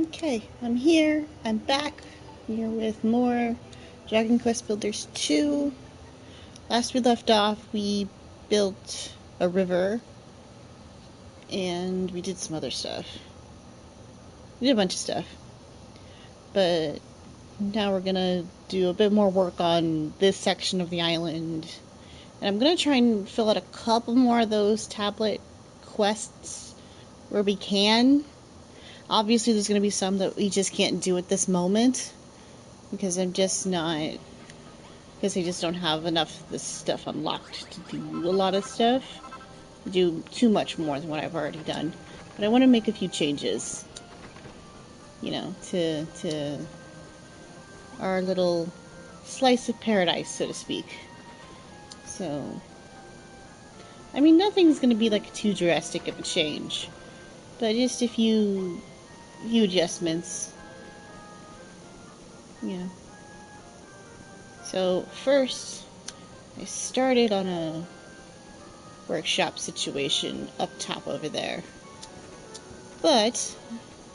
Okay, I'm here. I'm back. Here with more Dragon Quest Builders 2. Last we left off, we built a river and we did some other stuff. We did a bunch of stuff. But now we're gonna do a bit more work on this section of the island. And I'm gonna try and fill out a couple more of those tablet quests where we can. Obviously, there's gonna be some that we just can't do at this moment. Because I just don't have enough of this stuff unlocked to do a lot of stuff. Do too much more than what I've already done. But I want to make a few changes. You know, to our little slice of paradise, so to speak. So, I mean, nothing's going to be like too drastic of a change. But just a few adjustments. You know. So, first, I started on a workshop situation up top over there. But,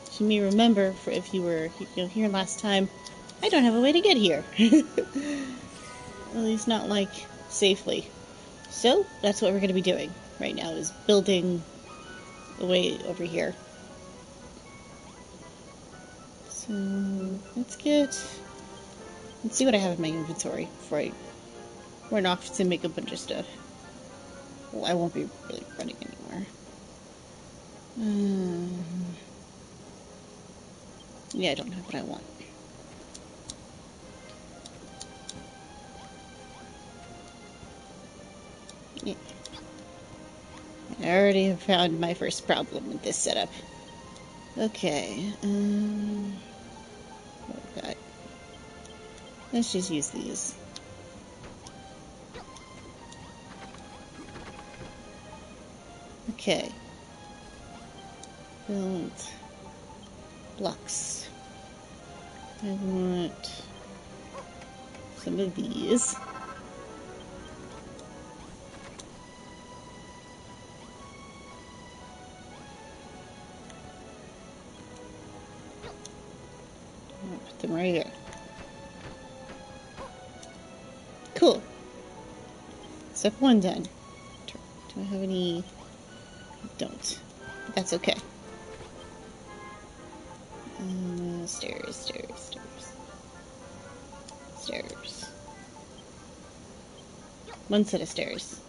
as you may remember, for if you were here last time, I don't have a way to get here. At least not, like, safely. So, that's what we're going to be doing right now, is building the way over here. So, let's see what I have in my inventory before I run off to make a bunch of stuff. Well, I won't be really running anywhere. Yeah, I don't have what I want. Yeah. I already have found my first problem with this setup. Okay, what we got? Let's just use these. Okay. Build blocks. I want some of these. I'll put them right here. Cool. Step 1 done. Do I have any? I don't. But that's okay. Stairs. One set of stairs.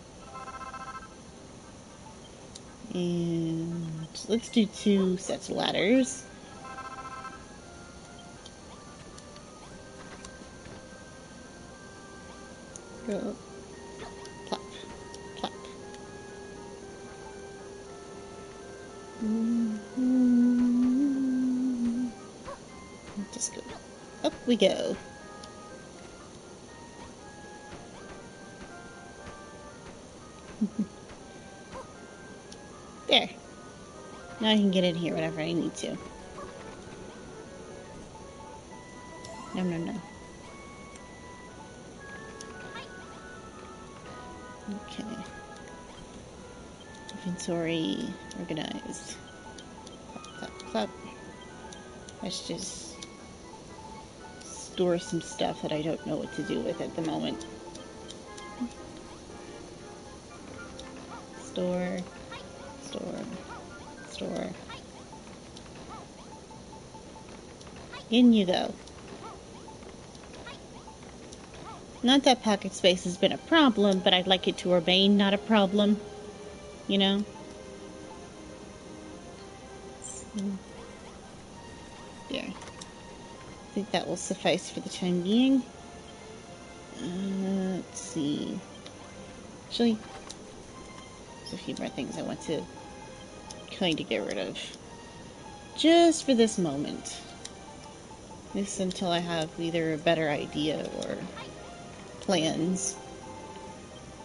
And let's do 2 sets of ladders. Go. Plop. Plop. Just go. Up we go. There. Now I can get in here whenever I need to. No. Okay. Inventory organized. Plop. Let's just store some stuff that I don't know what to do with at the moment. Store. In you go. Not that pocket space has been a problem, but I'd like it to remain not a problem. You know? So, there. I think that will suffice for the time being. Let's see. Actually, there's a few more things I want to kind of get rid of. Just for this moment. This until I have either a better idea or plans.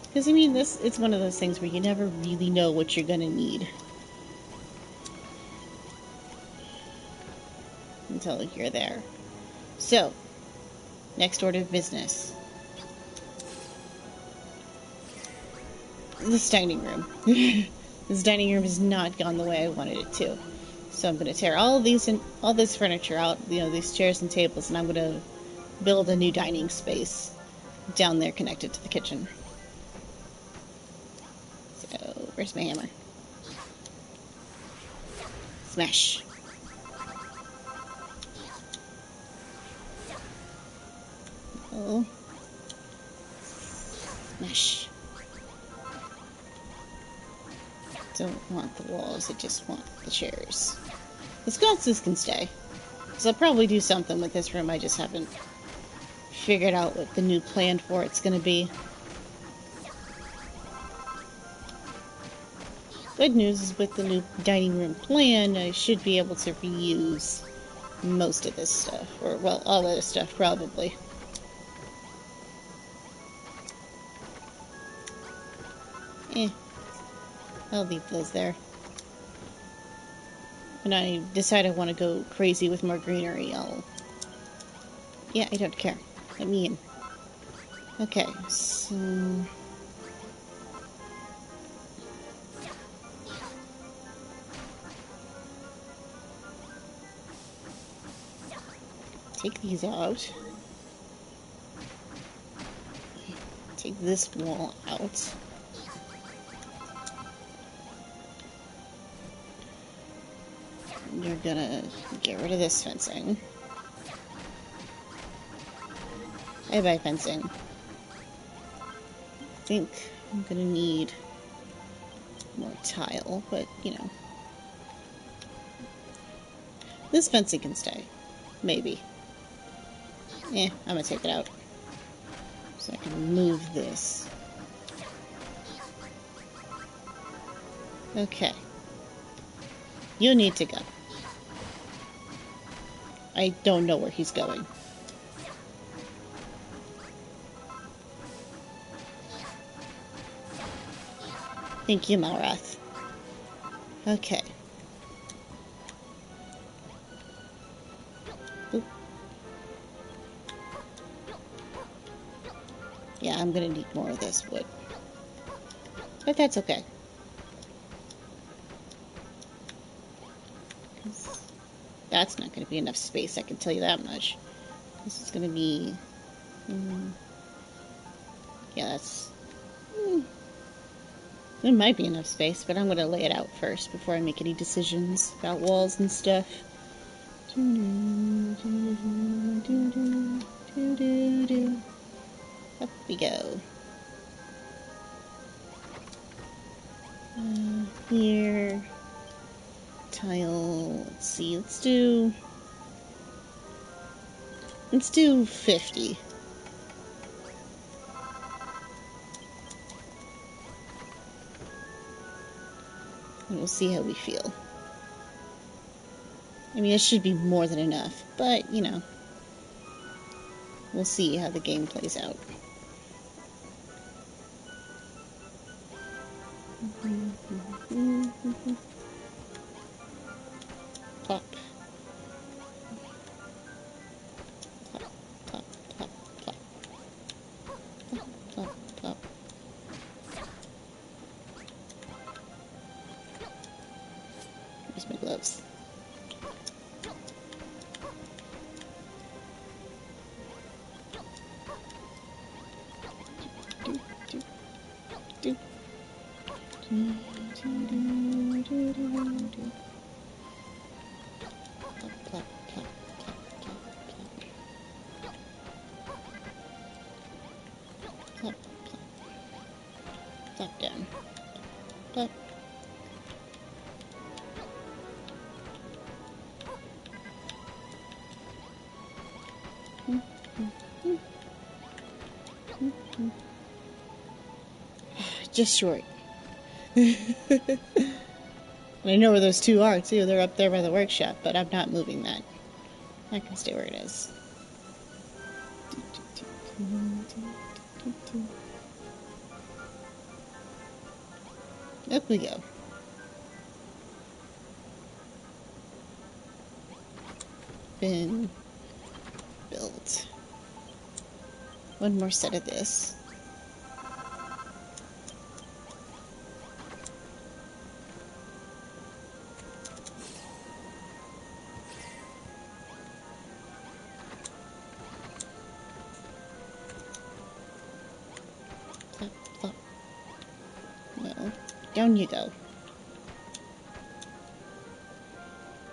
Because, I mean, it's one of those things where you never really know what you're gonna need. Until you're there. So, next order of business. This dining room. This dining room has not gone the way I wanted it to. So I'm going to tear all this furniture out, you know, these chairs and tables, and I'm going to build a new dining space down there connected to the kitchen. So, where's my hammer? Smash. Oh. Smash. Don't want the walls, I just want the chairs. The sconces can stay. So I'll probably do something with this room, I just haven't figured out what the new plan for it's going to be. Good news is with the new dining room plan, I should be able to reuse most of this stuff. Or, well, all of this stuff, probably. I'll leave those there. When I decide I want to go crazy with more greenery, I'll... Yeah, I don't care. Let me in. Okay, so... Take these out. Take this wall out. You're gonna get rid of this fencing. Bye-bye fencing. I think I'm gonna need more tile, but, you know. This fencing can stay. Maybe. I'm gonna take it out. So I can move this. Okay. You need to go. I don't know where he's going. Thank you, Malrath. Okay. Oop. Yeah, I'm gonna need more of this wood. But that's okay. That's not going to be enough space, I can tell you that much. This is going to be... yeah, that's... There might be enough space, but I'm going to lay it out first before I make any decisions about walls and stuff. Up we go. Here... Tile, let's see, let's do 50. And we'll see how we feel. I mean, it should be more than enough, but, you know, we'll see how the game plays out. Plop. Plop, plop, plop, plop. Plop, plop, plop. Where's my gloves? Do, do, do. Plop, plop, plop, plop, plop, plop. Plop, plop. Plop down. Plop. Just short. And I know where those two are, too. They're up there by the workshop, but I'm not moving that. I can stay where it is. Up we go. Been built. One more set of this. Down you go.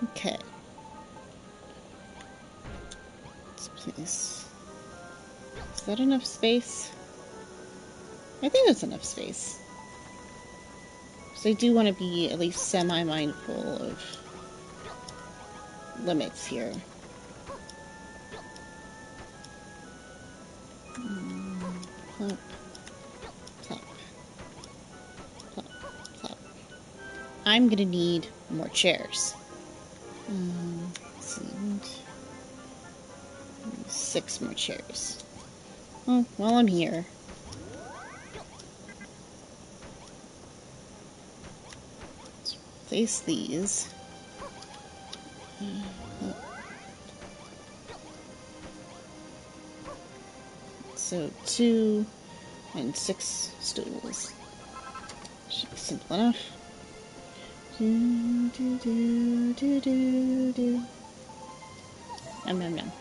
Okay. Please. Is that enough space? I think that's enough space. So I do want to be at least semi-mindful of limits here. Plop, plop, plop, plop. I'm gonna need more chairs. Let's see. 6 more chairs. Well, while I'm here, let's place these. So 2 and 6 stools. Should be simple enough. Do, do, do, do, do, do. Nom nom nom.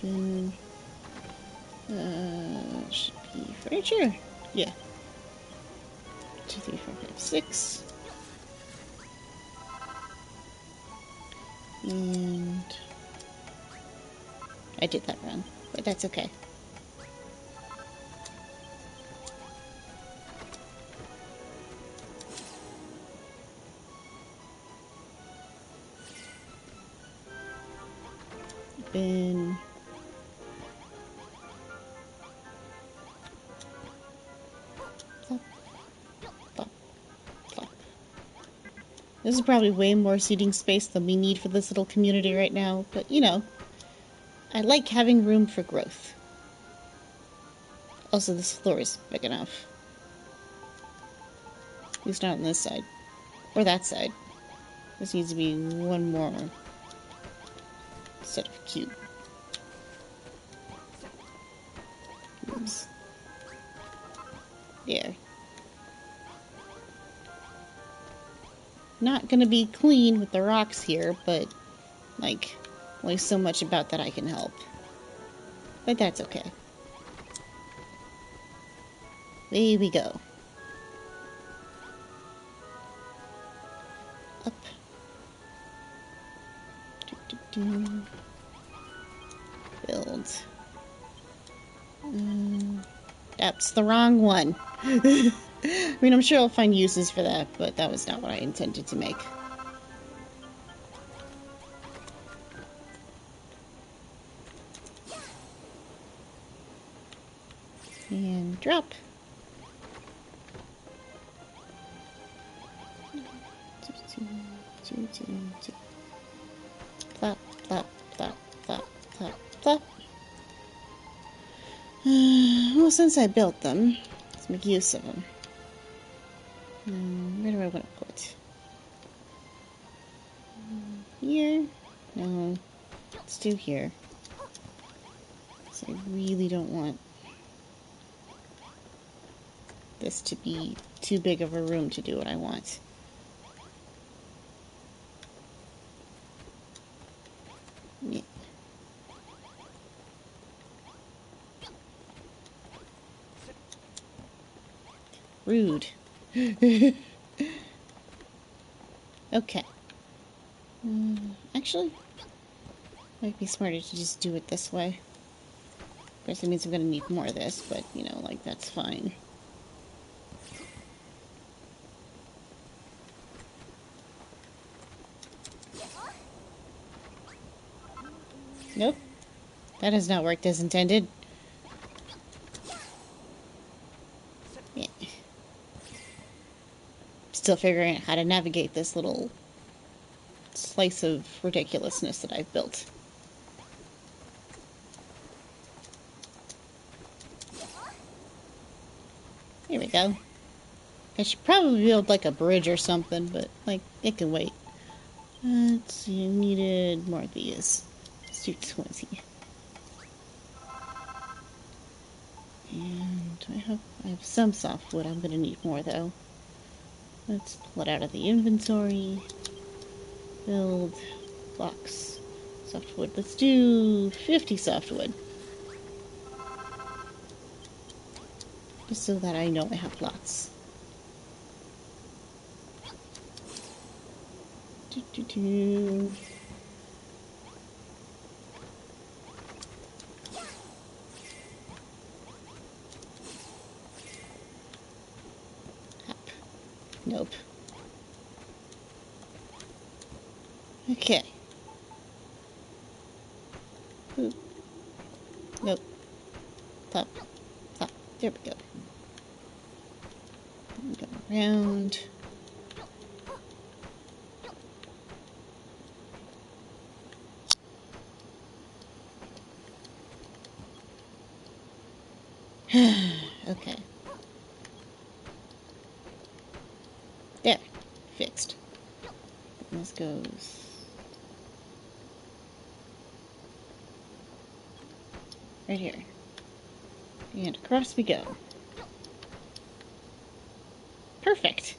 Then, should be furniture. Yeah. 2, 3, 4, 5, 6. And I did that wrong, but that's okay. Then plop, plop, plop. This is probably way more seating space than we need for this little community right now, but you know, I like having room for growth. Also, this floor is big enough. At least not on this side. Or that side. This needs to be one more set of cubes. There. Not gonna be clean with the rocks here, but, like, only so much about that I can help. But that's okay. There we go. Up. Build. That's the wrong one. I mean, I'm sure I'll find uses for that, but that was not what I intended to make. And drop. Plop, plop, plop, plop, plop, plop. Well, since I built them, let's make use of them. Where do I want to put? Here? No. Let's do here. So I really don't want this to be too big of a room to do what I want. Yeah. Rude. Okay. Actually, might be smarter to just do it this way. Of course, it means I'm gonna need more of this, but, you know, like, that's fine. Nope. That has not worked as intended. Yeah. Still figuring out how to navigate this little slice of ridiculousness that I've built. Here we go. I should probably build like a bridge or something, but like it can wait. Let's see, I needed more of these. Let's do 20. And I have some softwood. I'm gonna need more though. Let's pull it out of the inventory. Build blocks. Softwood. Let's do 50 softwood. Just so that I know I have lots. Do. Hop. Nope. Okay. Boop. Nope. Top. Top. There we go. Go around. Okay. There. Fixed. And this goes right here. And across we go. Perfect.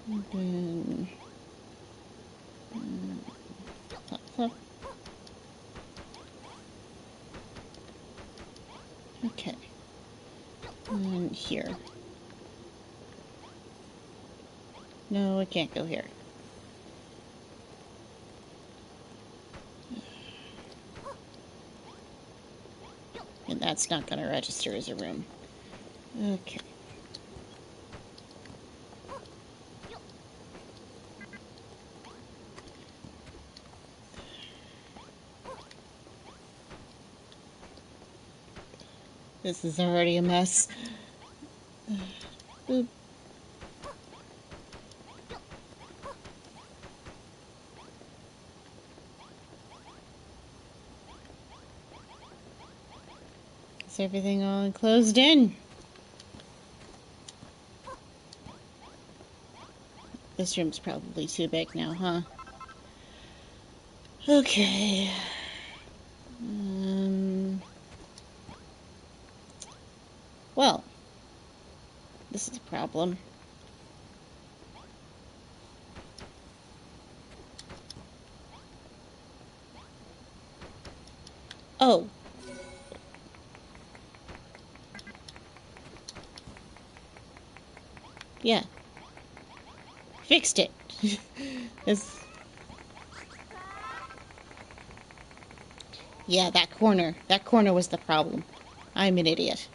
And then plop, plop. Okay. And here. No, I can't go here. And that's not going to register as a room. Okay. This is already a mess. Boop. Is everything all closed in? This room's probably too big now, huh? Okay. Well, this is a problem. Oh. Yeah. Fixed it. Yeah, that corner. That corner was the problem. I'm an idiot.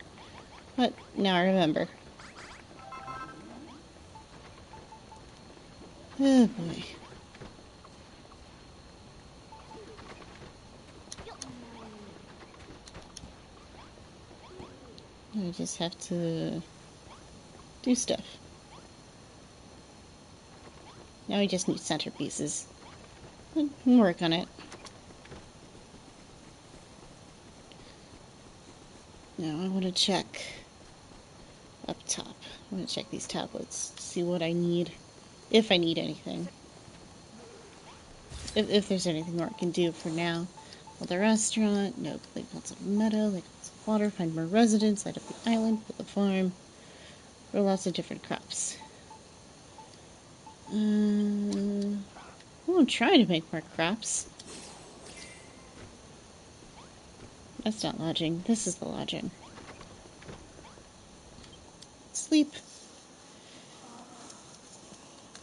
But now I remember. Oh boy. I just have to do stuff. Now we just need centerpieces. We'll work on it. Now I want to check up top. I want to check these tablets, see what I need, if I need anything. If there's anything more I can do for now. Well, the restaurant, nope. Like lots of meadow, like lots of water, find more residents, light up the island, build a farm, grow lots of different crops. I'm trying to make more crops. That's not lodging. This is the lodging. Sleep.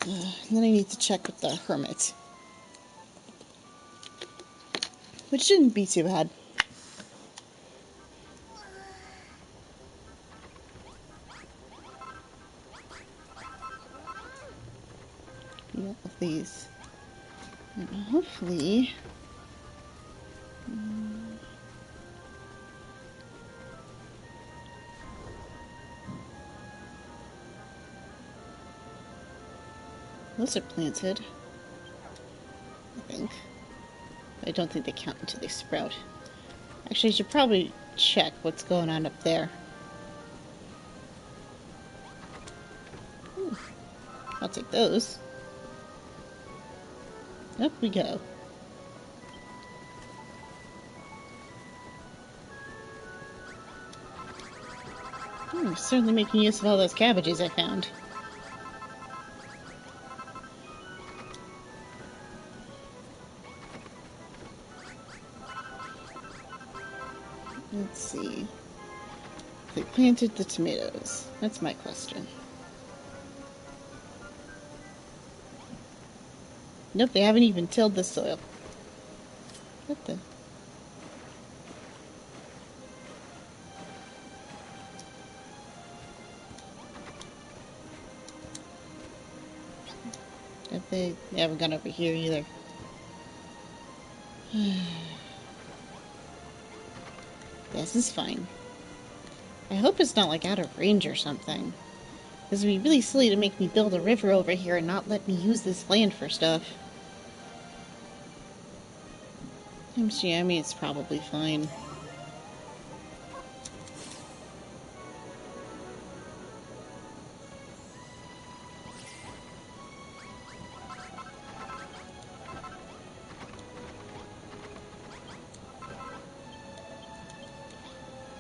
And then I need to check with the hermit. Which shouldn't be too bad. All of these. And hopefully... those are planted, I think. I don't think they count until they sprout. Actually, I should probably check what's going on up there. Ooh, I'll take those. Up we go. Certainly making use of all those cabbages I found. Let's see. They planted the tomatoes. That's my question. Nope, they haven't even tilled the soil. What the? They haven't gone over here either. This is fine. I hope it's not like out of range or something. Because it'd be really silly to make me build a river over here and not let me use this land for stuff. I mean, it's probably fine.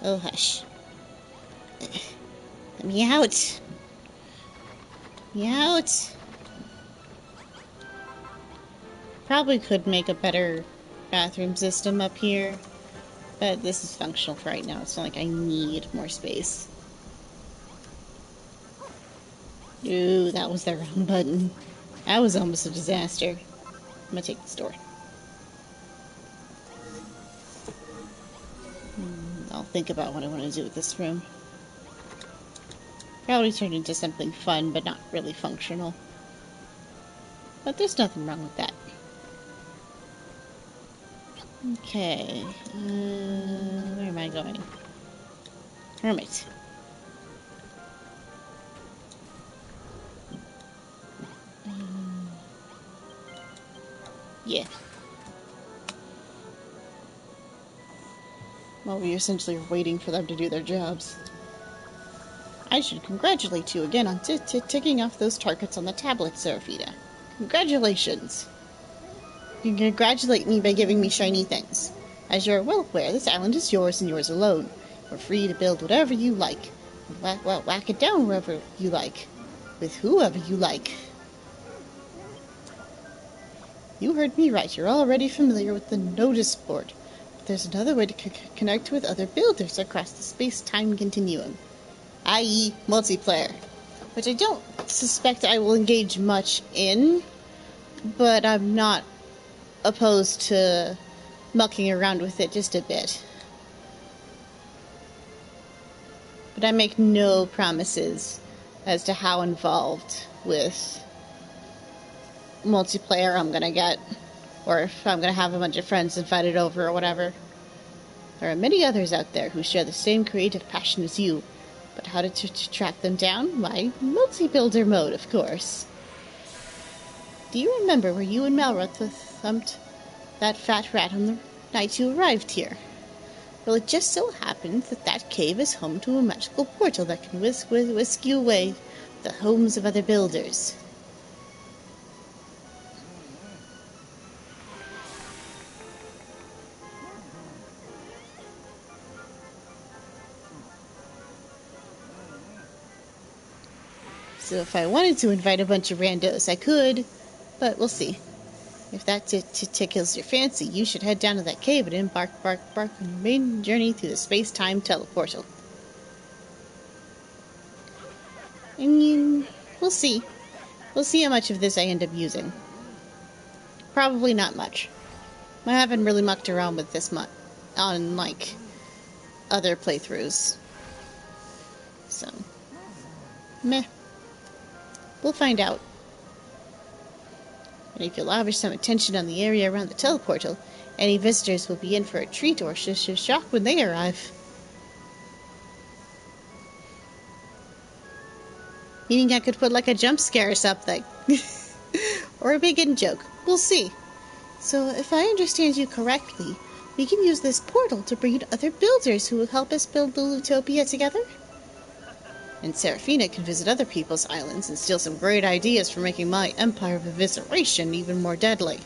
Oh, hush. Let me out. Let me out. Probably could make a better bathroom system up here, but this is functional for right now. It's not like I need more space. Ooh, that was the wrong button. That was almost a disaster. I'm gonna take this door. I'll think about what I want to do with this room. Probably turn into something fun, but not really functional. But there's nothing wrong with that. Okay. Where am I going? Hermit. Yeah. Well, we essentially are waiting for them to do their jobs. I should congratulate you again on ticking off those targets on the tablet, Seraphina. Congratulations. You can congratulate me by giving me shiny things. As you are well aware, this island is yours and yours alone. You're free to build whatever you like. Whack it down wherever you like. With whoever you like. You heard me right. You're already familiar with the notice board. But there's another way to connect with other builders across the space-time continuum. I.e. multiplayer. Which I don't suspect I will engage much in. But I'm not opposed to mucking around with it just a bit. But I make no promises as to how involved with multiplayer I'm gonna get, or if I'm gonna have a bunch of friends invited over or whatever. There are many others out there who share the same creative passion as you, but how to track them down? Why, multi-builder mode, of course. Do you remember where you and Malroth thumped that fat rat on the night you arrived here? Well, it just so happens that that cave is home to a magical portal that can whisk you away the homes of other builders. So if I wanted to invite a bunch of randos, I could, but we'll see. If that tickles your fancy, you should head down to that cave and embark on your maiden journey through the space-time teleportal. I mean, we'll see. We'll see how much of this I end up using. Probably not much. I haven't really mucked around with this much on, like, other playthroughs. So, meh. We'll find out. And if you lavish some attention on the area around the teleportal, any visitors will be in for a treat or shock when they arrive. Meaning I could put like a jump scare or something. Or a big in-joke. We'll see. So if I understand you correctly, we can use this portal to bring in other builders who will help us build the Lutopia together? And Seraphina can visit other people's islands and steal some great ideas for making my empire of evisceration even more deadly.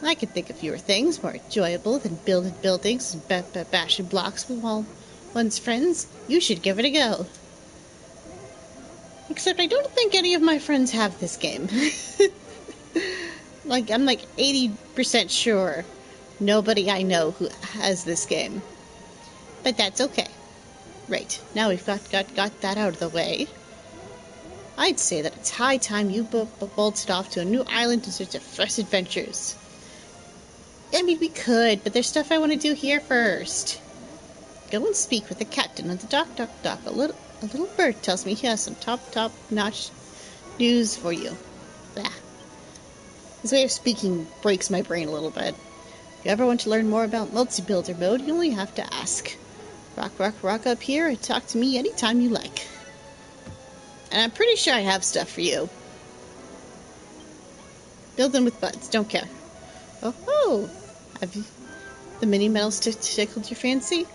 I could think of fewer things more enjoyable than building buildings and bashing blocks with all one's friends. You should give it a go. Except I don't think any of my friends have this game. I'm like 80% sure nobody I know who has this game. but that's okay. Right, now we've got that out of the way. I'd say that it's high time you bolted off to a new island in search of fresh adventures. I mean, we could, but there's stuff I want to do here first. Go and speak with the captain of the dock. A little bird tells me he has some top-notch news for you. Blah. His way of speaking breaks my brain a little bit. If you ever want to learn more about multi-builder mode, you only have to ask. Rock up here and talk to me anytime you like. And I'm pretty sure I have stuff for you. Building with buds, don't care. Oh, have you, the mini metals tickled your fancy?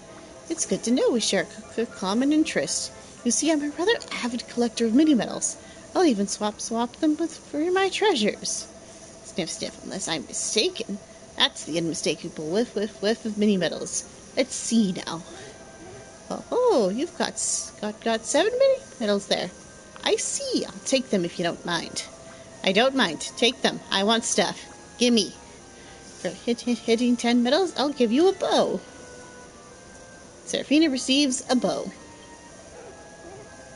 It's good to know we share a common interest. You see, I'm a rather avid collector of mini metals. I'll even swap them for my treasures. Sniff, unless I'm mistaken. That's the unmistakable whiff of mini metals. Let's see now. Oh, you've got 7 mini metals there. I see. I'll take them if you don't mind. I don't mind. Take them. I want stuff. Gimme. For hitting 10 medals, I'll give you a bow. Seraphina receives a bow.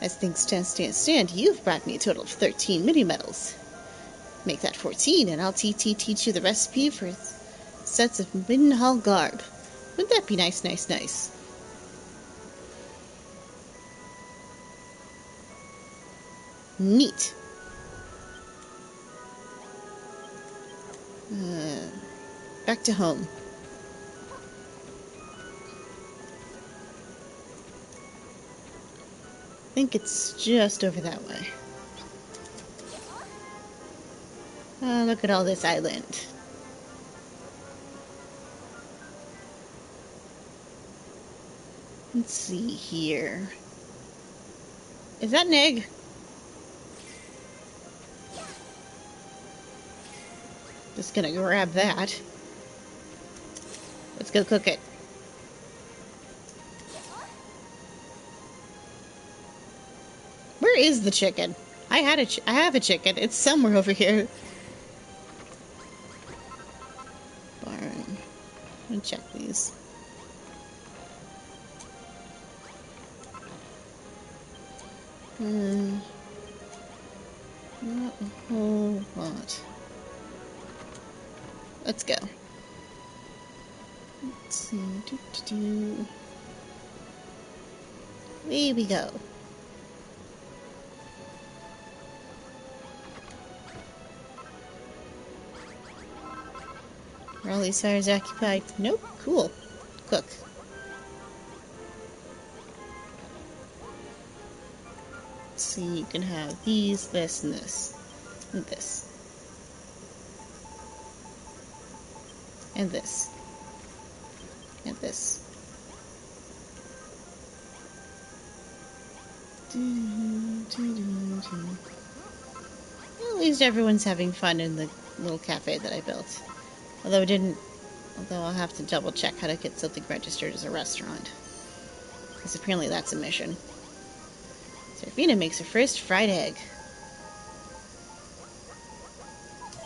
As things stand, you've brought me a total of 13 mini medals. Make that 14, and I'll teach you the recipe for sets of Middenhall garb. Wouldn't that be nice? Neat. Back to home. I think it's just over that way. Oh, look at all this island. Let's see here. Is that an egg? Just gonna grab that. Let's go cook it. Where is the chicken? I have a chicken. It's somewhere over here. Barn. Let me check these. Not a whole lot. Let's go. Let's see. Away we go. Are all these fires occupied? Nope. Cool. Cook. Let's see, you can have these, this, and this. And this. And this. And this. Well, at least everyone's having fun in the little cafe that I built. Although I'll have to double check how to get something registered as a restaurant. Because apparently that's a mission. Seraphina makes her first fried egg.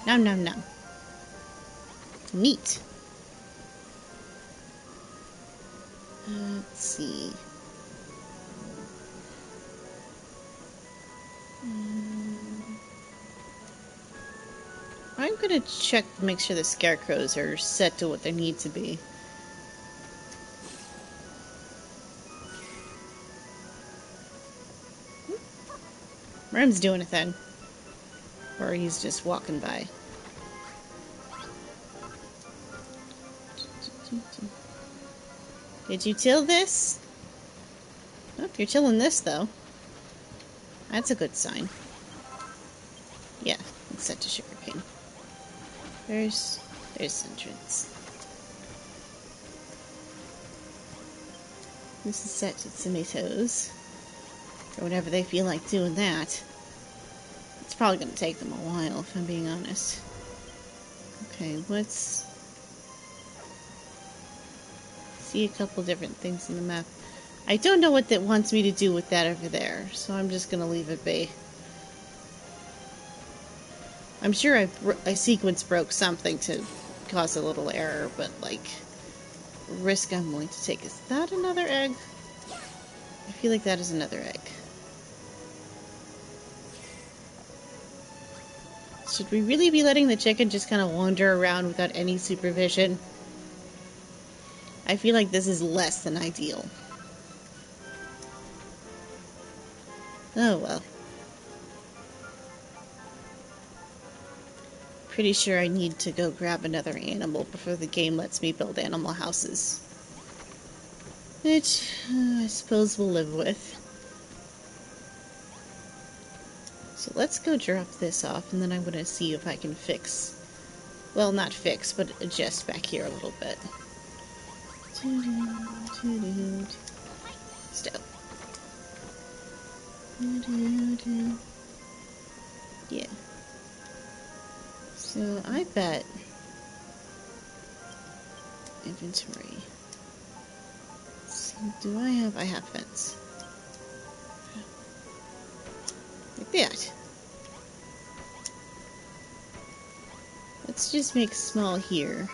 Nom nom nom. Neat. Let's see. I'm gonna check to make sure the scarecrows are set to what they need to be. Worm's doing a thing. Or he's just walking by. Did you till this? Oh, you're tilling this, though. That's a good sign. Yeah, it's set to sugarcane. There's entrance. This is set to tomatoes. Or whenever they feel like doing that. It's probably going to take them a while, if I'm being honest. Okay, let's see a couple different things in the map. I don't know what that wants me to do with that over there, so I'm just going to leave it be. I'm sure I sequence broke something to cause a little error, but like, risk I'm willing to take. Is that another egg? I feel like that is another egg. Should we really be letting the chicken just kind of wander around without any supervision? I feel like this is less than ideal. Oh well. Pretty sure I need to go grab another animal before the game lets me build animal houses. Which, I suppose we'll live with. So let's go drop this off, and then I'm going to see if I can fix... Well, not fix, but adjust back here a little bit. Stop. Yeah. So, I bet... Inventory. So, do I have... I have fence. Like that. Let's just make small here.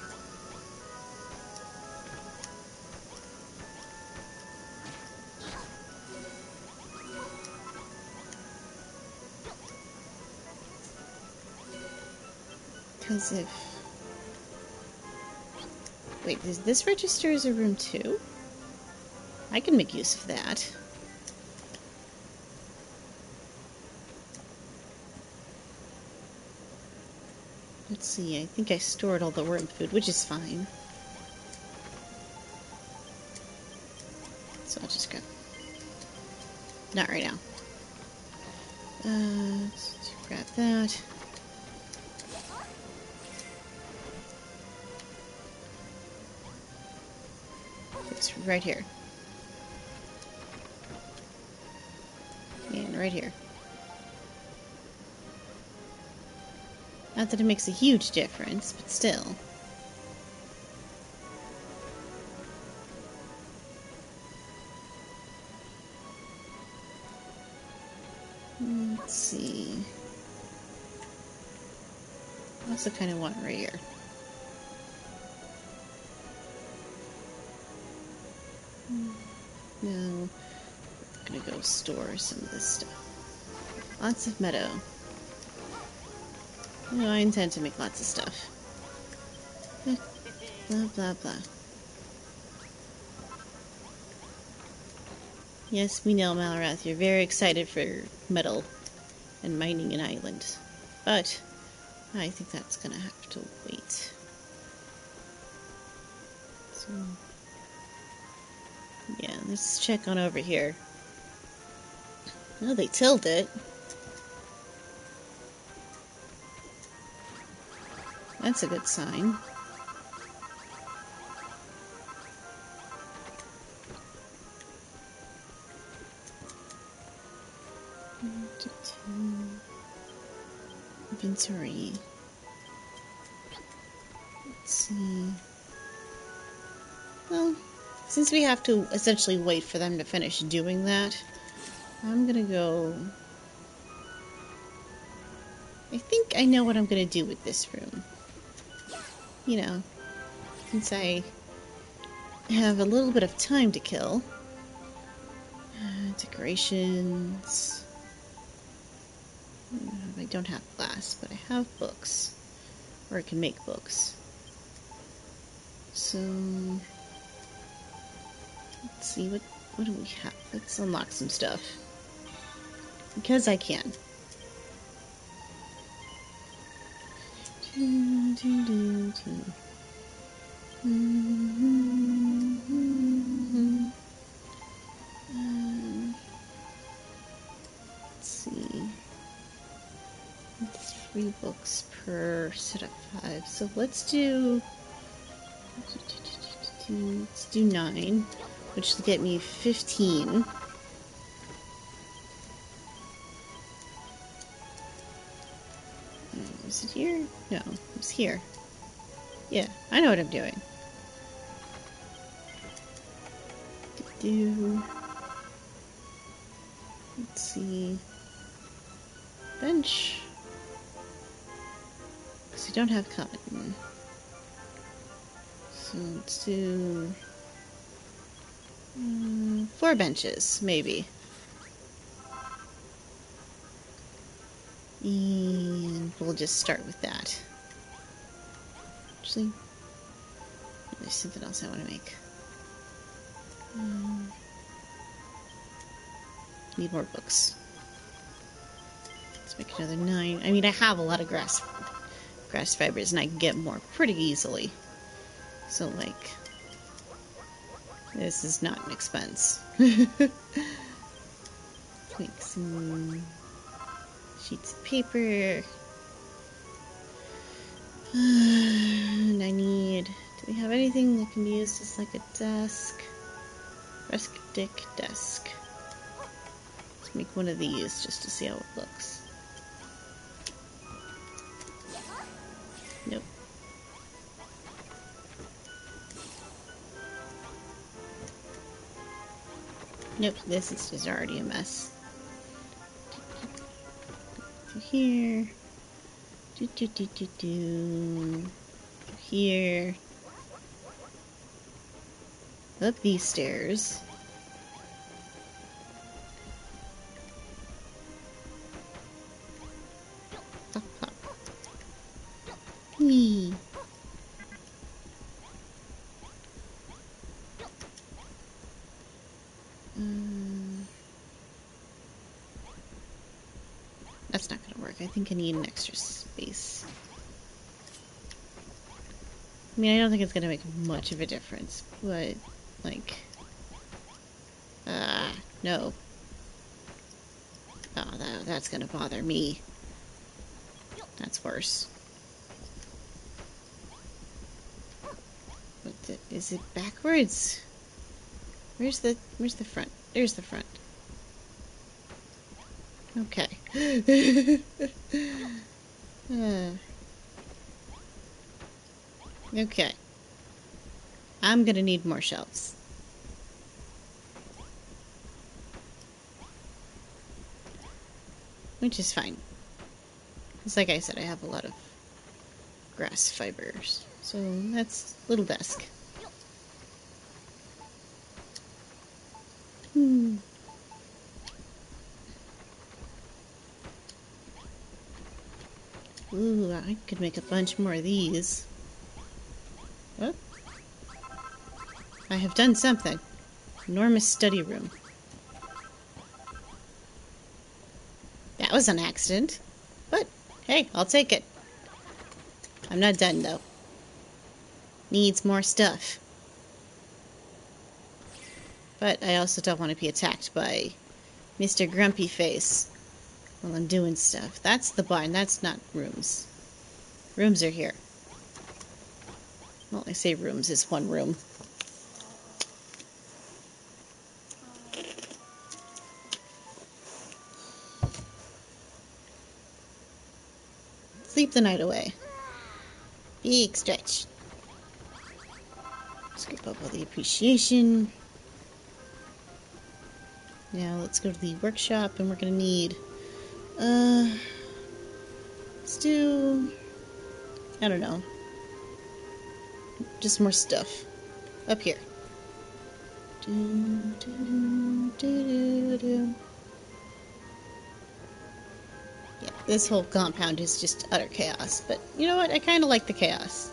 Because if... Wait, does this register as a room too? I can make use of that. Let's see, I think I stored all the worm food, which is fine. So I'll just grab... Not right now. Let's grab that. It's right here. And right here. Not that it makes a huge difference, but still. Let's see. I also kind of want it right here. No. I'm gonna go store some of this stuff. Lots of meadow. No, I intend to make lots of stuff. Blah, blah, blah. Yes, we know, Malarath, you're very excited for metal and mining an island. But I think that's gonna have to wait. So, yeah, let's check on over here. Oh, they tilled it. That's a good sign. Inventory. Let's see. Well, since we have to essentially wait for them to finish doing that, I'm gonna go... I think I know what I'm gonna do with this room. You know, since I have a little bit of time to kill. Decorations. I don't have glass, but I have books. Or I can make books. So... Let's see, what do we have? Let's unlock some stuff. Because I can. Let's see. 3 books per set of 5. So let's do 9, which will get me 15. Is it here? No, it's here. Yeah, I know what I'm doing. Let's see. Bench. Because we don't have cotton. So let's do 4 benches, maybe. And we'll just start with that. Actually, there's something else I want to make. Need more books. Let's make another 9. I mean, I have a lot of grass fibers, and I can get more pretty easily. So, like, this is not an expense. Make some sheets of paper. And I need... Do we have anything that can be used as like a desk? Rustic desk. Let's make one of these just to see how it looks. Nope. Nope, this is just already a mess. Here. Here. Up these stairs. Pop, pop. Whee. That's not gonna work. I think I need an extra space. I mean, I don't think it's gonna make much of a difference, but, like... no. Oh, that's gonna bother me. That's worse. Is it backwards? Where's the front? There's the front. Okay. Okay. I'm gonna need more shelves. Which is fine. Because like I said, I have a lot of grass fibers. So that's little desk. Ooh, I could make a bunch more of these. What? I have done something. Enormous study room. That was an accident. But, hey, I'll take it. I'm not done, though. Needs more stuff. But I also don't want to be attacked by Mr. Grumpy Face while I'm doing stuff. That's the barn. That's not rooms. Rooms are here. Well, I say rooms. It's one room. Sleep the night away. Big stretch. Scoop up all the appreciation. Now let's go to the workshop, and we're gonna need, let's do, I don't know, just more stuff up here. Yeah, this whole compound is just utter chaos, but you know what? I kind of like the chaos.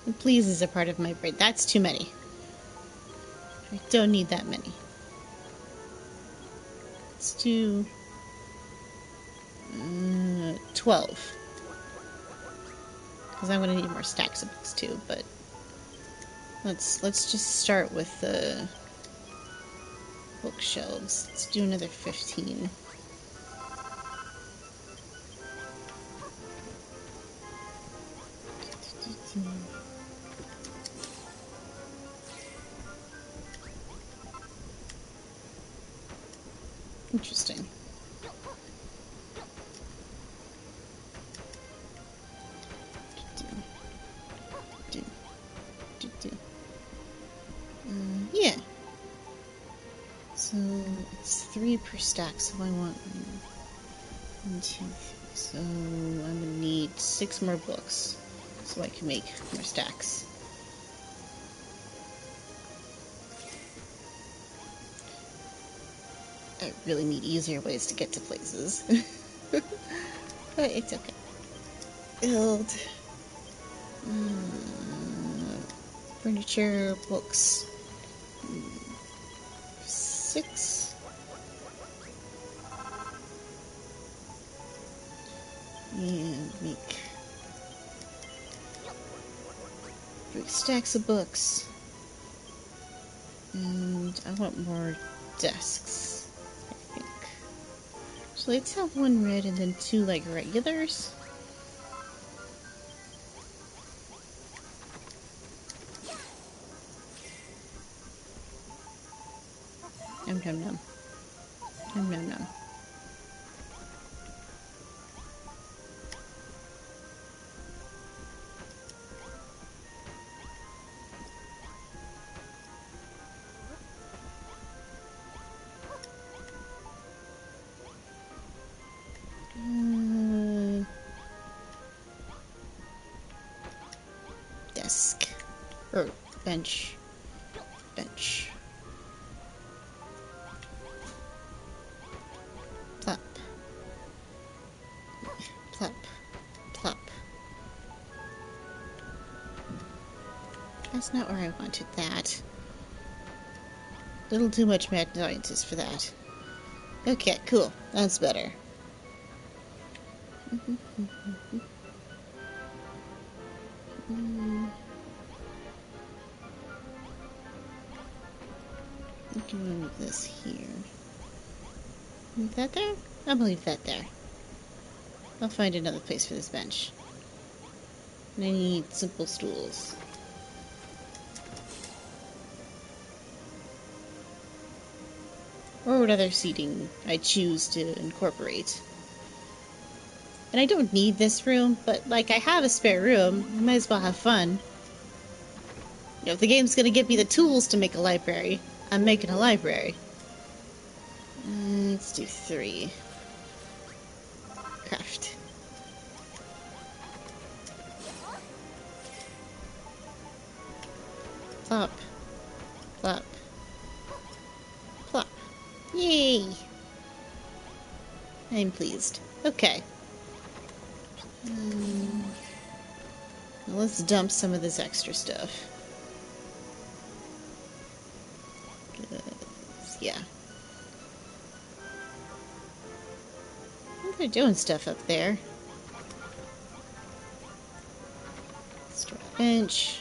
It pleases a part of my brain. That's too many. I don't need that many. Let's do 12. Because I'm going to need more stacks of books too, but let's just start with the bookshelves. Let's do another 15. Interesting. Yeah. So it's 3 per stack, so I want 1, 2, 3. So I'm gonna need 6 more books so I can make more stacks. I really need easier ways to get to places. But it's okay. Build. Furniture, books. 6. And make 3 stacks of books. And I want more desks, I think. So let's have 1 red and then 2 like regulars. Nom nom nom. Nom nom nom. Desk. Or bench. Bench. Plop. Plop. Plop. That's not where I wanted that. Little too much mad scientist for that. Okay, cool. That's better. We can move this here. Leave that there? I'll leave that there. I'll find another place for this bench. And I need simple stools. Or what other seating I choose to incorporate. And I don't need this room, but like I have a spare room, I might as well have fun. You know, if the game's gonna give me the tools to make a library, I'm making a library. Let's do 3. Craft. Plop. Plop. Plop. Yay! I'm pleased. Okay. Well, let's dump some of this extra stuff. Yeah. I think they're doing stuff up there. Store a bench.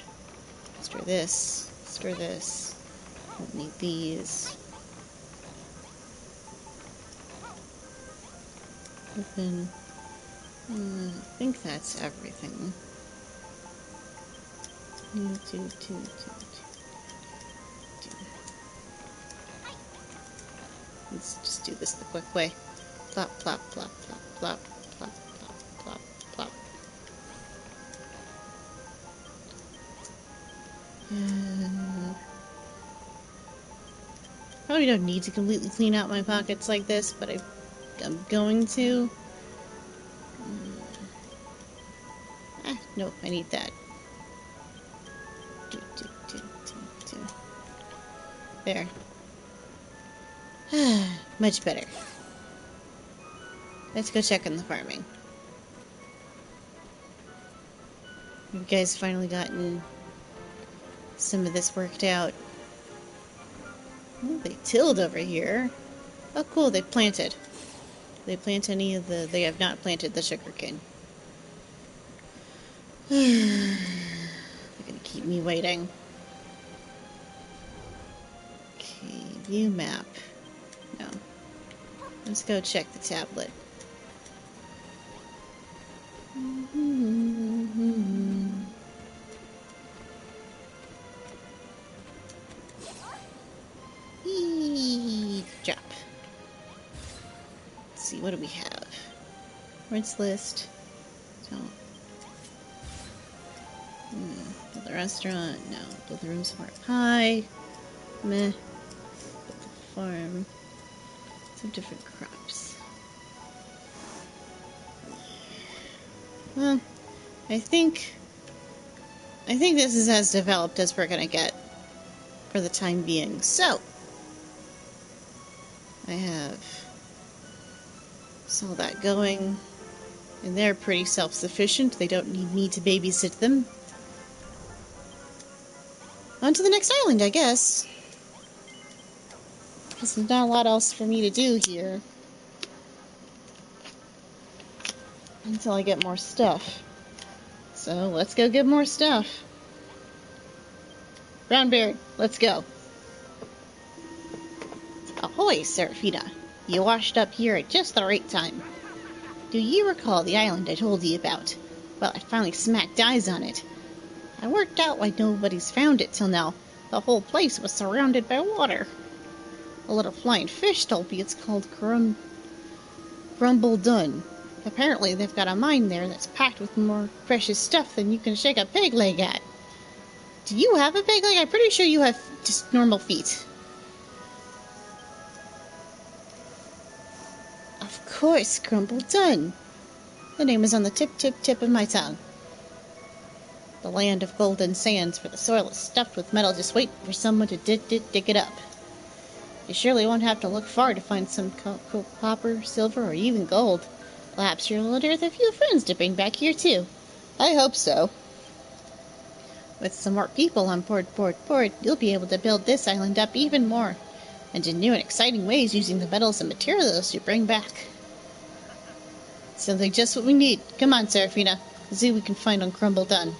Store this. Store this. Don't need these. Open. I think that's everything. 2. Let's just do this the quick way. Plop, plop, plop, plop, plop, plop, plop, plop, plop. Probably don't need to completely clean out my pockets like this, but I'm going to. Nope, I need that. There. Much better. Let's go check on the farming. You guys finally gotten some of this worked out. Oh, they tilled over here. Oh, cool, they planted. They plant any of the... They have not planted the sugarcane. They're gonna keep me waiting. Okay, view map. No. Let's go check the tablet. Drop. Let's see, what do we have? Rinse list. So, build the restaurant. No. Build the room smart pie. Meh. Build the farm. Some different crops. Well, I think this is as developed as we're gonna get for the time being. So, I have saw that going, and they're pretty self-sufficient. They don't need me to babysit them. On to the next island, I guess. Because there's not a lot else for me to do here until I get more stuff. So let's go get more stuff. Brownbeard, let's go. Ahoy, Seraphina. You washed up here at just the right time. Do you recall the island I told you about? Well, I finally smacked eyes on it. I worked out why nobody's found it till now. The whole place was surrounded by water. A little flying fish told me it's called Grumble Dun. Apparently they've got a mine there that's packed with more precious stuff than you can shake a peg leg at. Do you have a peg leg? I'm pretty sure you have just normal feet. Of course, Grumble Dun. The name is on the tip of my tongue. The land of golden sands, where the soil is stuffed with metal, just wait for someone to dig it up. You surely won't have to look far to find some copper, silver, or even gold. Perhaps you'll unearth a few friends to bring back here too. I hope so. With some more people on board, you'll be able to build this island up even more, and in new and exciting ways using the metals and materials you bring back. Sounds like just what we need. Come on, Seraphina. Let's see what we can find on Grumble Dun.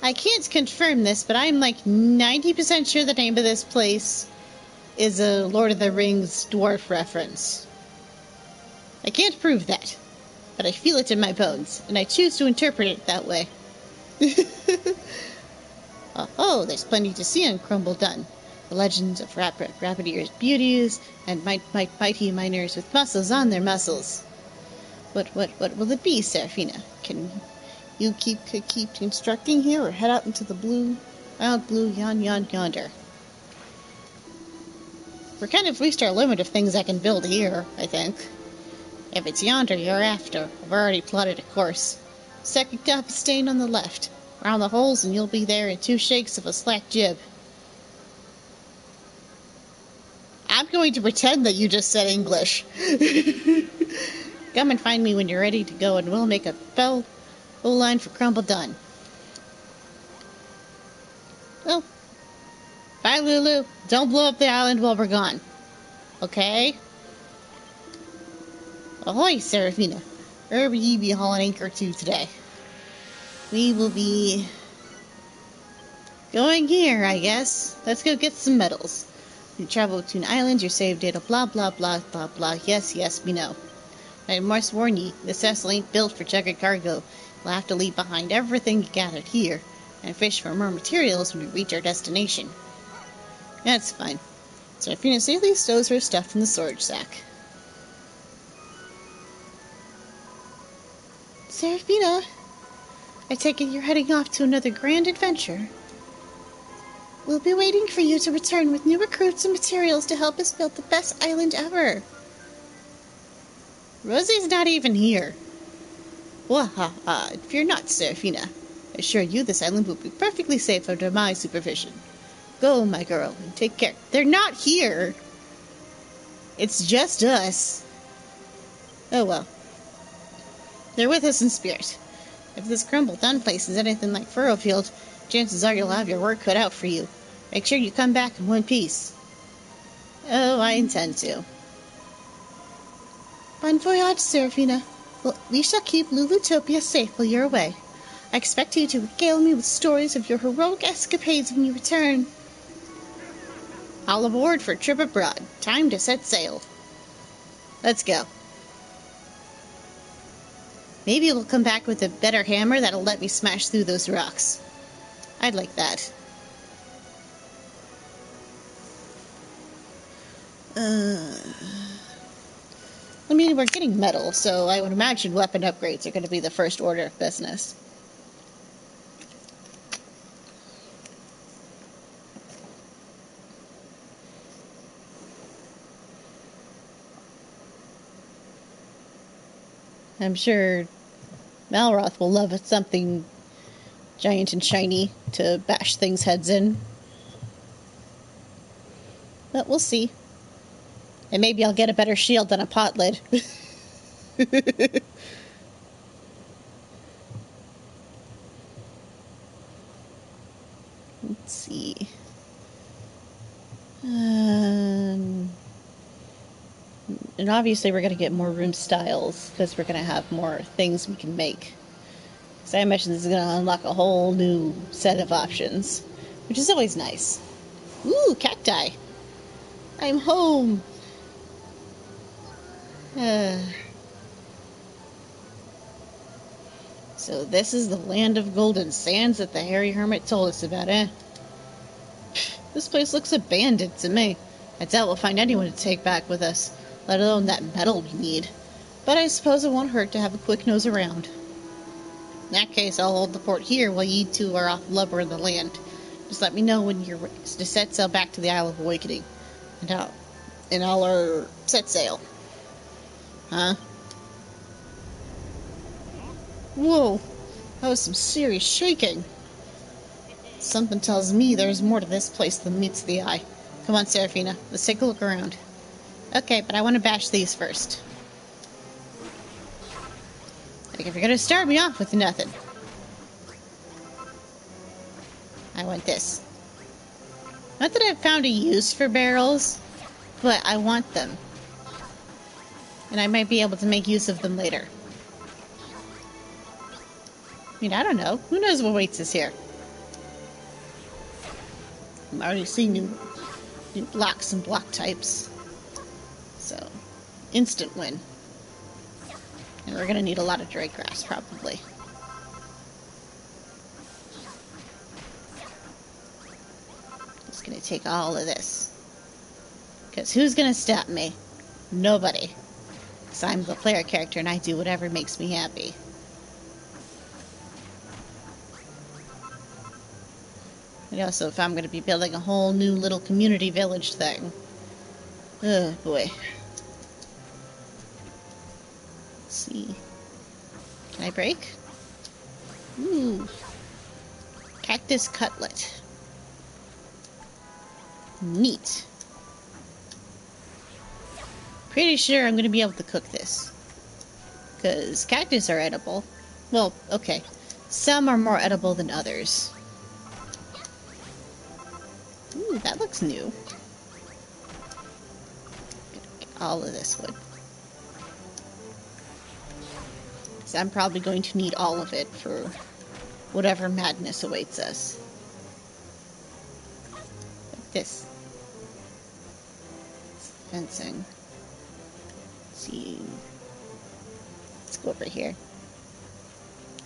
I can't confirm this, but I'm like 90% sure the name of this place is a Lord of the Rings dwarf reference. I can't prove that, but I feel it in my bones, and I choose to interpret it that way. Oh, there's plenty to see on Grumble Dun. The legends of rabbit ears beauties and mighty miners with muscles on their muscles. What will it be, Seraphina? Can you keep constructing here, or head out into the wild blue yonder? We're kind of reached our limit of things I can build here, I think. If it's yonder you're after, I've already plotted a course. Second up is staying on the left. Round the holes and you'll be there in 2 shakes of a slack jib. I'm going to pretend that you just said English. Come and find me when you're ready to go, and we'll make a full line for Grumble Dun. Well, bye, Lulu. Don't blow up the island while we're gone. Okay? Ahoy, Seraphina. Where will ye be hauling anchor to today? We will be going here, I guess. Let's go get some metals. You travel to an island, your save data, blah, blah, blah, blah, blah. Yes, we know. I must warn ye, this vessel ain't built for chugga cargo. We'll have to leave behind everything you gathered here, and fish for more materials when we reach our destination. That's fine. Seraphina safely stows her stuff in the storage sack. Seraphina, I take it you're heading off to another grand adventure. We'll be waiting for you to return with new recruits and materials to help us build the best island ever. Rosie's not even here. Wahaha, fear not, Seraphina. I assure you this island will be perfectly safe under my supervision. Go, my girl, and take care. They're not here. It's just us. Oh well. They're with us in spirit. If this Grumble Dun place is anything like Furrowfield, chances are you'll have your work cut out for you. Make sure you come back in one piece. Oh, I intend to. Bon voyage, Seraphina. Well, we shall keep Lulutopia safe while you're away. I expect you to regale me with stories of your heroic escapades when you return. All aboard for a trip abroad. Time to set sail. Let's go. Maybe we'll come back with a better hammer that'll let me smash through those rocks. I'd like that. I mean, we're getting metal, so I would imagine weapon upgrades are going to be the first order of business. I'm sure Malroth will love something giant and shiny to bash things' heads in. But we'll see. And maybe I'll get a better shield than a pot lid. Let's see. And obviously we're going to get more room styles because we're going to have more things we can make. So I imagine this is going to unlock a whole new set of options, which is always nice. Ooh, cacti! I'm home! So this is the land of golden sands that the hairy hermit told us about, eh? This place looks abandoned to me. I doubt we'll find anyone to take back with us, let alone that metal we need. But I suppose it won't hurt to have a quick nose around. In that case, I'll hold the fort here while you two are off lubbering the land. Just let me know when you're ready to set sail back to the Isle of Awakening. And I'll set sail. Huh? Whoa, that was some serious shaking. Something tells me there's more to this place than meets the eye. Come on, Seraphina, let's take a look around. Okay, but I want to bash these first. Like, if you're gonna start me off with nothing. I want this. Not that I've found a use for barrels, but I want them. And I might be able to make use of them later. I mean, I don't know. Who knows what waits us here? I'm already seeing new blocks and block types. So, instant win. And we're gonna need a lot of dry grass, probably. Just gonna take all of this. Because who's gonna stop me? Nobody. Because I'm the player character and I do whatever makes me happy. And also, if I'm going to be building a whole new little community village thing. Oh, boy. Let's see. Can I break? Ooh. Cactus cutlet. Neat. Pretty sure I'm going to be able to cook this. Because cactus are edible. Well, okay. Some are more edible than others. Ooh, that looks new. Get all of this wood. So I'm probably going to need all of it for whatever madness awaits us. Like this. It's fencing. Let's see. Let's go over here.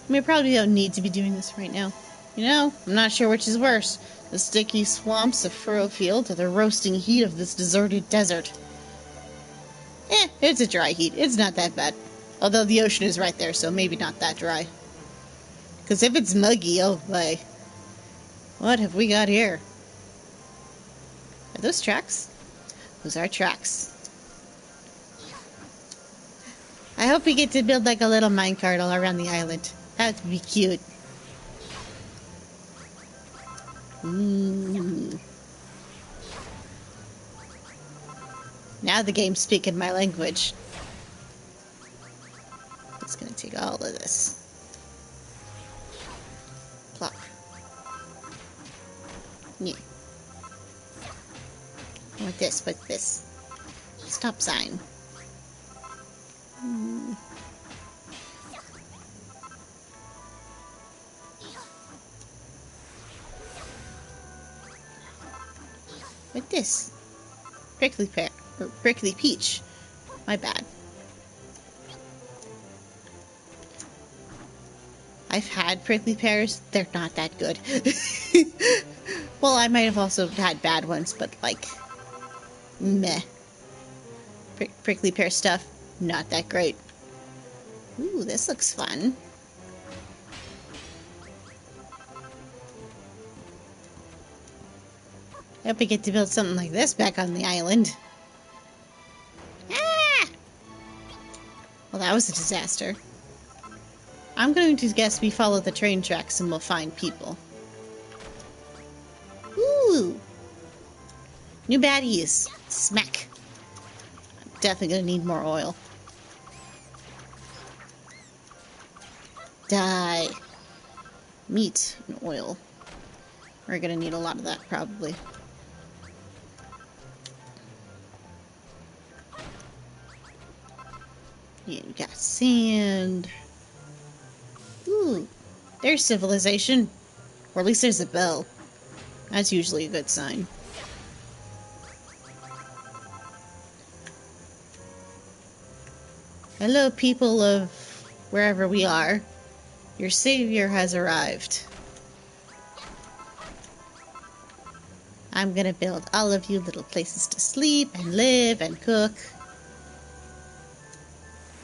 I mean, I probably don't need to be doing this right now. You know, I'm not sure which is worse. The sticky swamps of Furrowfield or the roasting heat of this deserted desert. It's a dry heat. It's not that bad. Although the ocean is right there, so maybe not that dry. Because if it's muggy, oh boy. What have we got here? Are those tracks? Those are tracks. I hope we get to build like a little minecart all around the island. That would be cute. Ooh. Now the game's speaking my language. It's gonna take all of this. Plop. Yeah. I want this, but this. Stop sign. With this. Prickly pear. Or prickly peach. My bad. I've had prickly pears. They're not that good. Well, I might have also had bad ones, but like, meh. Prickly pear stuff, not that great. Ooh, this looks fun. I hope we get to build something like this back on the island. Ah! Well, that was a disaster. I'm going to guess we follow the train tracks and we'll find people. Ooh! New baddies. Smack. I'm definitely gonna need more oil. Die. Meat and oil. We're gonna need a lot of that, probably. Yeah, we got sand. Ooh, there's civilization. Or at least there's a bell. That's usually a good sign. Hello, people of wherever we are. Your savior has arrived. I'm gonna build all of you little places to sleep and live and cook.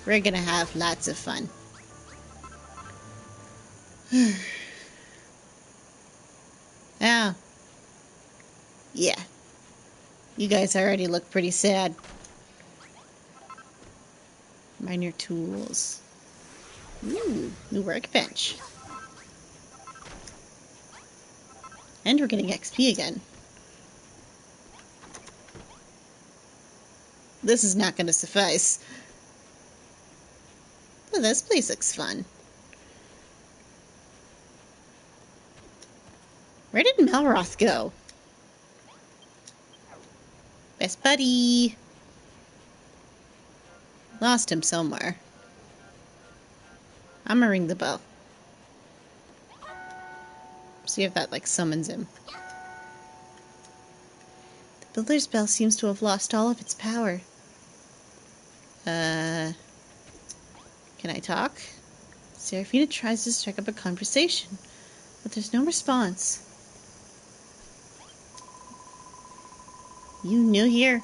We're gonna have lots of fun. Oh. Yeah. You guys already look pretty sad. Mine your tools. Ooh, new workbench. And we're getting XP again. This is not going to suffice. Oh, this place looks fun. Where did Melroth go? Best buddy. Lost him somewhere. I'm gonna ring the bell. See if that, like, summons him. The builder's bell seems to have lost all of its power. Can I talk? Seraphina tries to strike up a conversation, but there's no response. You new here?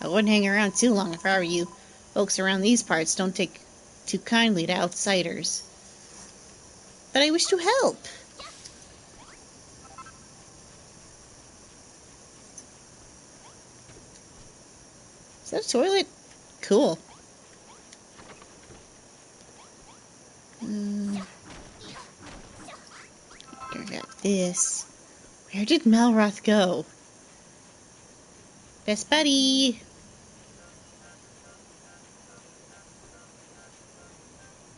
I wouldn't hang around too long if I were you. Folks around these parts don't take too kindly to outsiders. But I wish to help. Is that a toilet? Cool. Got this. Where did Melroth go? Best buddy.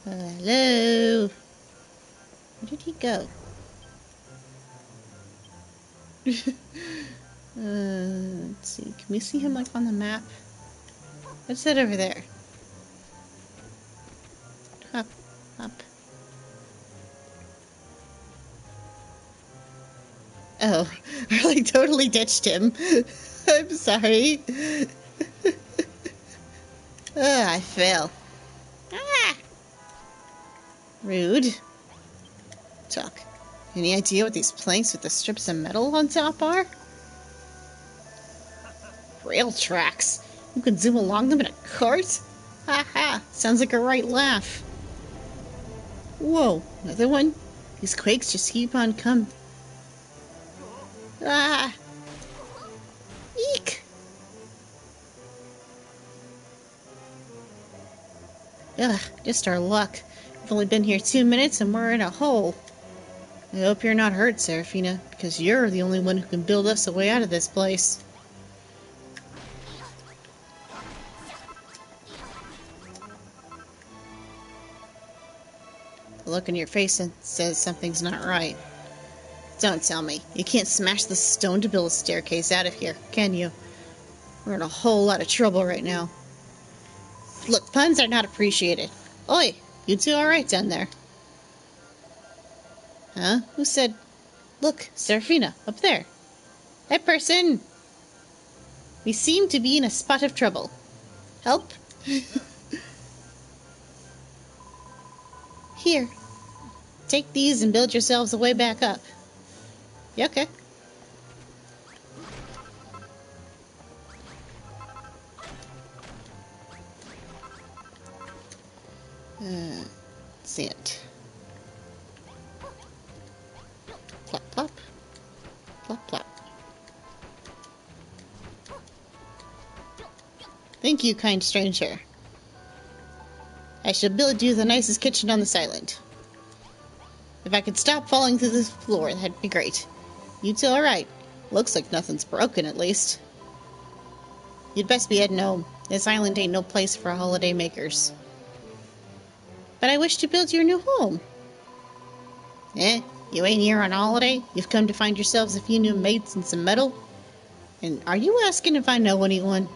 Hello. Where did he go? Let's see. Can we see him, like, on the map? What's that over there? Up, up. Oh, I, like, totally ditched him. I'm sorry. I fail. Ah! Rude. Talk. Any idea what these planks with the strips of metal on top are? Rail tracks. You can zoom along them in a cart? Ha ha. Sounds like a right laugh. Whoa, another one? These quakes just keep on coming. Ah! Eek! Ugh, just our luck. We've only been here 2 minutes and we're in a hole. I hope you're not hurt, Seraphina, because you're the only one who can build us a way out of this place. The look in your face says something's not right. Don't tell me. You can't smash the stone to build a staircase out of here, can you? We're in a whole lot of trouble right now. Look, puns are not appreciated. Oi, you two alright down there? Huh? Who said... Look, Seraphina, up there. Hey, person! We seem to be in a spot of trouble. Help? Here. Take these and build yourselves a way back up. Yeah, okay. See it. Plop, plop. Plop, plop. Thank you, kind stranger. I shall build you the nicest kitchen on this island. If I could stop falling through the floor, that'd be great. You two alright? Looks like nothing's broken, at least. You'd best be heading home. This island ain't no place for holiday makers. But I wish to build your new home. Eh? You ain't here on holiday? You've come to find yourselves a few new mates and some metal? And are you asking if I know anyone?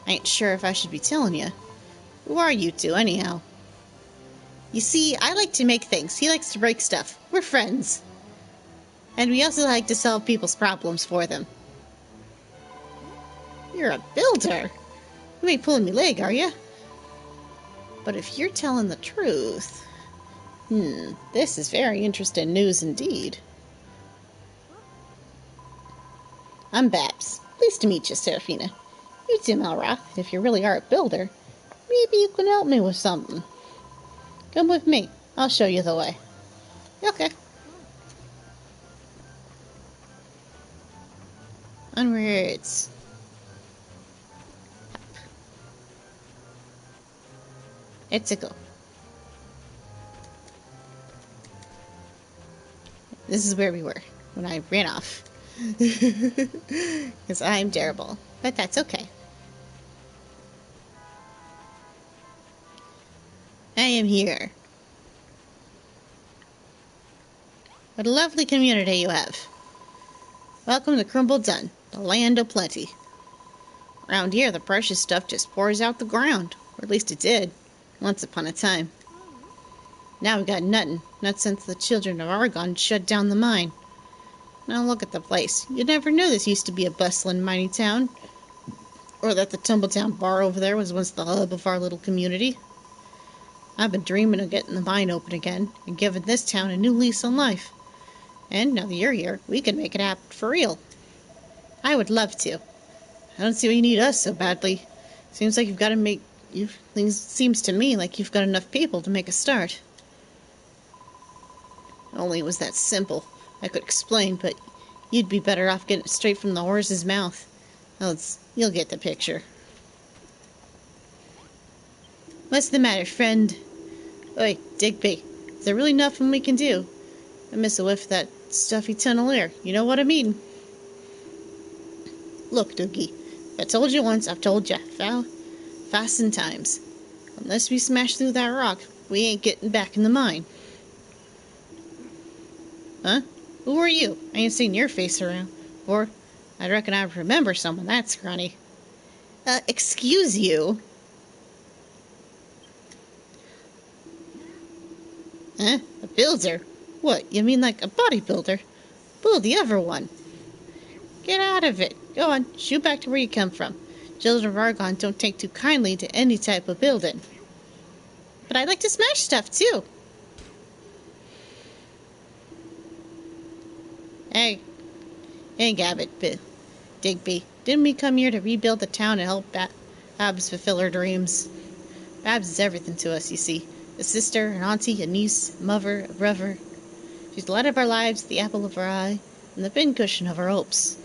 I ain't sure if I should be telling you. Who are you two, anyhow? You see, I like to make things. He likes to break stuff. We're friends. And we also like to solve people's problems for them. You're a builder. You ain't pulling me leg, are you? But if you're telling the truth... this is very interesting news indeed. I'm Babs. Pleased to meet you, Seraphina. You too, Malroth. If you really are a builder, maybe you can help me with something. Come with me. I'll show you the way. Okay. Onwards. It's a go. This is where we were when I ran off. Because I'm terrible. But that's okay. I am here. What a lovely community you have. Welcome to Crumble Dun, the land of plenty. Around here, the precious stuff just pours out the ground. Or at least it did, once upon a time. Now we got nothing, not since the children of Argon shut down the mine. Now look at the place. You never knew this used to be a bustling mining town. Or that the Tumbletown bar over there was once the hub of our little community. I've been dreaming of getting the mine open again, and giving this town a new lease on life. And now that you're here, we can make it happen for real. I would love to. I don't see why you need us so badly. Seems like you've got to make... Seems to me like you've got enough people to make a start. Only it was that simple. I could explain, but you'd be better off getting it straight from the horse's mouth. You'll get the picture. What's the matter, friend? Oi, Digby. Is there really nothing we can do? I miss a whiff of that stuffy tunnel air. You know what I mean? Look, Doogie. If I told you once, I've told you. Fasten times. Unless we smash through that rock, we ain't getting back in the mine. Huh? Who are you? I ain't seen your face around. Or, I reckon I remember someone that scrawny. Excuse you? Huh? A builder? What, you mean like a bodybuilder? Bull, the other one. Get out of it. Go on, shoot back to where you come from. Children of Argon don't take too kindly to any type of building. But I like to smash stuff, too. Hey, Gabbett, Digby. Didn't we come here to rebuild the town and help Babs fulfill her dreams? Babs is everything to us, you see. A sister, an auntie, a niece, a mother, a brother. She's the light of our lives, the apple of our eye, and the pincushion of our hopes.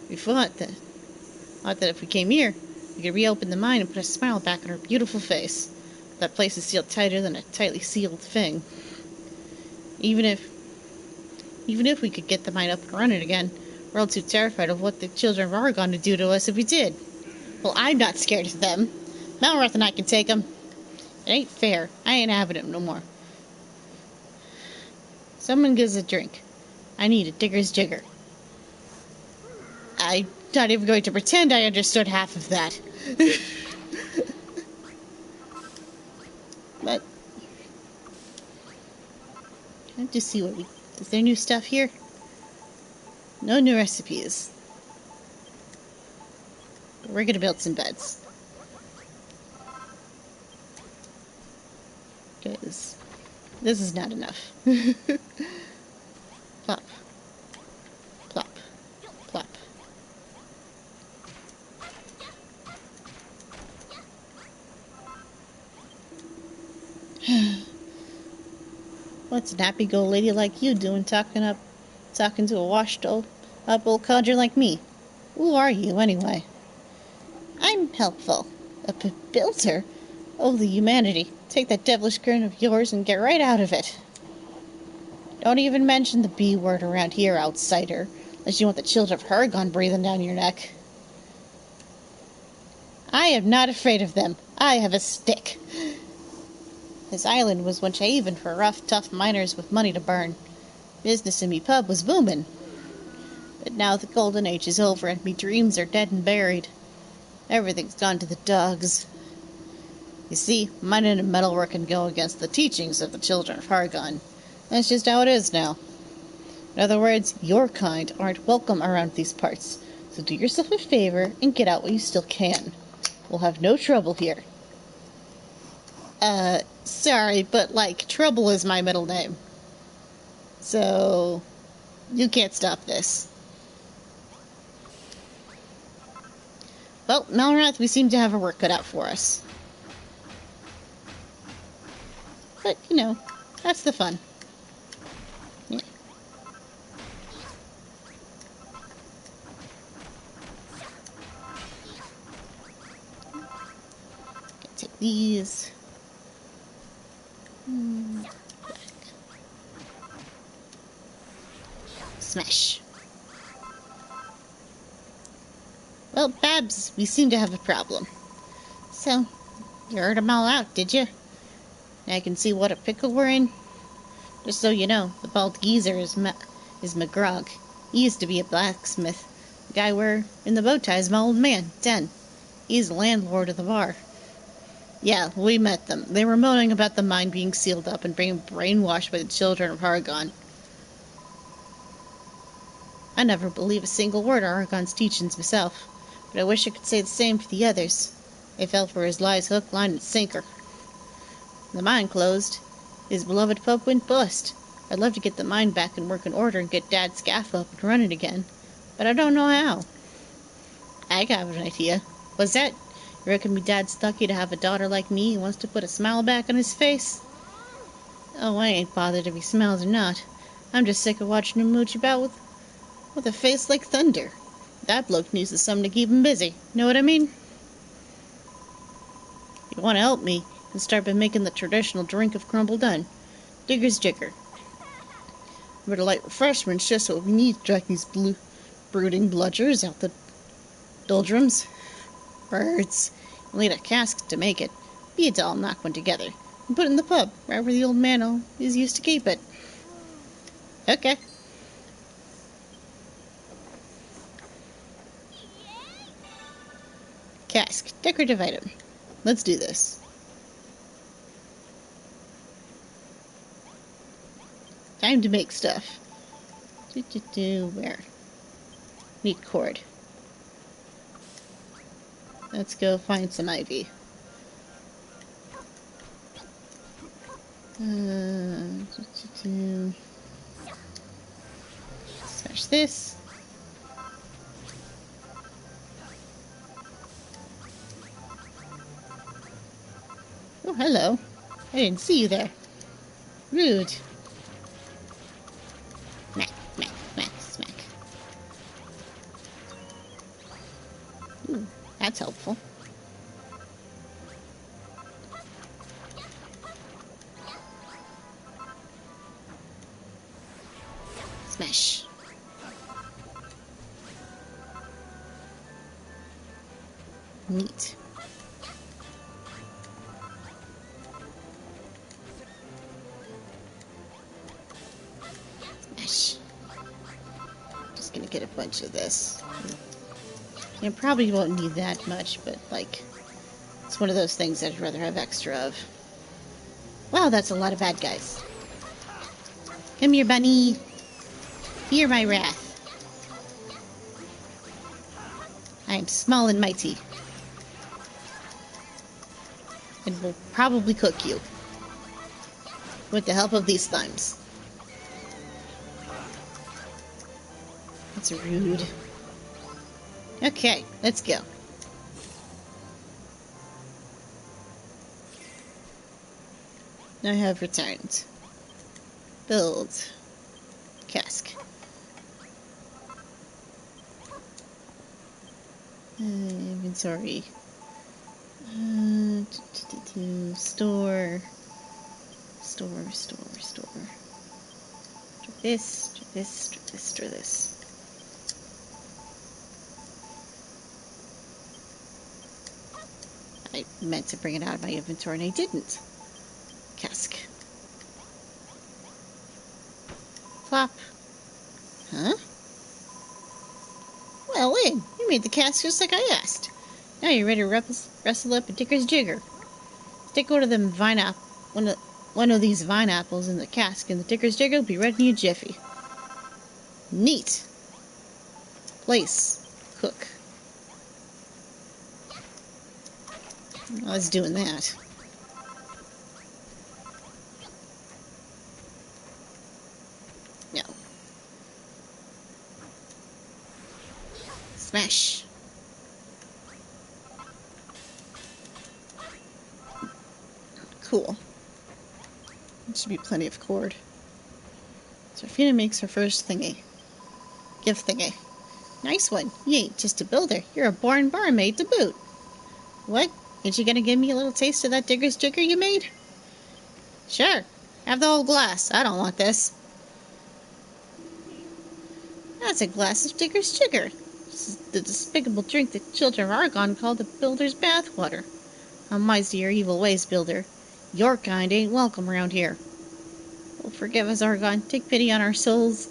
We thought that if we came here, we could reopen the mine and put a smile back on her beautiful face. That place is sealed tighter than a tightly sealed thing. Even if we could get the mine up and running again, we're all too terrified of what the children of Argon would do to us if we did. Well, I'm not scared of them. Malroth and I can take them. It ain't fair. I ain't having it no more. Someone gives a drink. I need a digger's jigger. I'm not even going to pretend I understood half of that. But I'll just see is there new stuff here? No new recipes. But we're gonna build some beds. Because this is not enough. Plop. Plop. Plop. What's an happy-go-lady like you doing talking to a washed-up old codger like me? Who are you, anyway? I'm helpful. A builder? Oh, the humanity. Take that devilish grin of yours and get right out of it. Don't even mention the B word around here, outsider, unless you want the children of Argon breathing down your neck. I am not afraid of them. I have a stick. This island was once haven for rough, tough miners with money to burn. Business in me pub was booming. But now the golden age is over and me dreams are dead and buried. Everything's gone to the dogs. You see, mining and metalworking go against the teachings of the children of Hargon. That's just how it is now. In other words, your kind aren't welcome around these parts. So do yourself a favor and get out while you still can. We'll have no trouble here. Sorry, but, Trouble is my middle name. So, you can't stop this. Well, Malrath, we seem to have our work cut out for us. But, that's the fun. Yeah. Take these. Smash. Well, Babs, we seem to have a problem. So, you heard them all out, did you? I can see what a pickle we're in. Just so you know, the bald geezer is McGrog. He used to be a blacksmith. The guy we're in the bow tie is my old man, Den. He's the landlord of the bar. Yeah, we met them. They were moaning about the mine being sealed up and being brainwashed by the children of Hargon. I never believe a single word of Hargon's teachings myself, but I wish I could say the same for the others. They fell for his lies hook, line, and sinker. The mine closed. His beloved pub went bust. I'd love to get the mine back in working order and get Dad's gaff up and running again, but I don't know how. I got an idea. What's that? You reckon me Dad's lucky to have a daughter like me who wants to put a smile back on his face? Oh, I ain't bothered if he smiles or not. I'm just sick of watching him mooch about with a face like thunder. That bloke needs something to keep him busy. Know what I mean? If you want to help me, and start by making the traditional drink of crumble done. Digger's Jigger. A bit of light refreshments just what we need to drag these brooding bludgers out the doldrums. Birds. You'll need a cask to make it. Be a doll, knock one together. And put it in the pub, wherever the old man is used to keep it. Okay. Cask. Decorative item. Let's do this. Time to make stuff. Where? Need cord. Let's go find some ivy. Smash this. Oh, hello. I didn't see you there. Rude. Smack, smack, smack, smack. Ooh, that's helpful. Smash. Neat. Smash. Just gonna get a bunch of this. I probably won't need that much, but, it's one of those things I'd rather have extra of. Wow, that's a lot of bad guys. Come here, bunny. Fear my wrath. I am small and mighty. And will probably cook you. With the help of these slimes. That's rude. Okay, let's go. I have returned. Build. Cask. Inventory. Store. Store. I meant to bring it out of my inventory and I didn't. Cask. Plop. Huh? Well, Lynn, you made the cask just like I asked. Now you're ready to wrestle up a Dicker's Jigger. Stick one of them one of these vine apples in the cask, and the Dicker's Jigger will be ready in a jiffy. Neat. Place. Cook. I was doing that. No. Smash. Cool. There should be plenty of cord. Seraphina makes her first thingy. Gift thingy. Nice one. You ain't just a builder. You're a born barmaid to boot. What? Ain't you gonna give me a little taste of that Dicker's Jigger you made? Sure. Have the whole glass. I don't want this. That's a glass of Dicker's Jigger. This is the despicable drink the children of Argon call the builder's bathwater. I'm wise to your evil ways, builder. Your kind ain't welcome around here. Oh, forgive us, Argon. Take pity on our souls.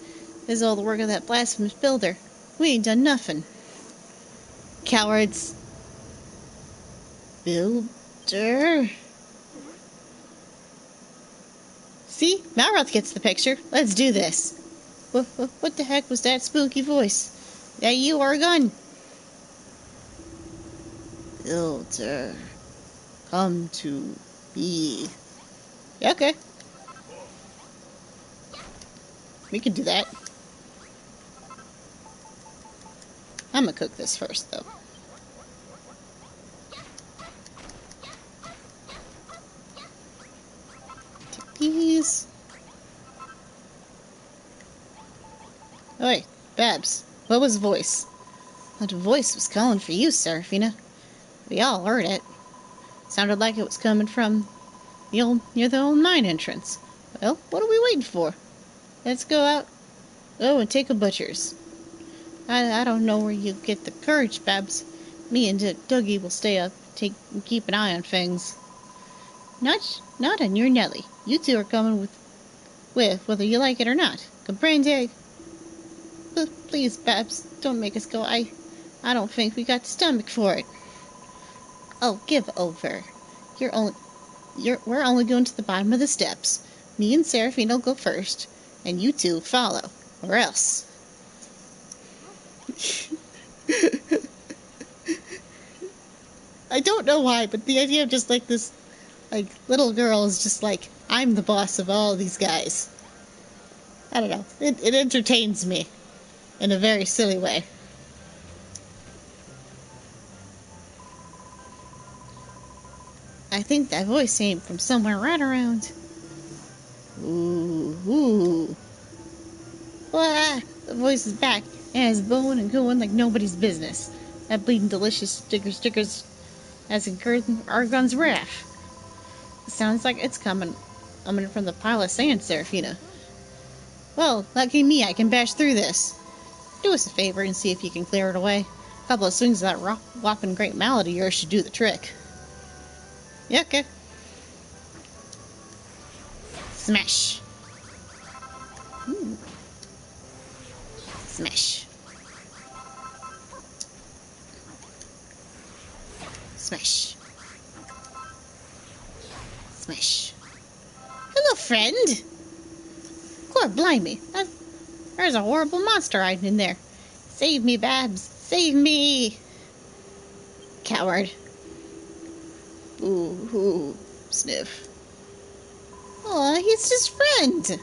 This is all the work of that blasphemous builder. We ain't done nothing. Cowards. Builder. See? Malroth gets the picture. Let's do this. What the heck was that spooky voice? That you, Argon? Builder. Come to be. Okay. We can do that. I'm gonna cook this first, though. Take these. Oi, Babs. What was the voice? That voice was calling for you, Seraphina. We all heard it. Sounded like it was coming from near the old mine entrance. Well, what are we waiting for? Let's go out. Oh, and take a butcher's. I don't know where you get the courage, Babs. Me and Dougie will stay up, and keep an eye on things. Not on your Nelly. You two are coming with whether you like it or not. Comprende? Please, Babs, don't make us go. I don't think we got the stomach for it. Oh, give over. We're only going to the bottom of the steps. Me and Seraphina will go first, and you two follow, or else. I don't know why, but the idea of just like this, like, little girl is just like, I'm the boss of all these guys. I don't know. It entertains me in a very silly way. I think that voice came from somewhere right around. Ooh. Blah. The voice is back, and it's bowing and going like nobody's business. That bleeding delicious stickers has incurred Argon's wrath. It sounds like it's coming from the pile of sand, Seraphina. Well, lucky me, I can bash through this. Do us a favor and see if you can clear it away. A couple of swings of that whopping great mallet of yours should do the trick. Yeah, okay. Smash. Ooh. Smash. Smash. Smash. Hello, friend. Lord blimey. There's a horrible monster hiding in there. Save me, Babs. Save me. Coward. Ooh. Sniff. Aw, he's his friend.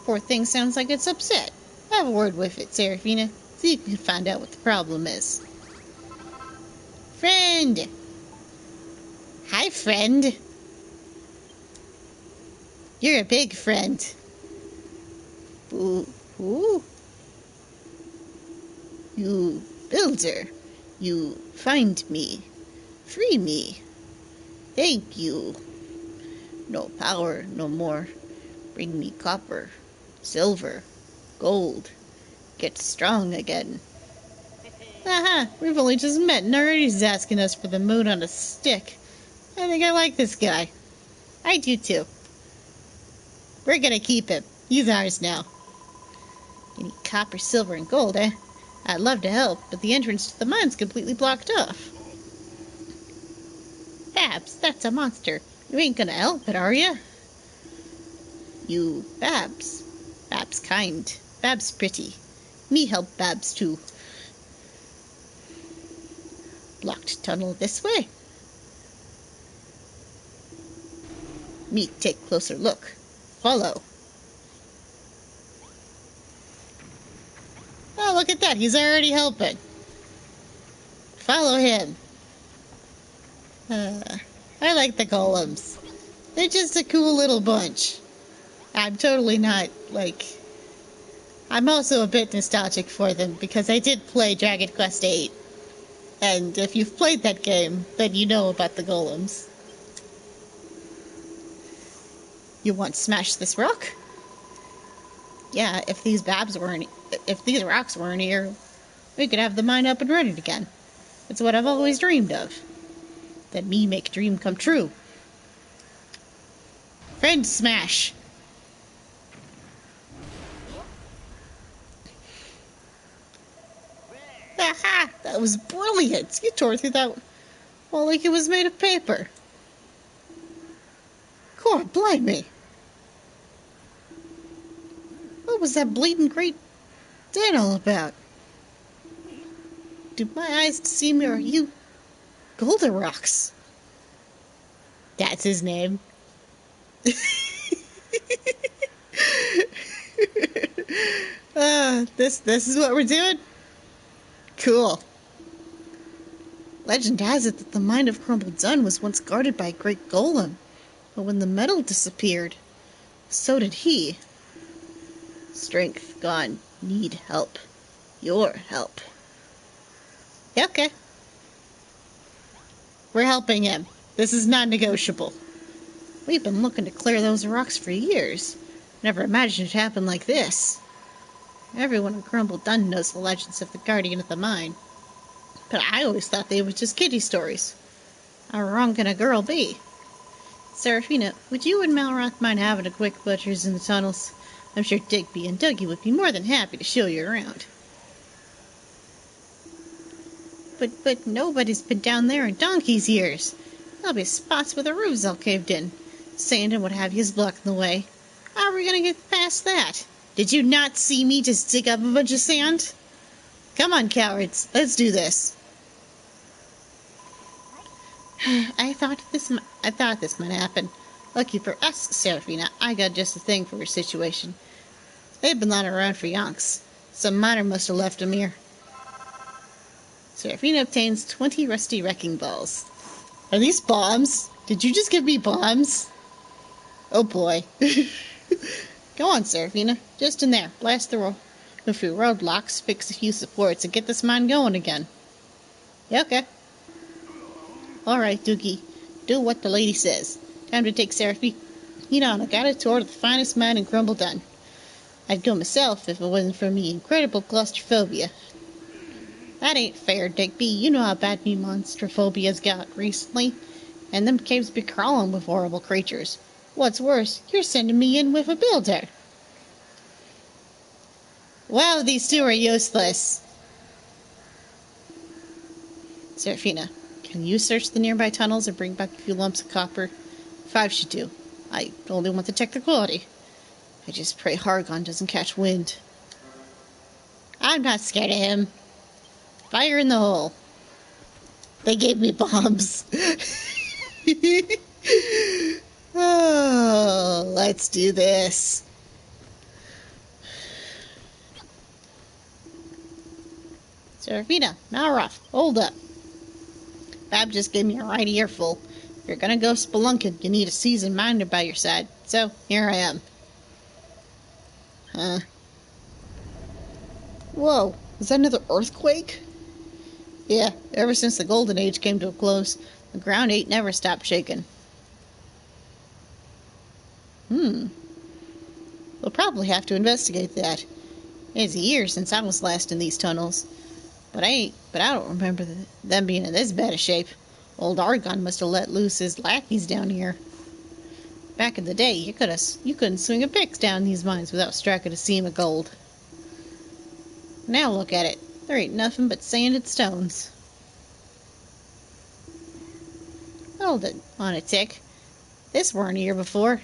Poor thing sounds like it's upset. Have a word with it, Seraphina. See if you can find out what the problem is. Friend! Hi, friend. You're a big friend. Ooh. You builder. You find me. Free me. Thank you. No power, no more. Bring me copper, silver, gold. Get strong again. Aha, we've only just met and already he's asking us for the moon on a stick. I think I like this guy. I do too. We're gonna keep him. He's ours now. You need copper, silver, and gold, eh? I'd love to help, but the entrance to the mine's completely blocked off. Babs, that's a monster. You ain't gonna help it, are ya? You, Babs. Babs kind. Babs pretty. Me help Babs too. Blocked tunnel this way. Me take closer look. Follow. Oh, look at that. He's already helping. Follow him. I like the golems. They're just a cool little bunch. I'm totally not, I'm also a bit nostalgic for them because I did play Dragon Quest VIII. And if you've played that game, then you know about the golems. You want to smash this rock? Yeah, if these rocks weren't here, we could have the mine up and running again. It's what I've always dreamed of. That me make dream come true. Friend smash. Aha! That was brilliant! You tore through that well like it was made of paper. God, blimey! What was that bleeding great din all about? Do my eyes deceive me, or are you Goldenrocks? That's his name. This is what we're doing? Cool. Legend has it that the mine of Crumbled Dun was once guarded by a great golem, but when the metal disappeared, so did he. Strength gone. Need help. Your help. Yeah, okay. We're helping him. This is non-negotiable. We've been looking to clear those rocks for years. Never imagined it happened like this. Everyone in Crumbled Dun knows the legends of the Guardian of the Mine. But I always thought they were just kiddie stories. How wrong can a girl be? Seraphina, would you and Malroth mind having a quick butchers in the tunnels? I'm sure Digby and Dougie would be more than happy to show you around. But nobody's been down there in donkey's years. There'll be spots where the roof's all caved in. Sand and what have you is blocking the way. How are we going to get past that? Did you not see me just dig up a bunch of sand? Come on, cowards. Let's do this. I thought this might happen. Lucky for us, Seraphina, I got just the thing for your situation. They've been lying around for yonks. Some miner must have left them here. Seraphina obtains 20 rusty wrecking balls. Are these bombs? Did you just give me bombs? Oh boy. Go on, Seraphina. Just in there. Blast through a few roadblocks, fix a few supports, and get this mine going again. Yeah, okay. Alright, Doogie. Do what the lady says. Time to take Seraphina on a guided tour to the finest mine in Crumbled Dun. I'd go myself if it wasn't for me incredible claustrophobia. That ain't fair, Digby. You know how bad me monstrophobia's got recently. And them caves be crawling with horrible creatures. What's worse, you're sending me in with a builder. Wow, these two are useless. Seraphina, can you search the nearby tunnels and bring back a few lumps of copper? 5 should do. I only want to check the quality. I just pray Hargon doesn't catch wind. I'm not scared of him. Fire in the hole. They gave me bombs. Oh, let's do this. Seraphina, Malroth, hold up. Bab just gave me a right earful. If you're gonna go spelunking, you need a seasoned miner by your side. So, here I am. Huh? Whoa, is that another earthquake? Yeah, ever since the Golden Age came to a close, the ground ain't never stopped shaking. We'll probably have to investigate that. It's years since I was last in these tunnels. But I don't remember them being in this bad of shape. Old Argon must have let loose his lackeys down here. Back in the day, you couldn't swing a pick down these mines without striking a seam of gold. Now look at it. There ain't nothing but sand and stones. Hold it on a tick. This weren't here before.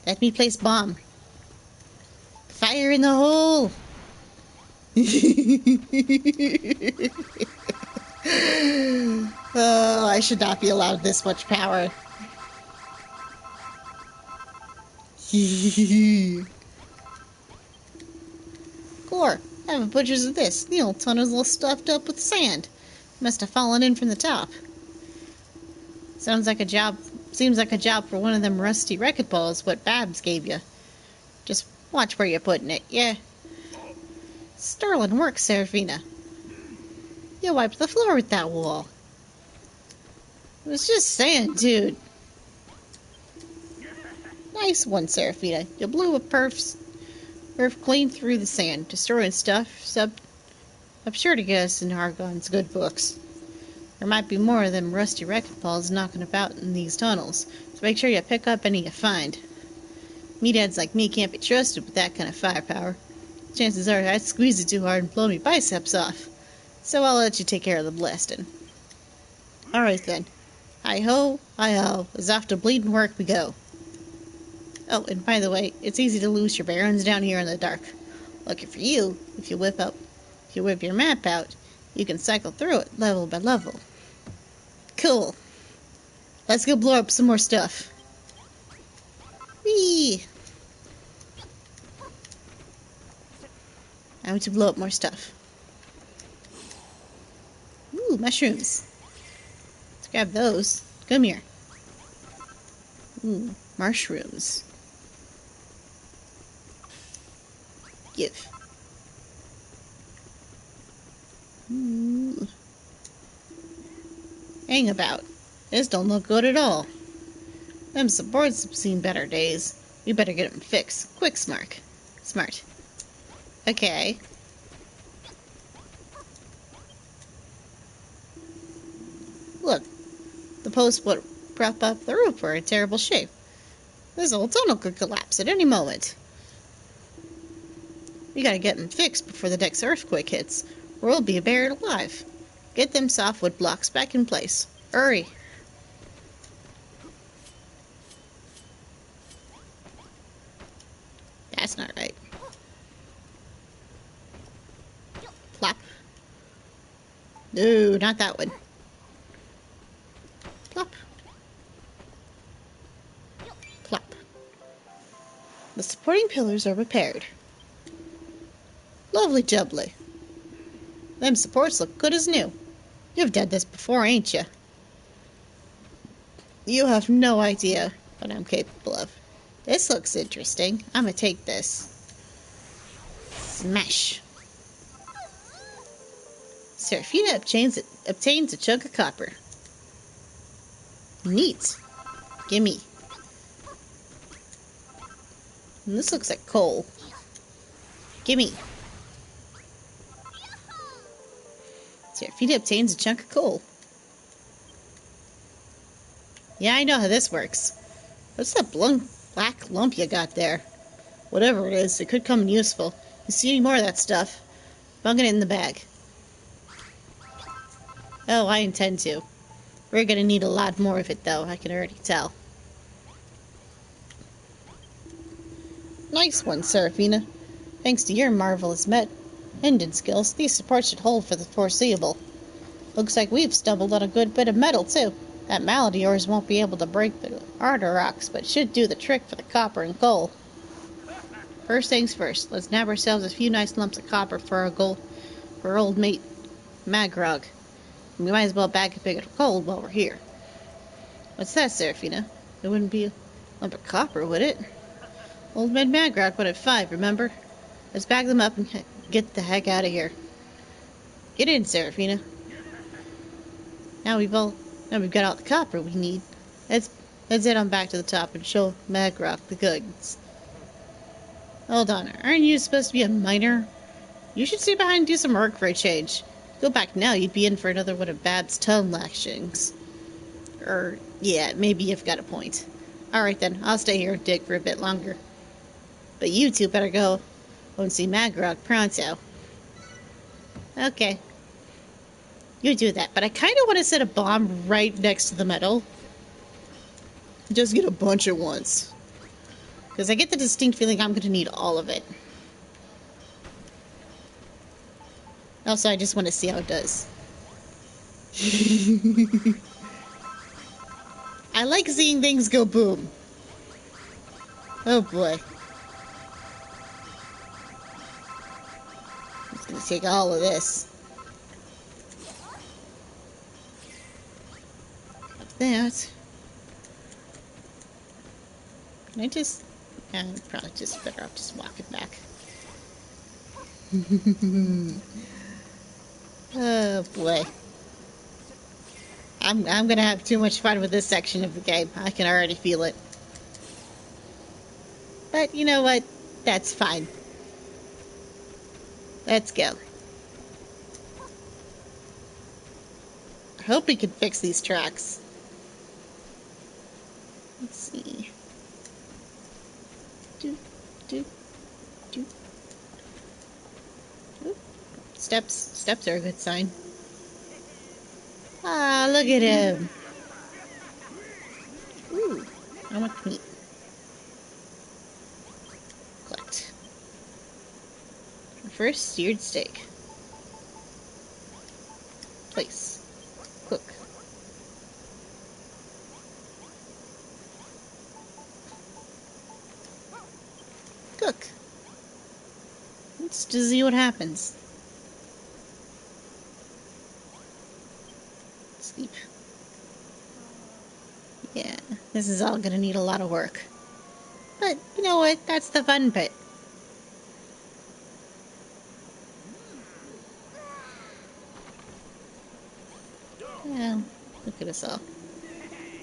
Let me place bomb. Fire in the hole! Oh, I should not be allowed this much power. Core, I have pictures of this. The old tunnel's all stuffed up with sand. Must have fallen in from the top. Seems like a job for one of them rusty wrecking balls what Babs gave you. Just watch where you're putting it, yeah? Sterling work, Seraphina. You wiped the floor with that wall. It was just sand, dude. Nice one, Seraphina. You blew a perf clean through the sand, destroying stuff, I'm sure to get us in Argon's good books. There might be more of them rusty wrecking balls knocking about in these tunnels, so make sure you pick up any you find. Meatheads like me can't be trusted with that kind of firepower. Chances are I'd squeeze it too hard and blow me biceps off. So I'll let you take care of the blasting. Alright then. Hi-ho, hi-ho, as off to bleeding work we go. Oh, and by the way, it's easy to lose your bearings down here in the dark. Lucky for you, if you whip your map out, you can cycle through it level by level. Cool. Let's go blow up some more stuff. Whee! Now to blow up more stuff. Ooh, mushrooms. Let's grab those. Come here. Ooh, mushrooms. Give. Ooh. Hang about. This don't look good at all. Them supports have seen better days. We better get them fixed. Quick, Smart. Okay. Look. The posts what prop up the roof are in terrible shape. This whole tunnel could collapse at any moment. We gotta get them fixed before the next earthquake hits, or we'll be buried alive. Get them softwood blocks back in place. Hurry. That's not right. Plop. No, not that one. Plop. Plop. The supporting pillars are repaired. Lovely jubbly. Them supports look good as new. You've done this before, ain't you? You have no idea what I'm capable of. This looks interesting. I'm gonna take this. Smash. Seraphina obtains a chunk of copper. Neat. Gimme. And this looks like coal. Gimme. Seraphina obtains a chunk of coal. Yeah, I know how this works. What's that black lump you got there? Whatever it is, it could come in useful. You see any more of that stuff? Bung it in the bag. Oh, I intend to. We're gonna need a lot more of it, though. I can already tell. Nice one, Seraphina. Thanks to your marvelous mending skills, these supports should hold for the foreseeable. Looks like we've stumbled on a good bit of metal, too. That mallet of yours won't be able to break the harder rocks, but should do the trick for the copper and coal. First things first, let's nab ourselves a few nice lumps of copper for our old mate, Magrog. And we might as well bag a bit of coal while we're here. What's that, Seraphina? It wouldn't be a lump of copper, would it? Old man Magrog wanted 5, remember? Let's bag them up and get the heck out of here. Get in, Seraphina. Now we've got all the copper we need. Let's head on back to the top and show Magrog the goods. Hold on, aren't you supposed to be a miner? You should stay behind and do some work for a change. Go back now, you'd be in for another one of Bad's tongue lashings. Yeah, maybe you've got a point. Alright then, I'll stay here and dig for a bit longer. But you two better go and see Magrog pronto. Okay. You do that, but I kind of want to set a bomb right next to the metal. Just get a bunch at once. Because I get the distinct feeling I'm going to need all of it. Also, I just want to see how it does. I like seeing things go boom. Oh boy. It's going to take all of this. Like that. Can I just... Yeah, I'm probably just better off just walking back. Oh boy. I'm gonna have too much fun with this section of the game. I can already feel it. But you know what? That's fine. Let's go. I hope we can fix these tracks. Let's see. Do. Ooh. Steps are a good sign. Ah, look at him. Ooh, I want meat. Collect. First, seared steak. Place. Cook. Cook. Let's just see what happens. Sleep. Yeah, this is all gonna need a lot of work. But, you know what? That's the fun bit. Well, look at us all.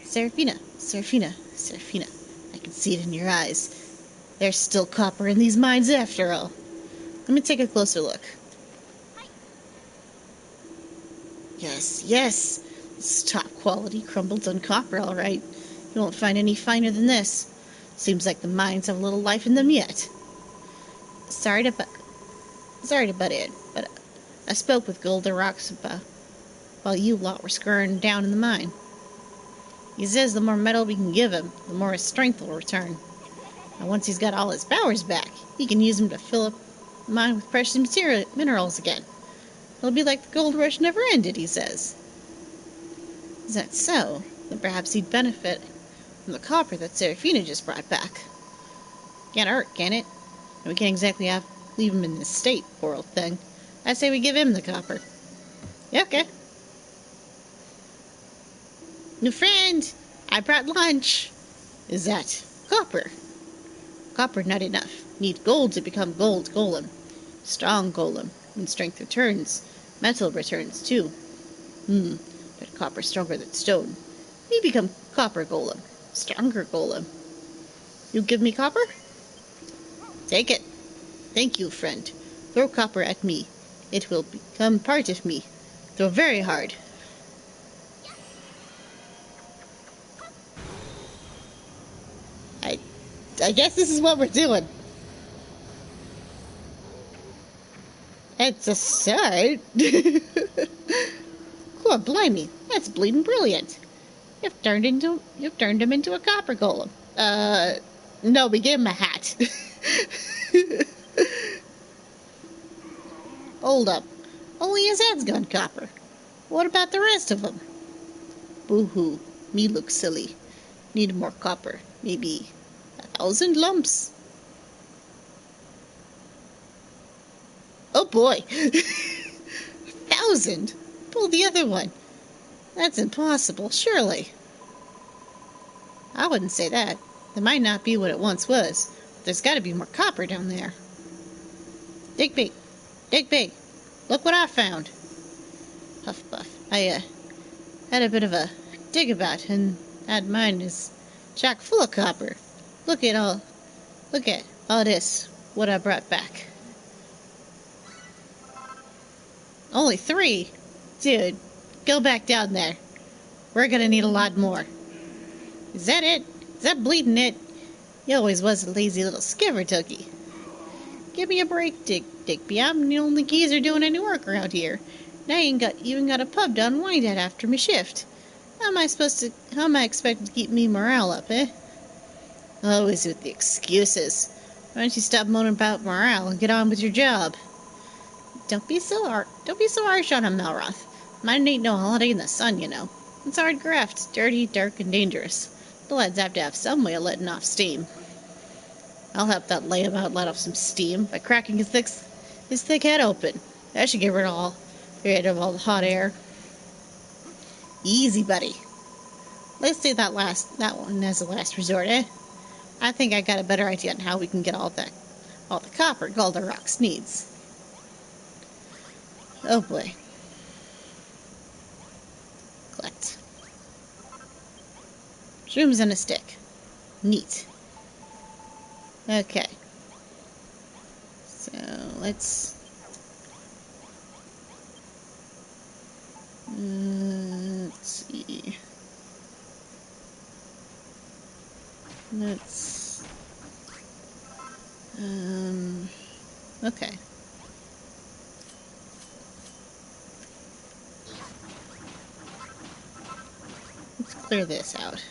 Seraphina, Seraphina, Seraphina. I can see it in your eyes. There's still copper in these mines after all. Let me take a closer look. Yes, yes. This is top quality crumbled done copper, all right. You won't find any finer than this. Seems like the mines have a little life in them yet. Sorry to butt in, but I spoke with Goldenrocks while you lot were scurrying down in the mine. He says the more metal we can give him, the more his strength will return. And once he's got all his powers back, he can use them to fill up the mine with precious minerals again. It'll be like the gold rush never ended, he says. Is that so? Then perhaps he'd benefit from the copper that Seraphina just brought back. Can't hurt, can it? And we can't exactly leave him in this state, poor old thing. I say we give him the copper. Yeah, okay. New friend, I brought lunch. Is that copper? Copper not enough. Need gold to become gold golem. Strong golem. When strength returns, metal returns too. But copper stronger than stone. We become copper golem. Stronger golem. You give me copper? Take it. Thank you, friend. Throw copper at me. It will become part of me. Throw very hard. I guess this is what we're doing. It's a start. Oh, blimey, that's bleeding brilliant. You've turned him into a copper golem. No, we gave him a hat. Hold up. Only his head's gone copper. What about the rest of him? Boo-hoo. Me look silly. Need more copper. Maybe 1,000 lumps. Oh boy. 1,000? Pull the other one. That's impossible, surely. I wouldn't say that. It might not be what it once was. But there's got to be more copper down there. Dig big. Dig big. Look what I found. Huff puff. I had a bit of a dig about, and that mine is chock full of copper. Look at all this. what I brought back. Only 3? Dude, go back down there. We're gonna need a lot more. Is that it? Is that bleeding it? You always was a lazy little skimmer, Tookie. Give me a break, Digby. I'm the only geezer doing any work around here. And I ain't even got a pub to unwind at after my shift. How am I expected to keep me morale up, eh? Always with the excuses. Why don't you stop moaning about morale and get on with your job? Don't be so harsh on him, Melroth. Mine ain't no holiday in the sun, you know. It's hard graft, dirty, dark, and dangerous. The lads have to have some way of letting off steam. I'll help that layabout let off some steam by cracking his thick head open. That should get rid of all the hot air. Easy, buddy. Let's do that one as a last resort, eh? I think I got a better idea on how we can get all the copper Golden Rocks needs. Oh boy. Collect. Shrooms on a stick. Neat. Okay. So let's see. Okay. Let's clear this out,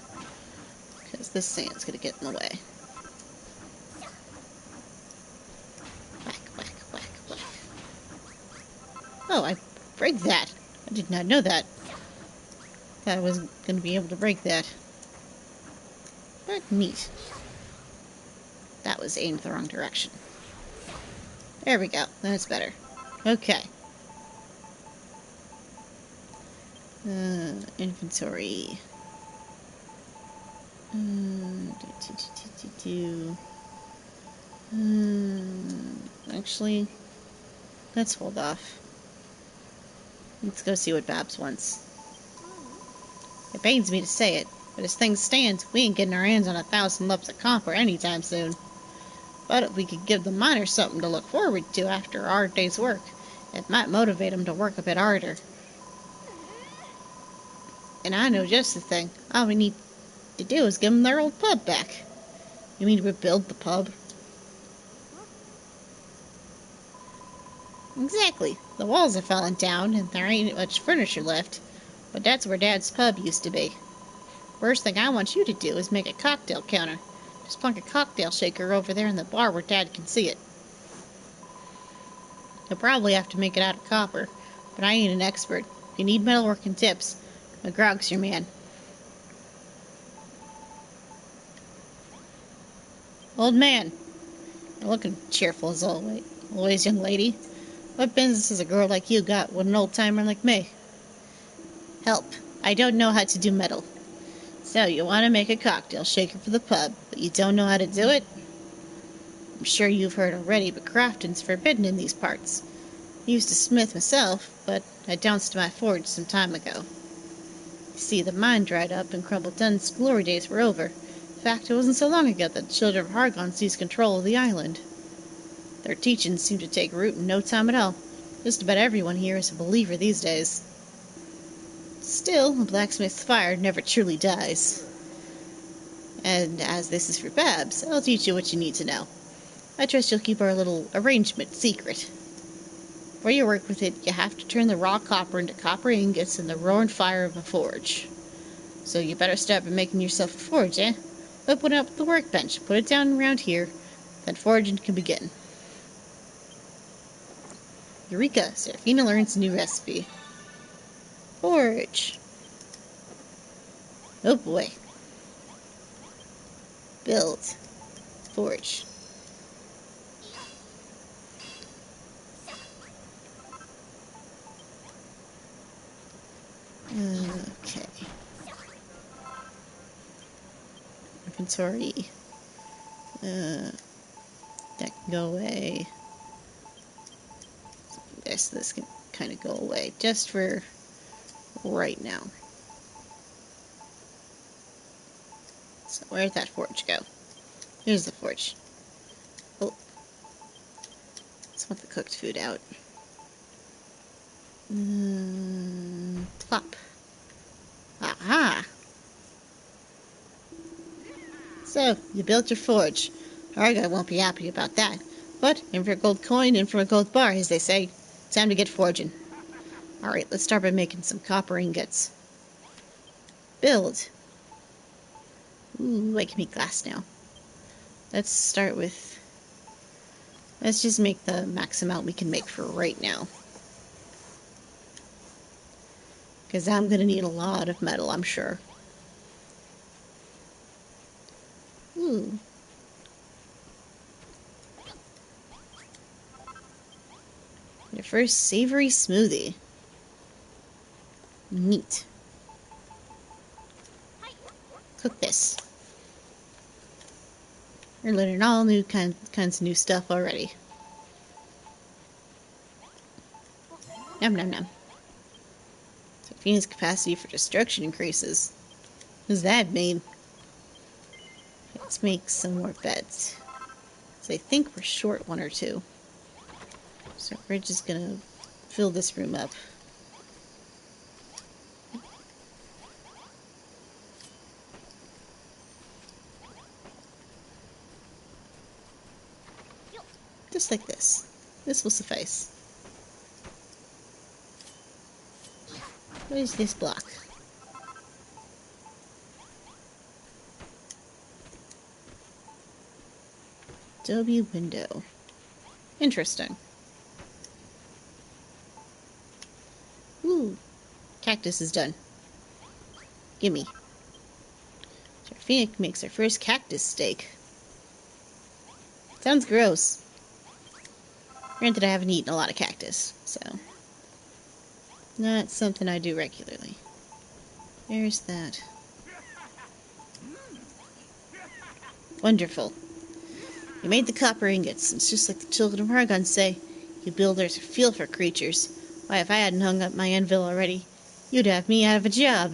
because this sand's gonna get in the way. Whack, whack, whack, whack. Oh, I break that. I did not know that. Thought I wasn't gonna be able to break that. But neat. That was aimed the wrong direction. There we go. That's better. Okay. Inventory. Actually, let's hold off. Let's go see what Babs wants. It pains me to say it, but as things stand, we ain't getting our hands on 1,000 lumps of copper anytime soon. But if we could give the miners something to look forward to after a hard day's work, it might motivate them to work a bit harder. And I know just the thing. All we need to do is give them their old pub back. You mean to rebuild the pub? Exactly. The walls have fallen down, and there ain't much furniture left. But that's where Dad's pub used to be. First thing I want you to do is make a cocktail counter. Just plunk a cocktail shaker over there in the bar where Dad can see it. You'll probably have to make it out of copper, but I ain't an expert. If you need metalworking tips, McGrog's your man. Old man, you're looking cheerful as always, young lady. What business has a girl like you got with an old-timer like me? Help. I don't know how to do metal. So, you want to make a cocktail shaker for the pub, but you don't know how to do it? I'm sure you've heard already, but crafting's forbidden in these parts. I used to smith myself, but I downced my forge some time ago. You see, the mine dried up and Crumble Dun's glory days were over. In fact, it wasn't so long ago that the children of Hargon seized control of the island. Their teachings seem to take root in no time at all. Just about everyone here is a believer these days. Still, a blacksmith's fire never truly dies. And as this is for Babs, I'll teach you what you need to know. I trust you'll keep our little arrangement secret. Before you work with it, you have to turn the raw copper into copper ingots in the roaring fire of a forge. So you better start by making yourself a forge, eh? Open up the workbench, put it down around here, then forging can begin. Eureka! Seraphina learns a new recipe. Forge. Oh boy. Build. Forge. Okay. Inventory. That can go away. This can kind of go away, just for right now. So where'd that forge go? Here's the forge. Oh, just want the cooked food out. Plop. Aha! So, you built your forge. Arga won't be happy about that. But, in for a gold coin, in for a gold bar, as they say. Time to get forging. Alright, let's start by making some copper ingots. Build. Ooh, I can make glass now. Let's start with... Let's just make the max amount we can make for right now. Because I'm going to need a lot of metal, I'm sure. Ooh. Your first savory smoothie. Neat. Cook this. We're learning all new kinds of new stuff already. Nom nom nom. Seraphina's capacity for destruction increases. What does that mean? Let's make some more beds. So I think we're short one or two. So we're just gonna fill this room up. Just like this. This will suffice. What is this block? Adobe window. Interesting. Ooh. Cactus is done. Gimme. Seraphina makes her first cactus steak. Sounds gross. Granted, I haven't eaten a lot of cactus, so... Not something I do regularly. There's that. Wonderful. You made the copper ingots. It's just like the children of Argon say. You builders feel for creatures. Why, if I hadn't hung up my anvil already, you'd have me out of a job.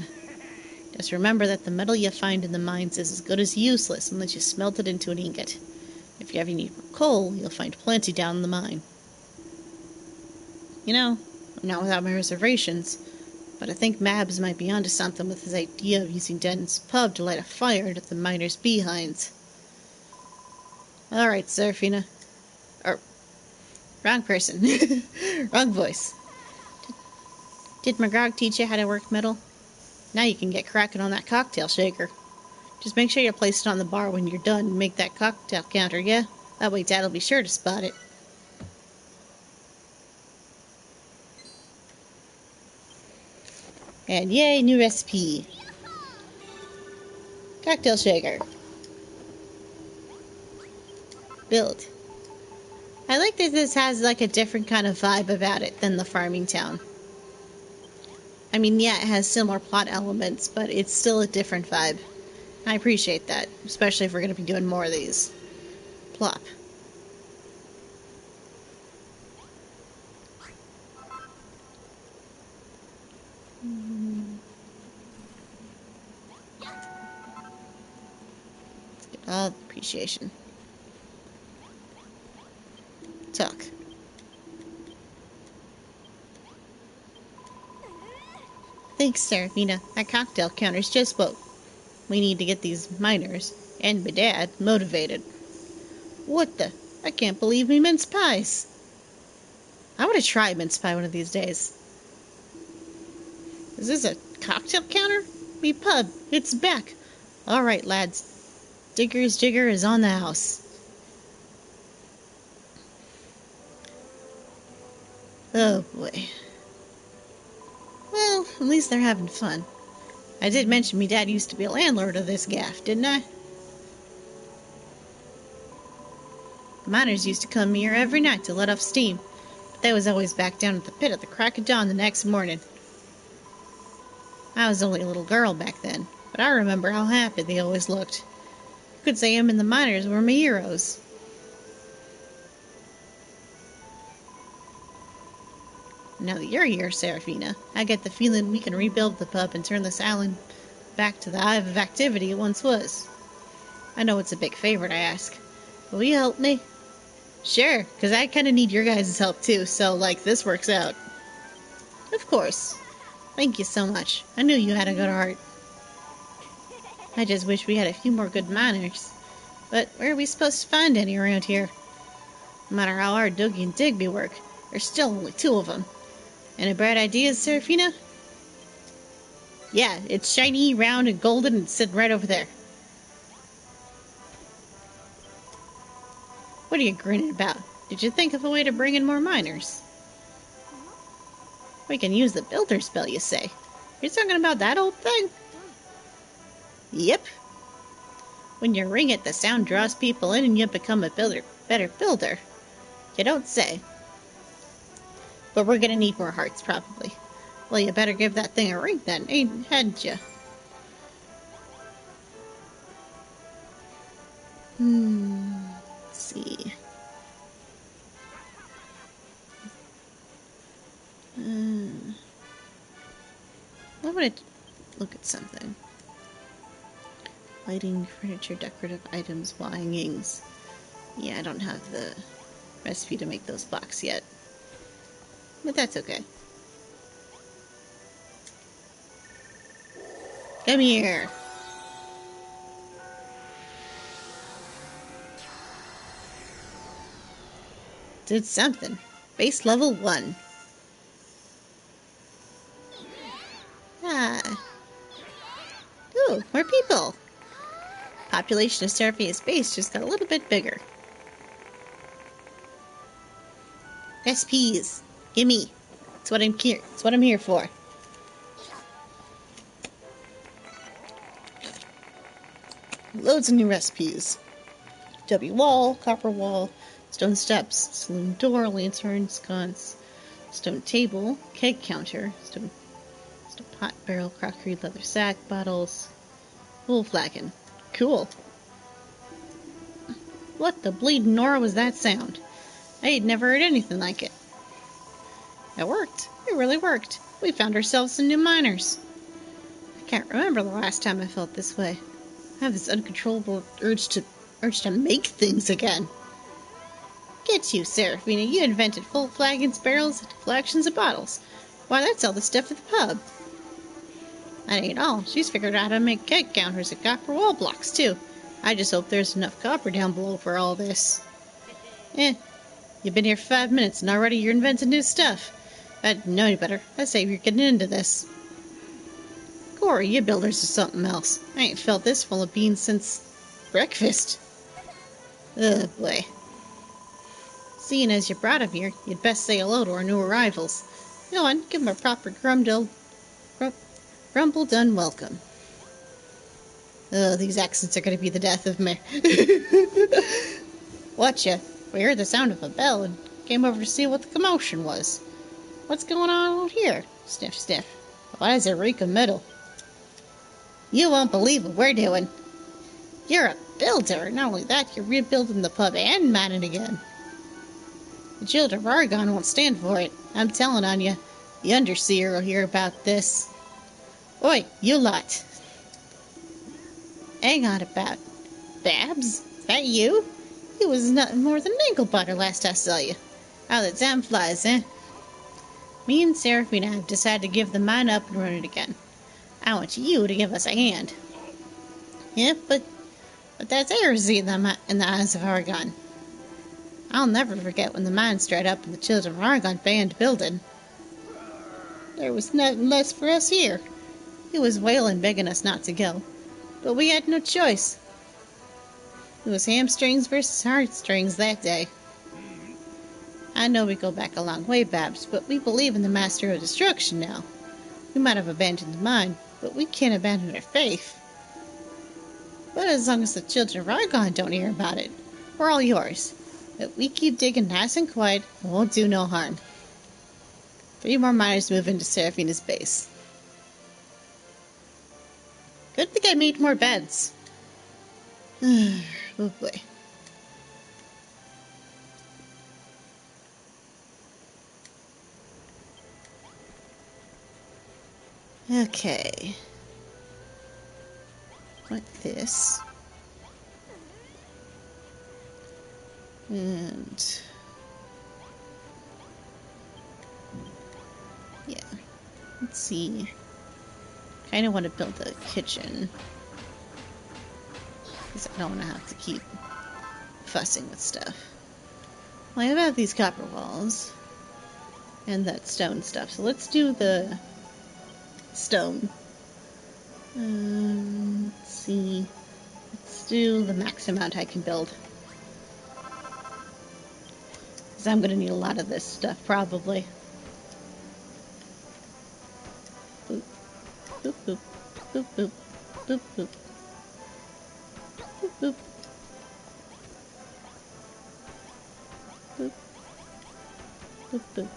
Just remember that the metal you find in the mines is as good as useless unless you smelt it into an ingot. If you ever need coal, you'll find plenty down in the mine. You know, I'm not without my reservations, but I think Mabs might be onto something with his idea of using Denton's pub to light a fire at the miners' behinds. Alright, Seraphina. Wrong person. Wrong voice. Did McGrog teach you how to work metal? Now you can get cracking on that cocktail shaker. Just make sure you place it on the bar when you're done and make that cocktail counter, yeah? That way Dad'll be sure to spot it. And yay, new recipe. Cocktail shaker. Build. I like that this has like a different kind of vibe about it than the farming town. I mean, yeah, it has similar plot elements, but it's still a different vibe. I appreciate that, especially if we're going to be doing more of these. Plop. Let's get all the appreciation. Talk. Thanks, Seraphina. That cocktail counter's just what we need to get these miners, and my dad, motivated. What the? I can't believe we mince pies. I want to try mince pie one of these days. Is this a cocktail counter? Me pub, it's back. Alright, lads. Digger's Jigger is on the house. Oh boy. Well, at least they're having fun. I did mention me dad used to be a landlord of this gaff, didn't I? The miners used to come here every night to let off steam, but they was always back down at the pit at the crack of dawn the next morning. I was only a little girl back then, but I remember how happy they always looked. You could say him and the miners were my heroes. Now that you're here, Seraphina, I get the feeling we can rebuild the pub and turn this island back to the hive of activity it once was. I know it's a big favor to ask. Will you help me? Sure, because I kind of need your guys' help too, so, like, this works out. Of course. Thank you so much. I knew you had a good heart. I just wish we had a few more good miners. But where are we supposed to find any around here? No matter how hard Dougie and Digby work, there's still only two of them. Any bright ideas, Seraphina? Yeah, it's shiny, round, and golden, and sitting right over there. What are you grinning about? Did you think of a way to bring in more miners? We can use the builder spell, you say? You're talking about that old thing? Yep. When you ring it, the sound draws people in and you become a better builder. You don't say. But we're gonna need more hearts, probably. Well, you better give that thing a ring then, hadn't you? Let's see. I want to look at something. Lighting, furniture, decorative items, wall hangings. Yeah, I don't have the recipe to make those blocks yet. But that's okay. Come here. Did something. Base level 1. Ah. Ooh, more people. Population of Seraphia's base just got a little bit bigger. Recipes. Gimme. That's what I'm here for. Loads of new recipes. W wall, copper wall, stone steps, saloon door, lantern, sconce, stone table, keg counter, stone pot, barrel, crockery, leather sack, bottles, wool flagon. Cool. What the bleeding Nora was that sound? I had never heard anything like it. It worked. It really worked. We found ourselves some new miners. I can't remember the last time I felt this way. I have this uncontrollable urge to make things again. Get you, Seraphina. You invented full flagons, barrels, and collections of bottles. Why, that's all the stuff at the pub. That ain't all. She's figured out how to make keg counters and copper wall blocks, too. I just hope there's enough copper down below for all this. You've been here for 5 minutes and already you're inventing new stuff. If I didn't know any better, I'd say you're getting into this. Corey, you builders are something else. I ain't felt this full of beans since breakfast. Oh, boy. Seeing as you brought him here, you'd best say hello to our new arrivals. Go on, give them a proper grumble done welcome. Oh, these accents are going to be the death of me. Watcha, we heard the sound of a bell and came over to see what the commotion was. What's going on out here? Sniff, sniff. Why does it reek of metal? You won't believe what we're doing. You're a builder. Not only that, you're rebuilding the pub and mining again. The Children of Argon won't stand for it. I'm telling on you. The Underseer will hear about this. Oi, you lot. Hang on about. Babs? Is that you? You was nothing more than ankle butter last I saw you. How the time flies, eh? Me and Seraphina have decided to give the mine up and run it again. I want you to give us a hand. Yeah, but that's heresy in the eyes of Argon. I'll never forget when the mine started up and the Children of Argon banned building. There was nothing less for us here. He was wailing, begging us not to go. But we had no choice. It was hamstrings versus heartstrings that day. I know we go back a long way, Babs, but we believe in the Master of Destruction now. We might have abandoned the mine, but we can't abandon our faith. But as long as the Children of Argon don't hear about it, we're all yours. But we keep digging nice and quiet and won't do no harm. 3 more miners move into Seraphina's base. Good thing I made more beds. Oh boy. Okay. Want this. And yeah, let's see. Kind of want to build a kitchen because I don't want to have to keep fussing with stuff. Well, I have these copper walls and that stone stuff, so let's do the stone. Let's see. Let's do the max amount I can build. Because I'm going to need a lot of this stuff, probably. Boop, boop, boop, boop, boop, boop, boop, boop, boop, boop, boop, boop, boop.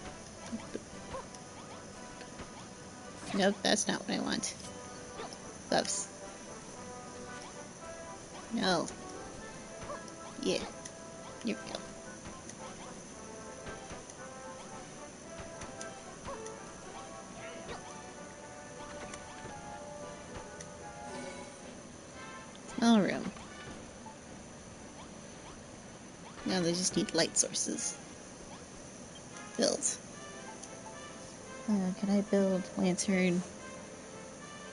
Nope, that's not what I want. Gloves. No. Yeah. Here we go. Small room. Now they just need light sources. Build. Can I build lantern?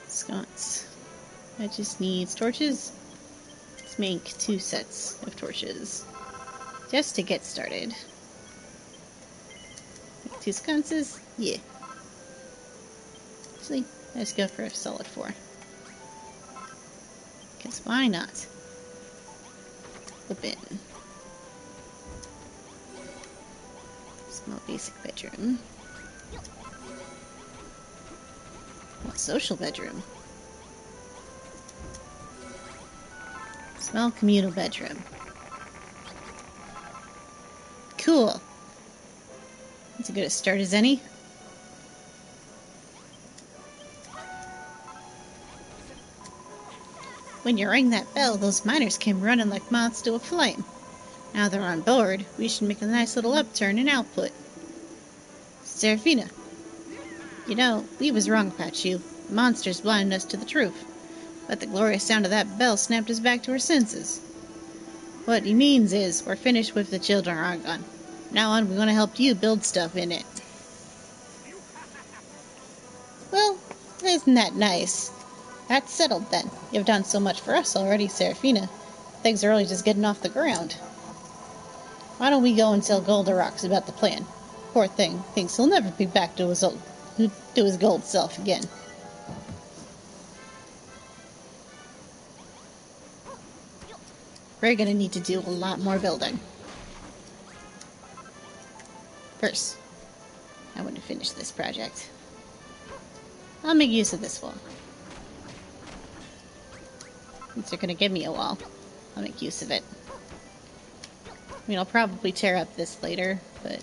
Sconce. I just need torches. Let's make 2 sets of torches. Just to get started. Make 2 sconces? Yeah. Actually, let's go for a solid 4. Because why not? Flip in. Small basic bedroom. What social bedroom? Small communal bedroom. Cool. That's as good a start as any. When you rang that bell, those miners came running like moths to a flame. Now they're on board, we should make a nice little upturn in output. Seraphina, you know, we was wrong about you. The monsters blinded us to the truth. But the glorious sound of that bell snapped us back to our senses. What he means is, we're finished with the children Argon. Now on, we want to help you build stuff in it. Well, isn't that nice? That's settled then. You've done so much for us already, Seraphina. Things are really just getting off the ground. Why don't we go and tell Goldarox about the plan? Poor thing thinks he'll never be back to his gold self again. We're gonna need to do a lot more building. First, I want to finish this project. I'll make use of this wall. Since they're gonna give me a wall, I'll make use of it. I mean, I'll probably tear up this later, but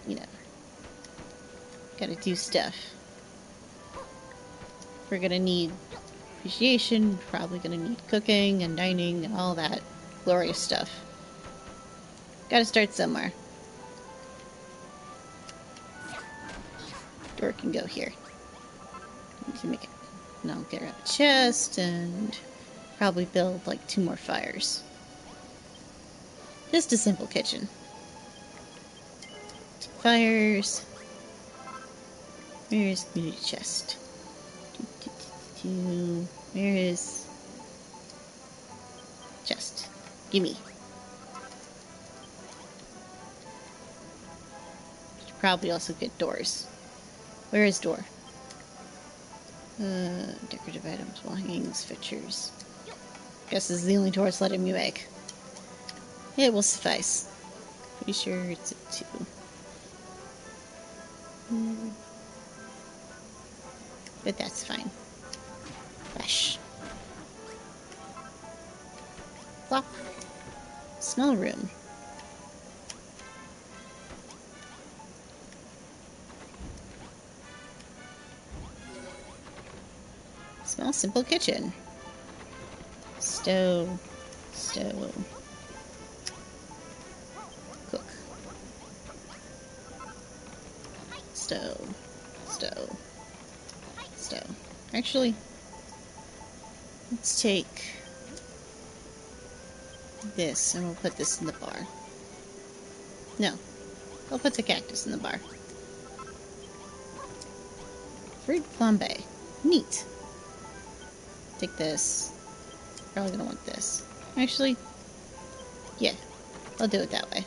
you know, gotta do stuff. We're gonna need appreciation, probably gonna need cooking and dining and all that glorious stuff. Gotta start somewhere. Door can go here. Need to make it. And I'll get a chest and probably build like 2 more fires. Just a simple kitchen. 2 fires. Where's community chest? Where is chest? Gimme. Should probably also get doors. Where is door? Decorative items, wall hangings, fixtures. Guess this is the only door it's letting me make. It will suffice. Pretty sure it's a 2. But that's fine. Fresh. Flop. Small room. Small, simple kitchen. Stove. Cook. Stove. Actually, Let's take this and we'll put this in the bar. No, I'll put the cactus in the bar. Fruit flambe. Neat. Take this. Probably gonna want this. Actually, yeah, I'll do it that way.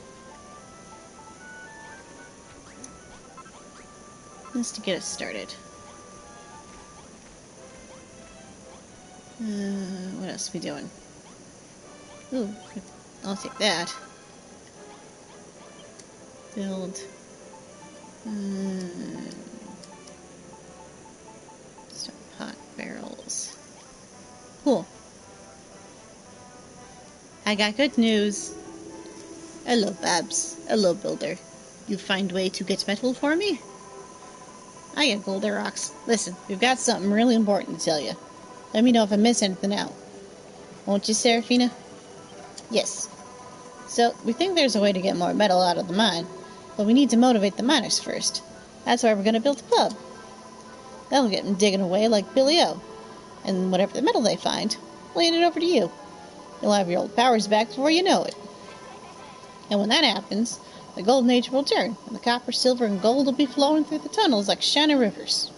Just to get us started. What else are we doing? Ooh, I'll take that. Build. Stone pot barrels. Cool. I got good news. Hello, Babs. Hello, Builder. You find way to get metal for me? I got Golden Rocks. Listen, we've got something really important to tell you. Let me know if I miss anything out. Won't you, Seraphina? Yes. So, we think there's a way to get more metal out of the mine, but we need to motivate the miners first. That's why we're going to build a pub. That'll get them digging away like Billy O. And whatever the metal they find, we'll hand it over to you. You'll have your old powers back before you know it. And when that happens, the golden age will turn, and the copper, silver, and gold will be flowing through the tunnels like shining rivers.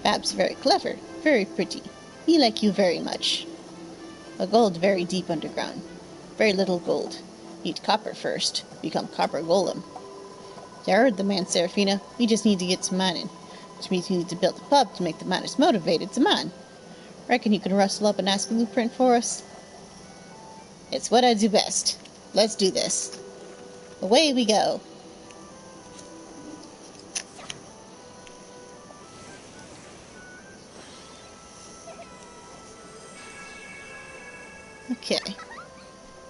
Bab's very clever, very pretty. Me like you very much. But gold very deep underground. Very little gold. Need copper first. Become copper golem. You heard the man, Seraphina. We just need to get some mining. Which means we need to build a pub to make the miners motivated to mine. Reckon you can rustle up a nice blueprint for us? It's what I do best. Let's do this. Away we go. Okay.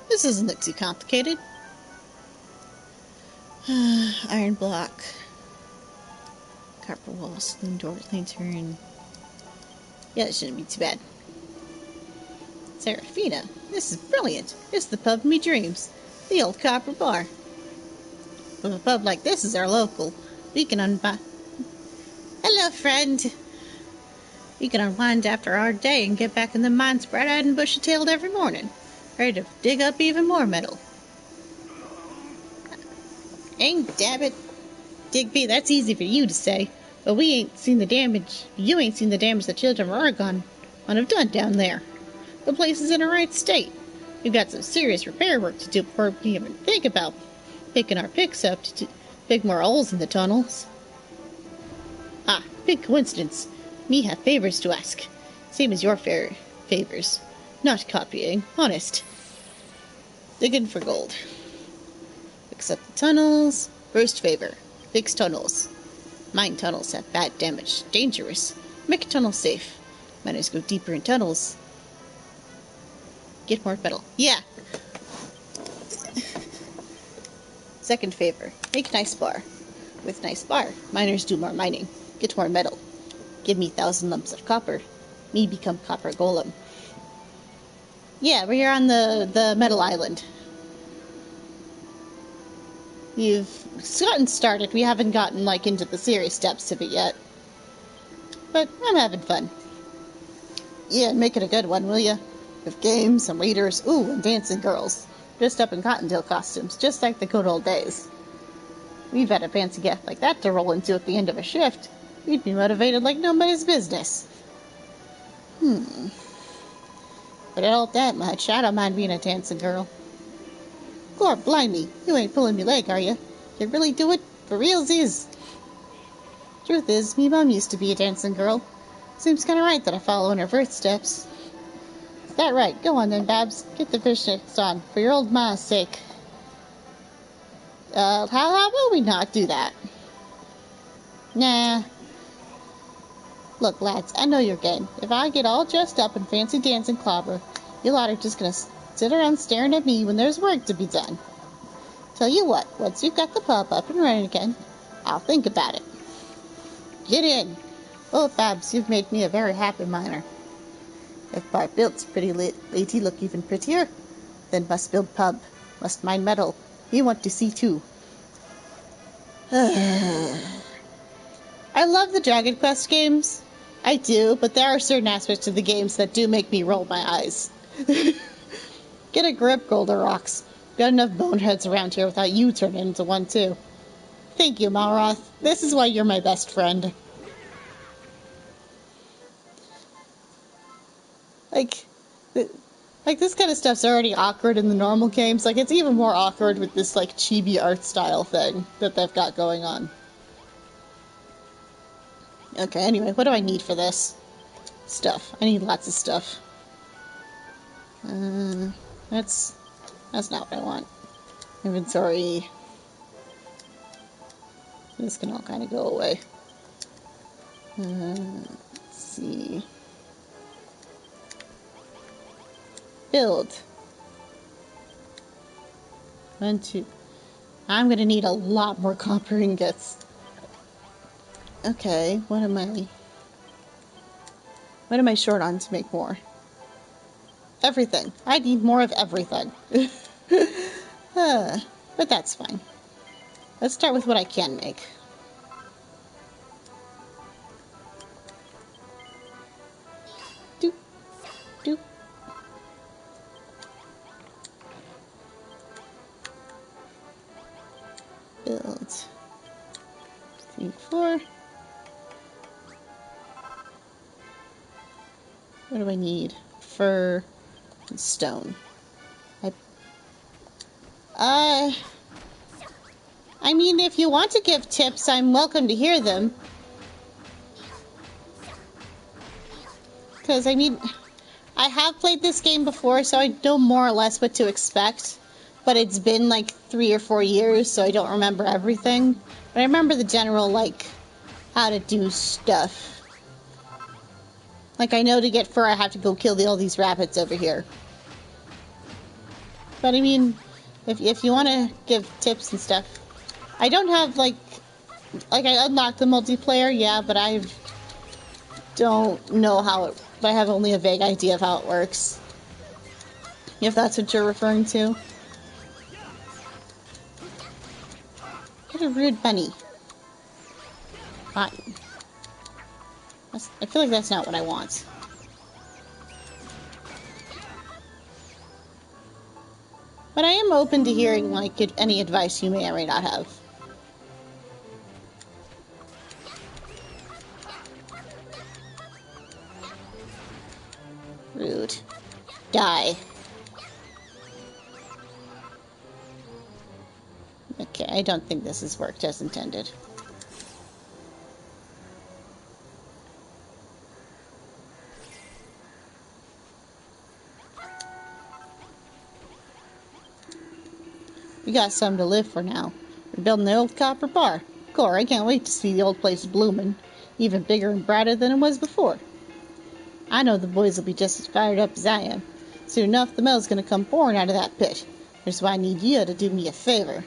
This doesn't look too complicated. Iron block. Copper wall, saloon door, lantern. Yeah, it shouldn't be too bad. Seraphina, this is brilliant. It's the pub of me dreams. The old copper bar. With a pub like this is our local, we can unwind. Hello, friend. We can unwind after our day and get back in the mines bright-eyed and bushy-tailed every morning, ready to dig up even more metal. Ain't damn it. Digby, that's easy for you to say, but we ain't seen the damage. You ain't seen the damage the children of Oregon have done down there. The place is in a right state. We've got some serious repair work to do before we even think about picking our picks up to dig more holes in the tunnels. Ah, big coincidence. Me have favors to ask. Same as your favors. Not copying, honest. Digging for gold. Fix up the tunnels. First favor. Fix tunnels. Mine tunnels have bad damage. Dangerous. Make tunnels safe. Miners go deeper in tunnels. Get more metal. Yeah. Second favor. Make nice bar. With nice bar, miners do more mining. Get more metal. Give me 1,000 lumps of copper. Me become copper golem. Yeah, we're on the metal island. You've gotten started. We haven't gotten, into the serious steps of it yet. But I'm having fun. Yeah, make it a good one, will ya? With games and leaders, ooh, and dancing girls. Dressed up in Cottontail costumes, just like the good old days. We've had a fancy gift like that to roll into at the end of a shift. We'd be motivated like nobody's business. But it ain't that much. I don't mind being a dancing girl. Lord blimey, you ain't pulling me leg, are you? You really do it? For realsies? Truth is, me mom used to be a dancing girl. Seems kinda right that I follow in her footsteps. Is that right? Go on then, Babs. Get the fishnets on, for your old ma's sake. How will we not do that? Nah. Look, lads, I know your game. If I get all dressed up in fancy dancing clobber, you lot are just gonna sit around staring at me when there's work to be done. Tell you what, once you've got the pub up and running again, I'll think about it. Get in. Oh, Babs, you've made me a very happy miner. If bar built's pretty lady look even prettier, then must build pub, must mine metal. We want to see too. I love the Dragon Quest games, I do, but there are certain aspects of the games that do make me roll my eyes. Get a grip, Goldarox. Got enough boneheads around here without you turning into one, too. Thank you, Malroth. This is why you're my best friend. Like, this kind of stuff's already awkward in the normal games. Like, it's even more awkward with this, like, chibi art style thing that they've got going on. Okay, anyway, what do I need for this? Stuff. I need lots of stuff. That's not what I want. Inventory. This can all kind of go away. Let's see. Build. 1, 2. I'm gonna need a lot more copper ingots. Okay, what am I short on to make more? Everything. I need more of everything. But that's fine. Let's start with what I can make. Doop. Doop. Build. 3, 4. What do I need? Fur and stone. I mean, if you want to give tips, I'm welcome to hear them. Because, I mean, I have played this game before, so I know more or less what to expect. But it's been like 3 or 4 years, so I don't remember everything. But I remember the general, like, how to do stuff. Like, I know to get fur, I have to go kill all these rabbits over here. But, I mean, if you want to give tips and stuff, I don't have, like, I unlocked the multiplayer, yeah, but I don't know how it, I have only a vague idea of how it works. If that's what you're referring to. What a rude bunny. Fine. I feel like that's not what I want. But I am open to hearing, like, any advice you may or may not have. Rude. Die. Okay, I don't think this has worked as intended. We got something to live for now. We're building the old copper bar. Core, I can't wait to see the old place blooming. Even bigger and brighter than it was before. I know the boys will be just as fired up as I am. Soon enough, the mill's gonna come pouring out of that pit. Which is why I need you to do me a favor.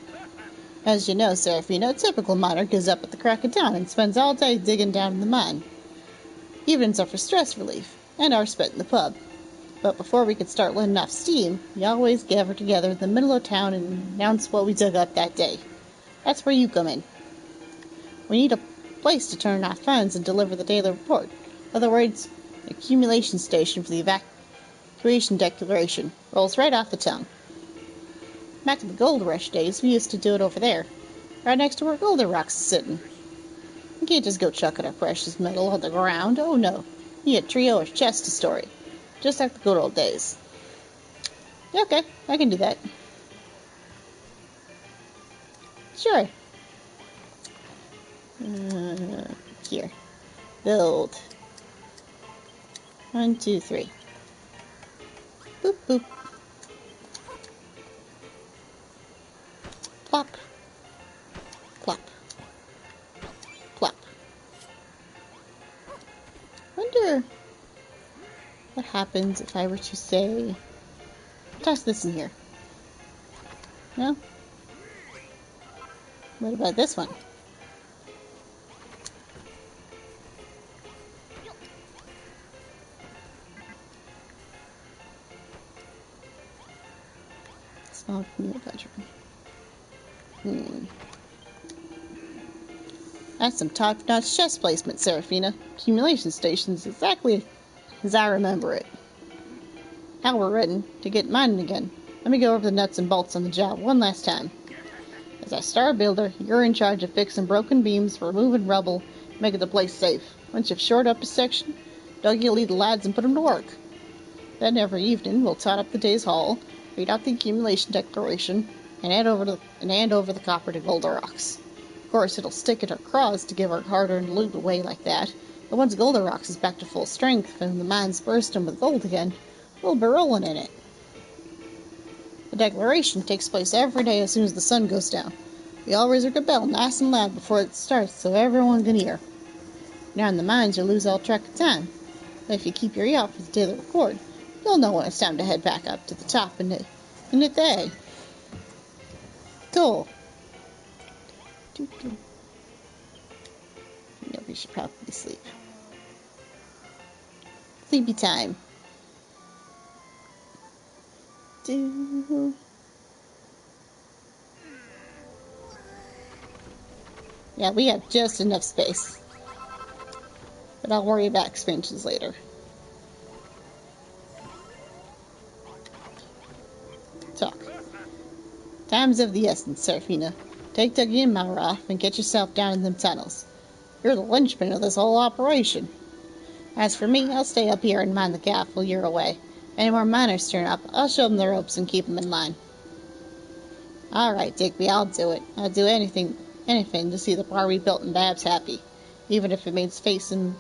As you know, Seraphina, a typical miner goes up at the crack of dawn and spends all day digging down in the mine. Evenings are for stress relief, and are spent in the pub. But before we could start letting off steam, we always gather together in the middle of town and announce what we dug up that day. That's where you come in. We need a place to turn our funds and deliver the daily report. In other words, an accumulation station for the evacuation declaration. Rolls right off the tongue. Back in the gold rush days, we used to do it over there, right next to where Goldarox is sitting. You can't just go chucking our precious metal on the ground. Oh no, you need a trio or chest to store it. Just like the good old days. Okay, I can do that. Sure. Here. Build. 1, 2, 3. Boop, boop. Plop. Plop. Plop. Wonder what happens if I were to say, toss this in here. No? What about this one? Small communal bedroom. That's some top-notch chest placement, Seraphina. Accumulation station's exactly as I remember it. Now we're ready to get mining again. Let me go over the nuts and bolts on the job one last time. As a star builder, you're in charge of fixing broken beams, removing rubble, making the place safe. Once you've shored up a section, Dougie will lead the lads and put them to work. Then every evening, we'll tot up the day's haul, read out the accumulation declaration, and hand over the copper to Goldarox. Of course, it'll stick in our craws to give our hard-earned loot away like that, but once Goldarox is back to full strength and the mine's bursting with gold again, we'll be rolling in it. The declaration takes place every day as soon as the sun goes down. We always ring a bell nice and loud before it starts so everyone can hear. Now in the mines you'll lose all track of time, but if you keep your ear out for the daily record, you'll know when it's time to head back up to the top and hit the A. Cool. Yeah, we should probably sleep. Sleepy time. Yeah, we have just enough space. But I'll worry about expansions later. Talk. Time's of the essence, Seraphina. Take Dougie and Malroth and get yourself down in them tunnels. You're the linchpin of this whole operation. As for me, I'll stay up here and mind the gap while you're away. Any more miners turn up, I'll show them the ropes and keep them in line. Alright, Digby, I'll do it. I'll do anything to see the bar rebuilt and Babs happy. Even if it means facing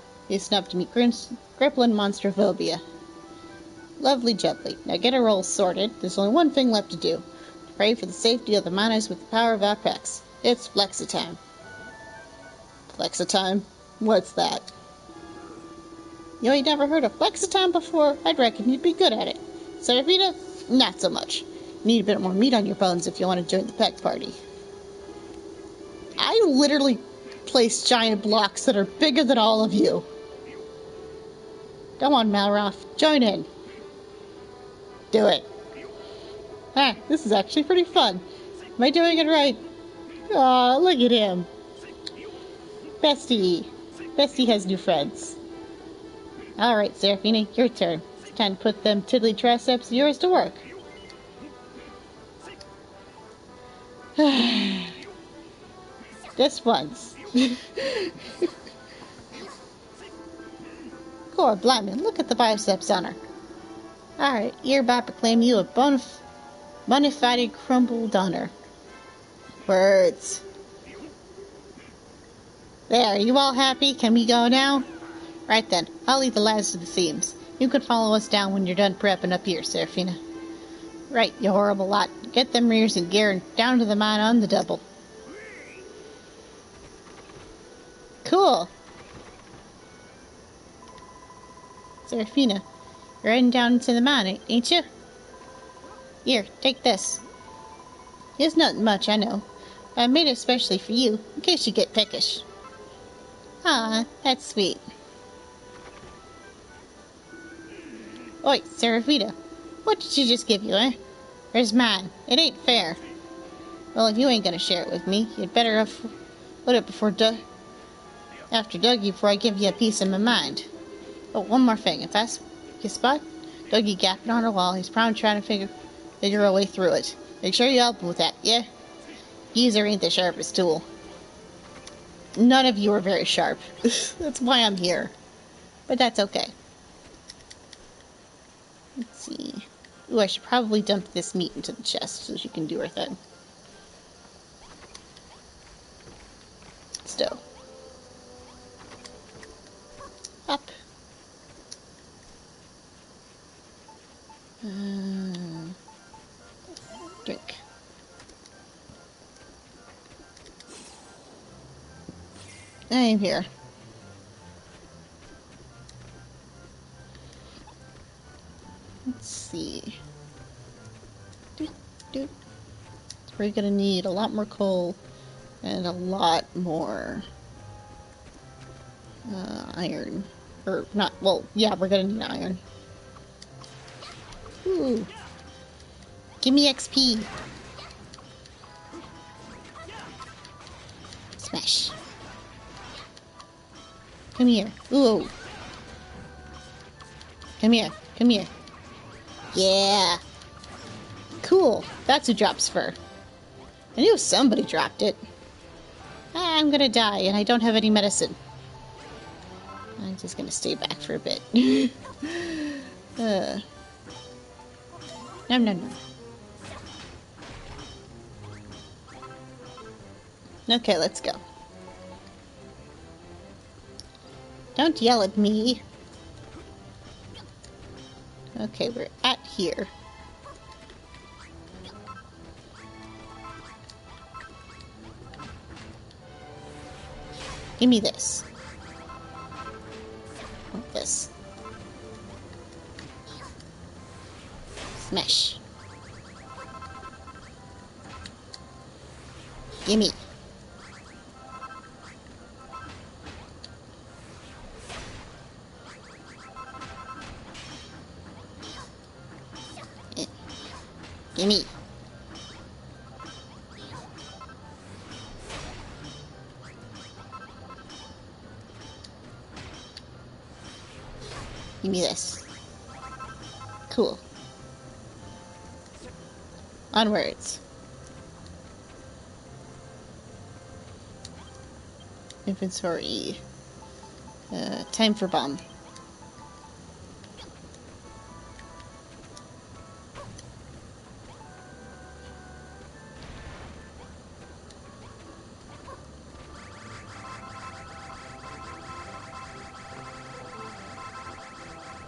up to meet crippling monstrophobia. Lovely jubbly. Now get our roles sorted. There's only one thing left to do. Pray for the safety of the miners with the power of Apex. It's Flexitime. Flexitime? What's that? You ain't never heard of Flexitime before? I'd reckon you'd be good at it. Seraphina? Not so much. You need a bit more meat on your bones if you want to join the Peck Party. I literally place giant blocks that are bigger than all of you. Come on, Malroth. Join in. Do it. Ah, this is actually pretty fun. Am I doing it right? Aw, look at him. Bestie. Bestie has new friends. Alright, Seraphina, your turn. Time to put them tiddly triceps of yours to work. Just once. Cora Blyman, look at the biceps on her. Alright, you're about to claim you a bona fide crumble donor. Words. There, you all happy? Can we go now? Right then, I'll lead the lads to the seams. You can follow us down when you're done prepping up here, Seraphina. Right, you horrible lot. Get them rears and gear and down to the mine on the double. Cool. Seraphina, you're heading down to the mine, ain't you? Here, take this. It's nothing much, I know. I made it especially for you, in case you get peckish. Ah, that's sweet. Oi, Seraphina, what did she just give you, eh? Where's mine? It ain't fair. Well, if you ain't gonna share it with me, you'd better have put it after Dougie before I give you a piece of my mind. Oh, one more thing. If that's your spot, Dougie gapping on her wall. He's probably trying to figure a way through it. Make sure you help him with that, yeah? Geezer ain't the sharpest tool. None of you are very sharp. That's why I'm here. But that's okay. Let's see. Ooh, I should probably dump this meat into the chest so she can do her thing. Still. Up. Drink. I am here. Let's see. We're gonna need a lot more coal and a lot more iron. Or not, well, yeah, we're gonna need iron. Ooh. Give me XP. Smash. Come here. Ooh. Come here. Come here. Yeah. Cool. That's who drops fur. I knew somebody dropped it. I'm gonna die, and I don't have any medicine. I'm just gonna stay back for a bit. Nom nom nom. Okay, let's go. Don't yell at me. Okay, we're at here. Give me this. Want this. Smash. Gimme. Gimme. Give me this. Cool. Onwards. Inventory. Time for bomb.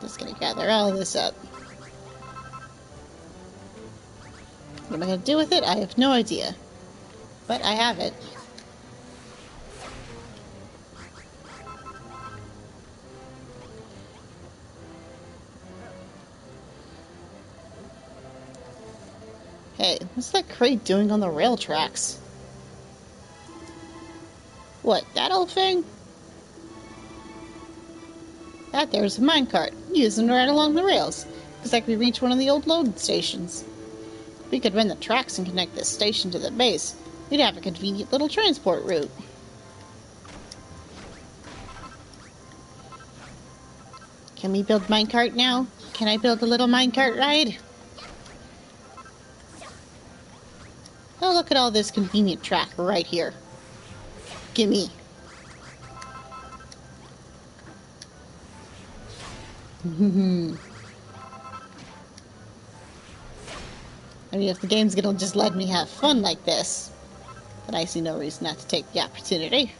Just gonna gather all this up. What am I gonna do with it? I have no idea. But I have it. Hey, what's that crate doing on the rail tracks? What, that old thing? That there's a minecart, using right along the rails. Looks like we reached one of the old load stations. If we could run the tracks and connect this station to the base, we'd have a convenient little transport route. Can we build minecart now? Can I build a little minecart ride? Oh, look at all this convenient track right here. Gimme. I mean, if the game's gonna just let me have fun like this, then I see no reason not to take the opportunity.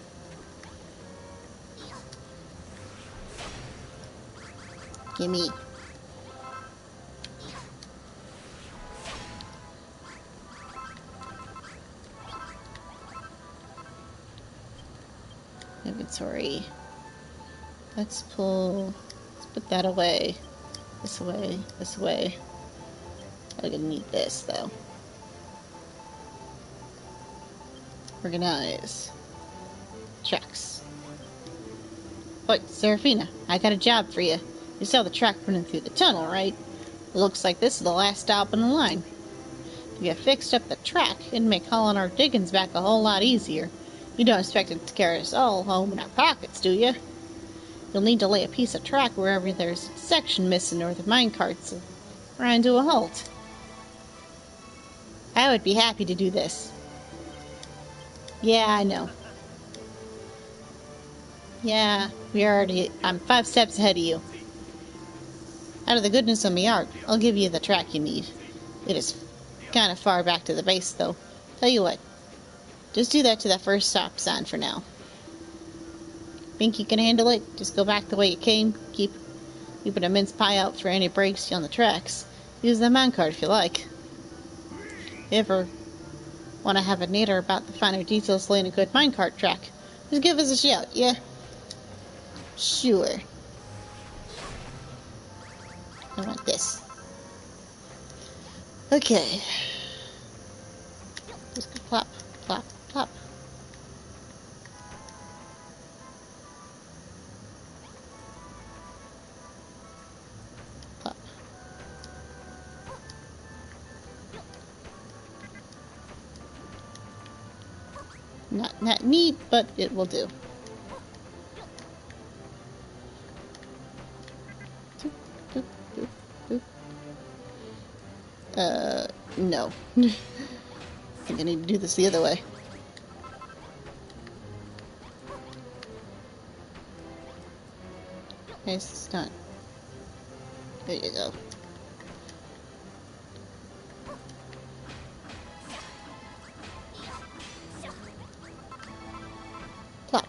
Gimme. Inventory. Let's put that away. This way, this way. I'm gonna need this though. Organize. Tracks. Wait, Seraphina, I got a job for you. You saw the track running through the tunnel, right? It looks like this is the last stop on the line. If you fixed up the track, it'd make hauling our diggings back a whole lot easier. You don't expect it to carry us all home in our pockets, do you? You'll need to lay a piece of track wherever there's a section missing or the minecarts grind to a halt. I would be happy to do this. Yeah, I know. Yeah, I'm 5 steps ahead of you. Out of the goodness of my heart, I'll give you the track you need. It is kind of far back to the base, though. Tell you what, just do that to that first stop sign for now. Think you can handle it? Just go back the way you came. Keep an mince pie out for any breaks on the tracks. Use the minecart if you like. If you ever want to have a natter about the finer details laying a good minecart track, just give us a shout, yeah? Sure. I want this. Okay. Just go plop, plop, plop. Plop. Not neat, but it will do. Boop, boop, boop. No. I think I need to do this the other way. Okay, it's not. There you go. Plop.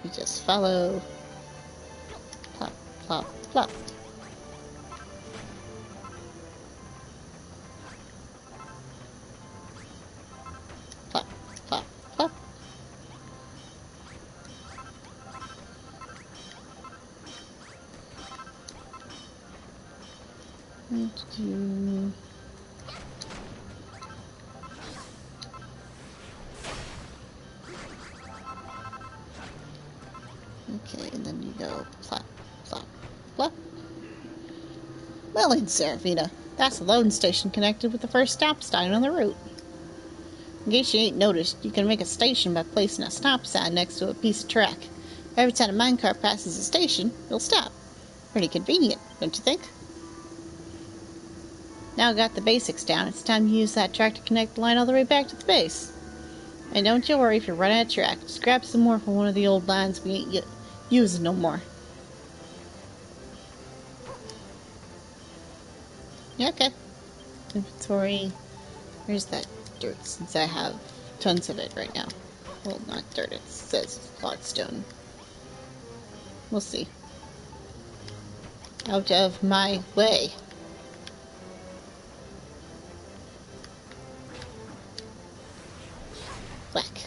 We just follow. Plop, plop, plop. Plop, plop, plop. Okay, and then you go plop, plop, plop. Well, in Seraphina, that's the loading station connected with the first stop sign on the route. In case you ain't noticed, you can make a station by placing a stop sign next to a piece of track. Every time a minecart passes the station, it'll stop. Pretty convenient, don't you think? Now I got the basics down, it's time to use that track to connect the line all the way back to the base. And don't you worry if you run out of track, just grab some more from one of the old lines we ain't using no more. Yeah, okay. Inventory. Where's that dirt, since I have tons of it right now. Well, not dirt, it says clodstone. We'll see. Out of my way. Whack.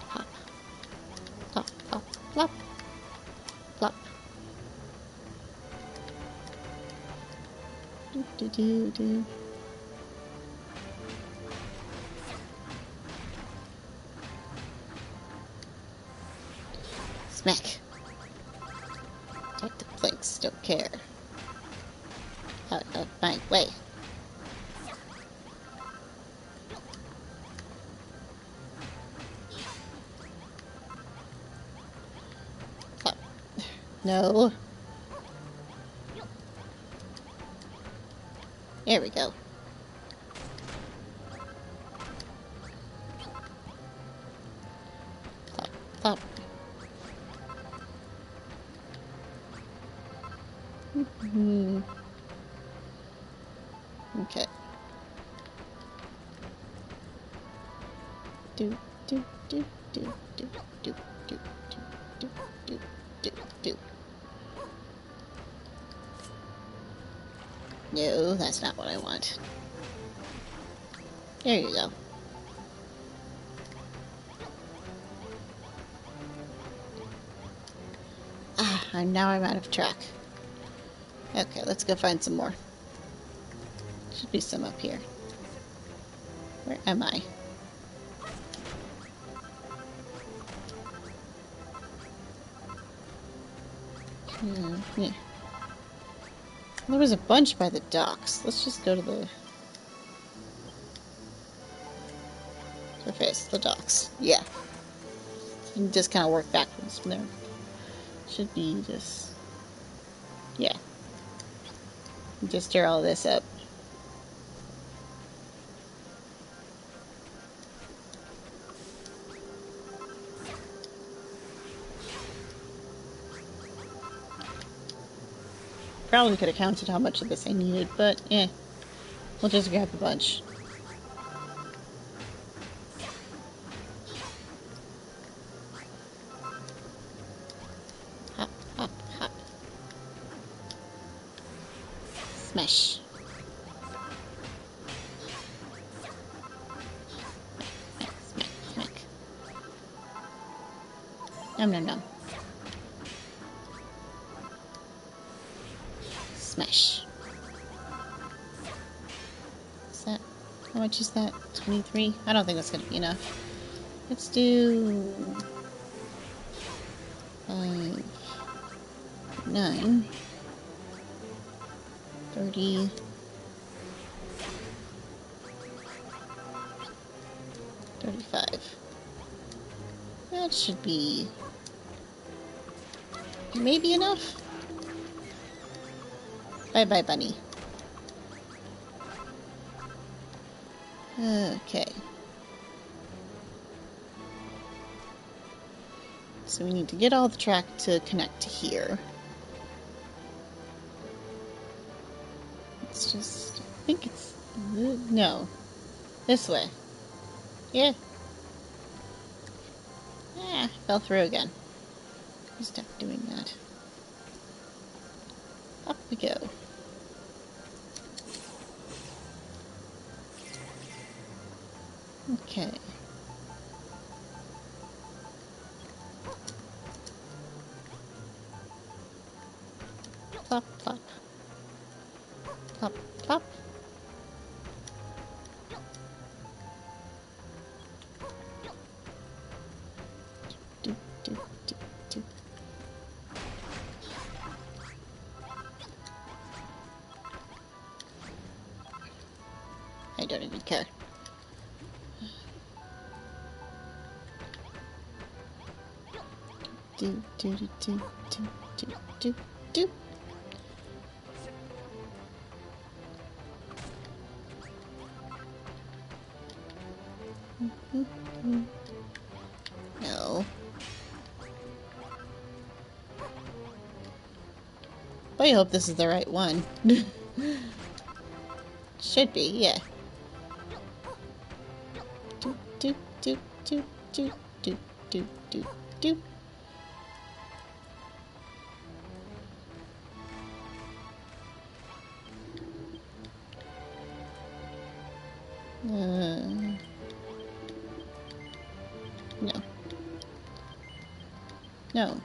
Hop. Plop, plop, plop. Plop. Do, do, do, do. Smack. Talk to planks, don't care. Out of my way. Plop. No. There we go. Plop, plop. Okay. Do, do, do, do, do, do, do, do, do, do, do. No, that's not what I want. There you go. And now I'm out of track. Okay, let's go find some more. Should be some up here. Where am I? Yeah. There was a bunch by the docks. Let's just go to the surface, the docks. Yeah. You can just kind of work backwards from there. Should be just... yeah. Just stir all this up. Probably could have counted how much of this I needed, but eh. We'll just grab a bunch. Hop, hop, hop. Smash. Smack, smack. Nom nom nom. Smash. Is that... how much is that? 23? I don't think that's gonna be enough. Let's do... 5... 9... 30... 35. That should be Maybe enough? Bye-bye, bunny. Okay. So we need to get all the track to connect to here. It's just... I think it's... No. This way. Yeah. Ah, fell through again. Stop doing that. Up we go. Okay. Plop, plop. Plop, plop. Do, do, do, do. I don't even care. Do, do, do, do, do, do, do, do. No. But I hope this is the right one. Should be, yeah. Do, do, do, do, do, do, do, do, do. No. No.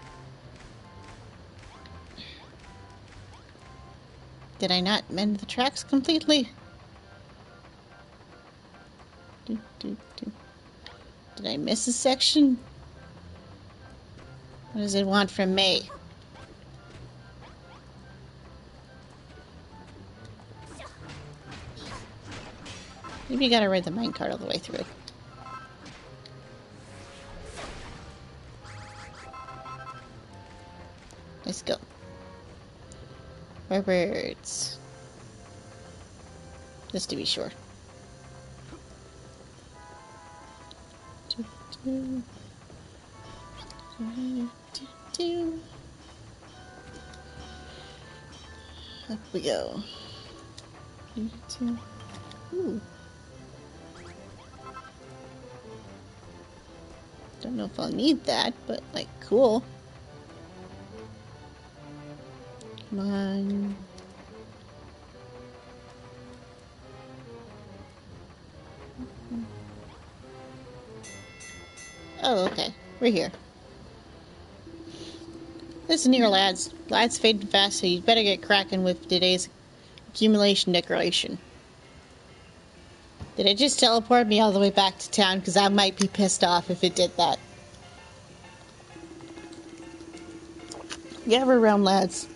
Did I not mend the tracks completely? Do, do, do. Did I miss a section? What does it want from me? Maybe you gotta ride the minecart all the way through. Let's go. More birds. Just to be sure. Do, do. Do, do, do. Up we go. Do, do. Ooh. Don't know if I'll need that, but like, cool. Come on. Oh, okay. We're here. Listen here, lads. Light's fading fast, so you better get cracking with today's accumulation decoration. Did it just teleport me all the way back to town? Because I might be pissed off if it did that. Gather around, lads.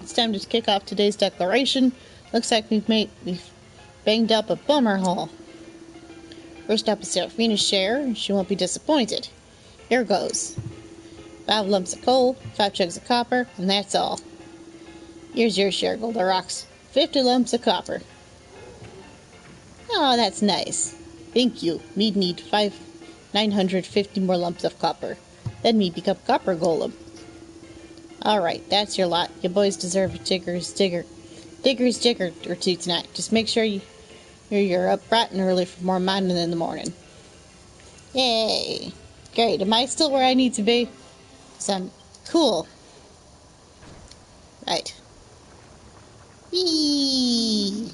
It's time to kick off today's declaration. Looks like we've banged up a bummer haul. First up is Seraphina's share. She won't be disappointed. Here goes. 5 lumps of coal, 5 jugs of copper, and that's all. Here's your share, Goldarox. 50 lumps of copper. Oh, that's nice. Thank you. Me'd need 950 more lumps of copper. Then me become copper golem. Alright, that's your lot. You boys deserve a digger's digger or two tonight. Just make sure you're up bright and early for more mining in the morning. Yay! Great. Am I still where I need to be? Cool. Right. Whee!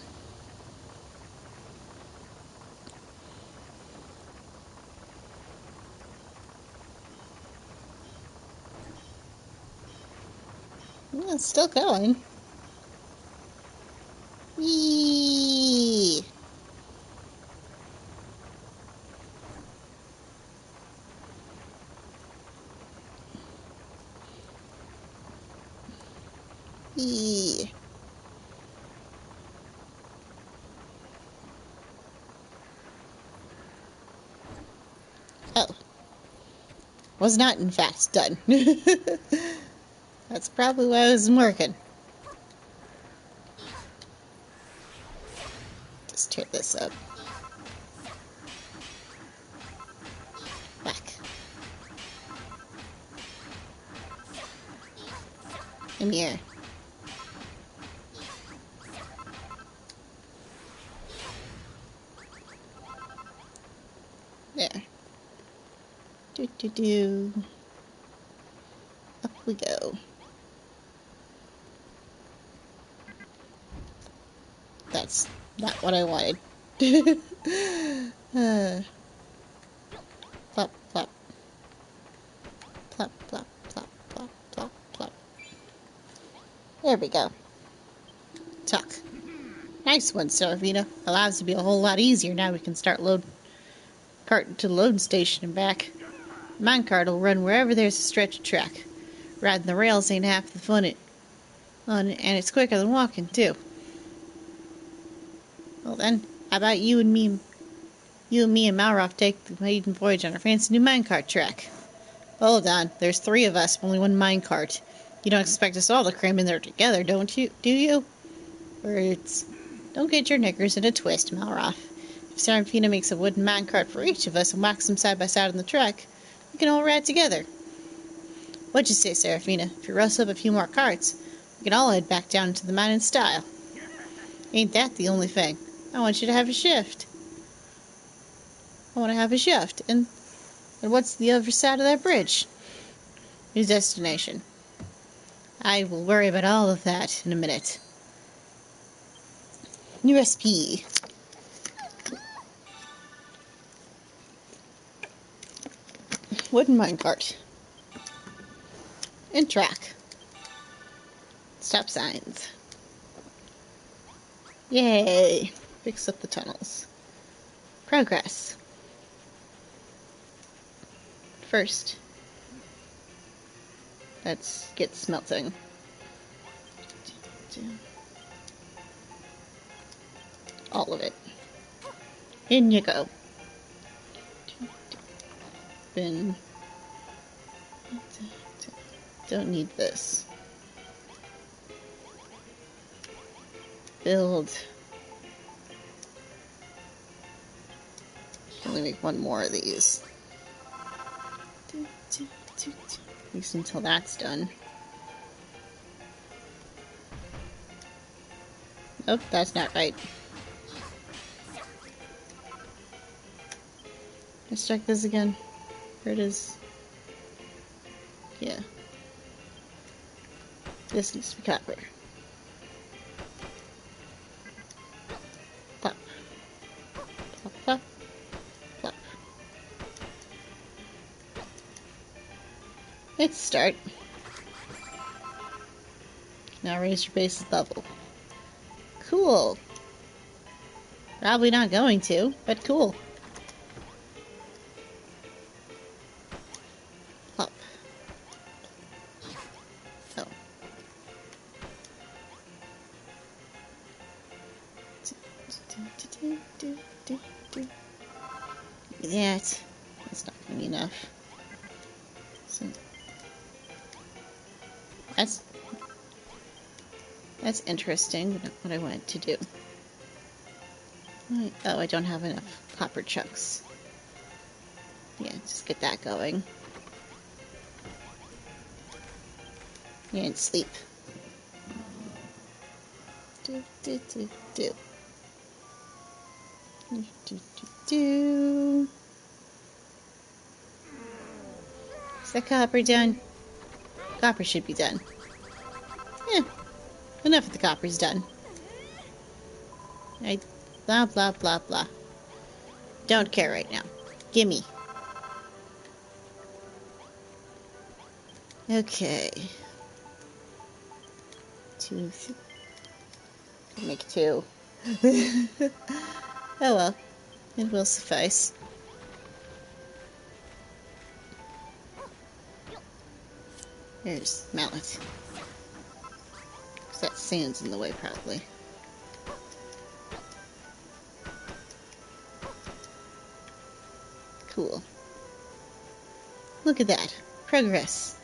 Well, it's still going. Whee! Whee! Oh. Was not, in fact, done. That's probably why it wasn't working. Just tear this up. Back. Come here. There. Do. Up we go. That's not what I wanted. Plop, plop. Plop, plop, plop, plop, plop, plop. There we go. Tuck. Nice one, Seraphina. Allows it to be a whole lot easier now we can start load cart to the load station and back. Minecart will run wherever there's a stretch of track. Riding the rails ain't half the fun and it's quicker than walking, too. Well then, how about you and me and Malroth take the maiden voyage on our fancy new minecart track? Hold on, there's 3 of us, only 1 minecart. You don't expect us all to cram in there together, don't you? Do you? Words. Don't get your knickers in a twist, Malroth. If Seraphina makes a wooden minecart for each of us and whacks them side by side on the track, we can all ride together. What'd you say, Seraphina? If you rustle up a few more carts, we can all head back down into the mine in style. Ain't that the only thing? I want you to have a shift. I want to have a shift. And what's the other side of that bridge? Your destination. I will worry about all of that in a minute. New recipe. Wooden minecart. And track. Stop signs. Yay! Fix up the tunnels. Progress. First, let's get smelting. All of it. In you go. Bin. Don't need this. Build. Only make 1 more of these. At least until that's done. Nope, that's not right. Let's check this again. Here it is. Yeah. This needs to be copper. Plop. Plop, plop. Plop. Let's start. Now raise your base level. Cool. Probably not going to, but cool. Plop. Oh. That. That's not going to be enough. So, that's interesting, what I wanted to do. Oh, I don't have enough copper chunks. Yeah, just get that going. And sleep. Do. Is that copper done? Copper should be done. Yeah, enough of the copper's done. Blah, blah, blah, blah. Don't care right now. Gimme. Okay. 2. Make 2. Oh well. It will suffice. There's mallet. Because that sand's in the way, probably. Cool. Look at that. Progress.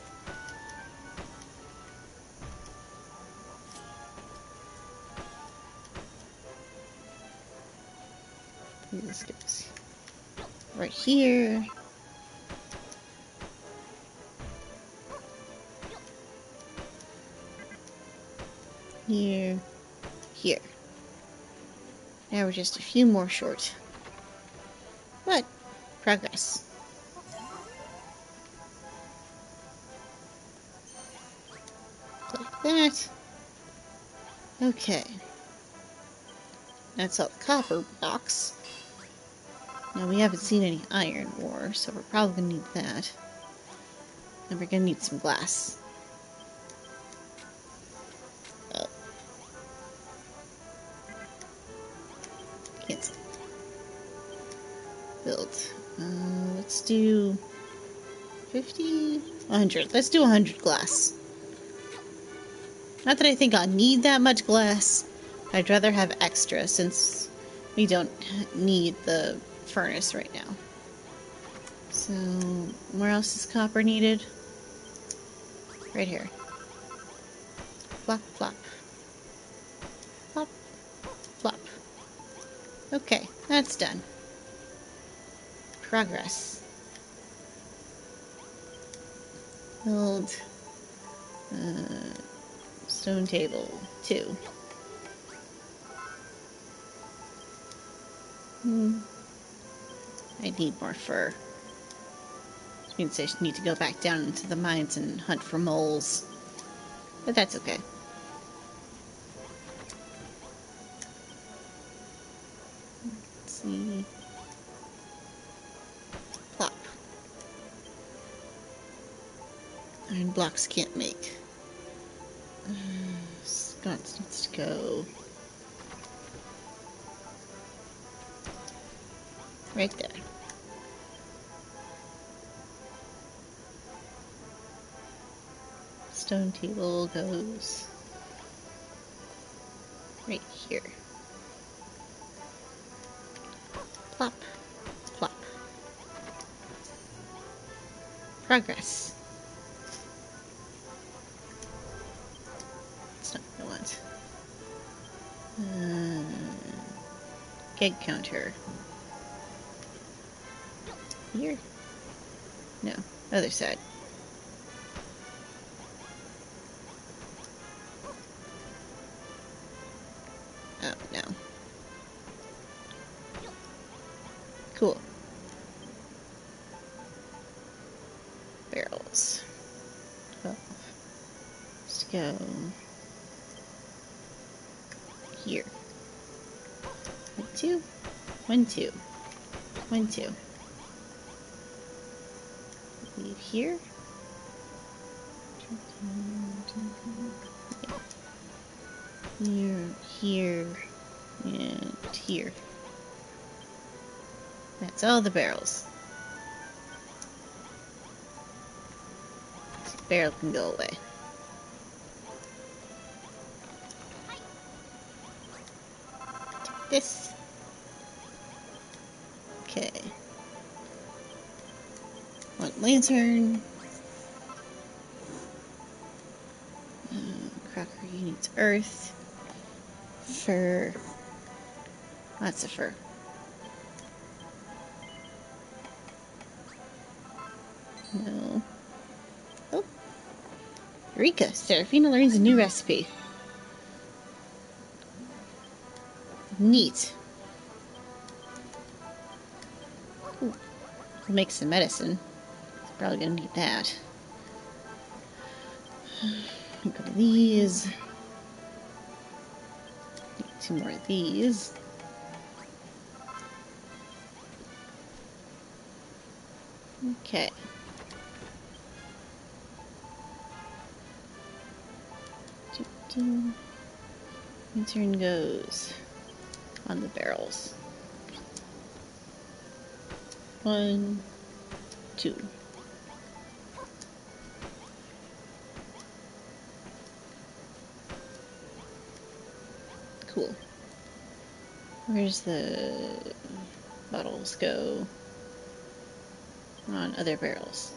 This goes right here. Here. Here. Now we're just a few more short. But, progress. Like that. Okay. That's all the copper blocks. Now we haven't seen any iron ore, so we're probably gonna need that. And we're gonna need some glass. Oh. Cancel. Build. Let's do 50? 100. Let's do 100 glass. Not that I think I'll need that much glass. I'd rather have extra since we don't need the furnace right now. So, where else is copper needed? Right here. Flop, flop. Flop, flop. Okay, that's done. Progress. Build. Stone table 2. I need more fur. Which means I need to go back down into the mines and hunt for moles. But that's okay. Let's see. Plop. Iron blocks can't make. Sconce needs to go right there. Stone table goes right here. Plop, plop. Progress. That's not what I want. Gig counter. Here? No, other side. Oh, no. Cool. Barrels. 12. Let's go here. 1, 2. 1, 2. 1, 2. Leave here. Here, here, and here. That's all the barrels. This barrel can go away. Take this. Okay. One lantern. Crockery needs earth. Fur. Lots of fur. No. Oh. Eureka! Seraphina learns a new recipe. Neat. Ooh. We'll make some medicine. Probably gonna need that. A couple of these. Need 2 more of these. Okay. Lantern goes on the barrels. 1, 2. Cool. Where's the bottles go on other barrels?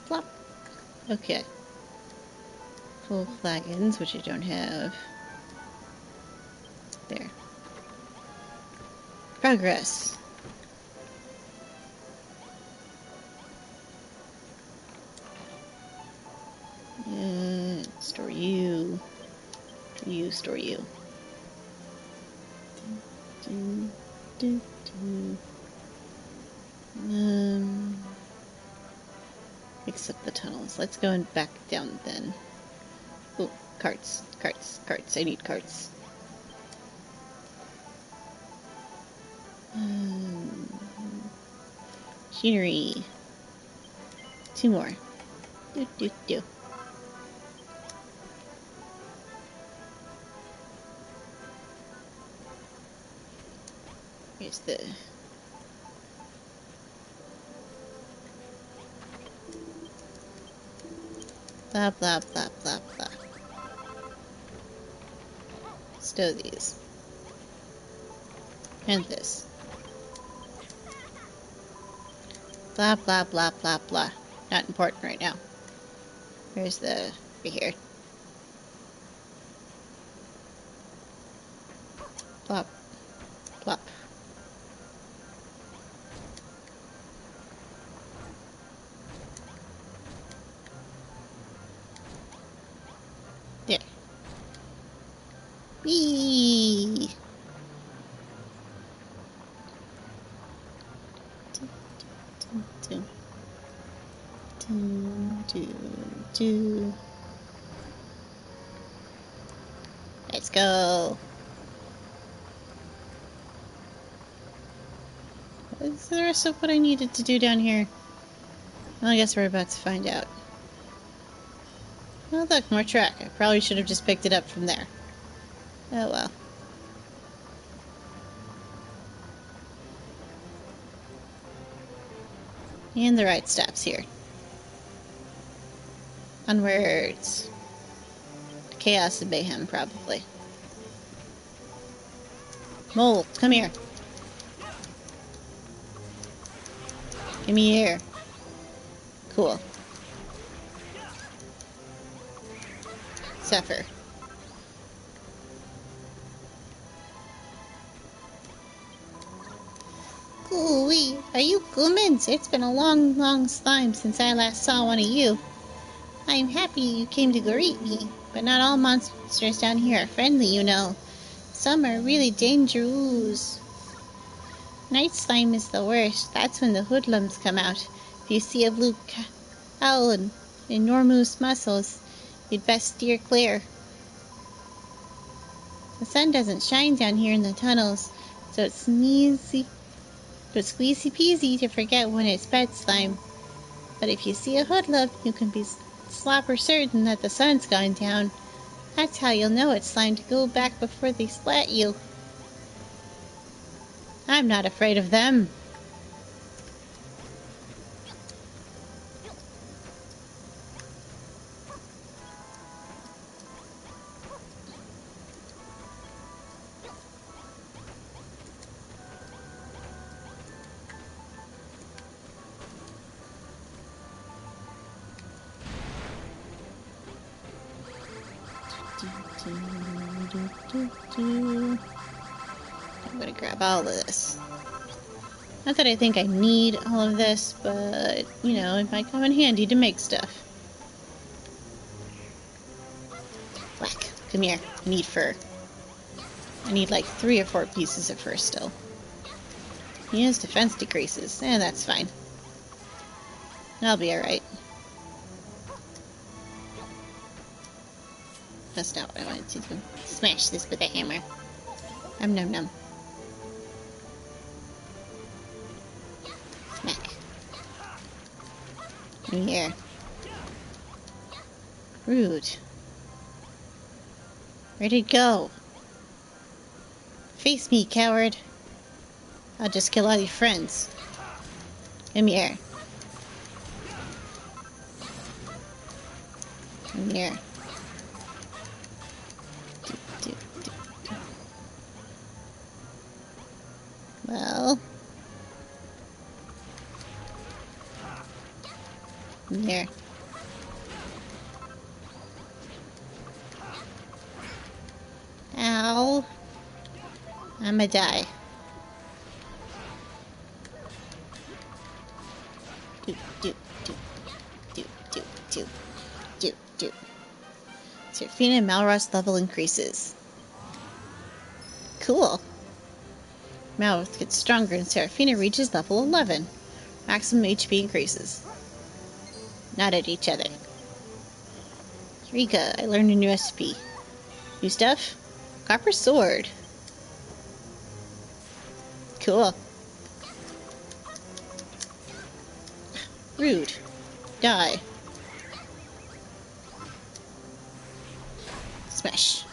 Plop. Okay. Full flagons, which I don't have. There. Progress. Store you. Store you. Fix up the tunnels. Let's go and back down then. Oh, carts. I need carts. Machinery. 2 more. Do. Here's the... Blah, blah, blah, blah, blah. Stow these. And this. Blah, blah, blah, blah, blah. Not important right now. Here's the... over here. Plop. Plop. There. Whee! Do. Let's go. What's the rest of what I needed to do down here? Well, I guess we're about to find out. Oh look, more track. I probably should have just picked it up from there. Oh well. And the right steps here. Onwards. Chaos and mayhem, probably. Mole, come here. Give me air. Cool. Suffer. Ooh-wee, are you humans? It's been a long, long time since I last saw one of you. I'm happy you came to greet me, but not all monsters down here are friendly, you know. Some are really dangerous. Night slime is the worst. That's when the hoodlums come out. If you see a blue owl and enormous muscles, you'd best steer clear. The sun doesn't shine down here in the tunnels, so it's squeezy peasy to forget when it's bed slime. But if you see a hoodlum, you can be slapper certain that the sun's gone down. That's how you'll know it's time to go back before they splat you. I'm not afraid of them. I'm gonna grab all of this. Not that I think I need all of this, but, you know, it might come in handy to make stuff. Whack. Come here. I need fur. I need like 3 or 4 pieces of fur still. His defense decreases. That's fine. I'll be alright. That's not what I wanted to do. Smash this with a hammer. Nom nom nom. Smack. In here. Rude. Where'd it go? Face me, coward. I'll just kill all your friends. Come here. Come here. Well. Come here. I'ma die. Do, do, do, do, do, do, do, do. Seraphina and Malroth's level increases. Cool. Malroth gets stronger and Seraphina reaches level 11. Maximum HP increases. Not at each other. Rika, I learned a new recipe. New stuff? Copper sword. Cool. Rude. Die. Smash.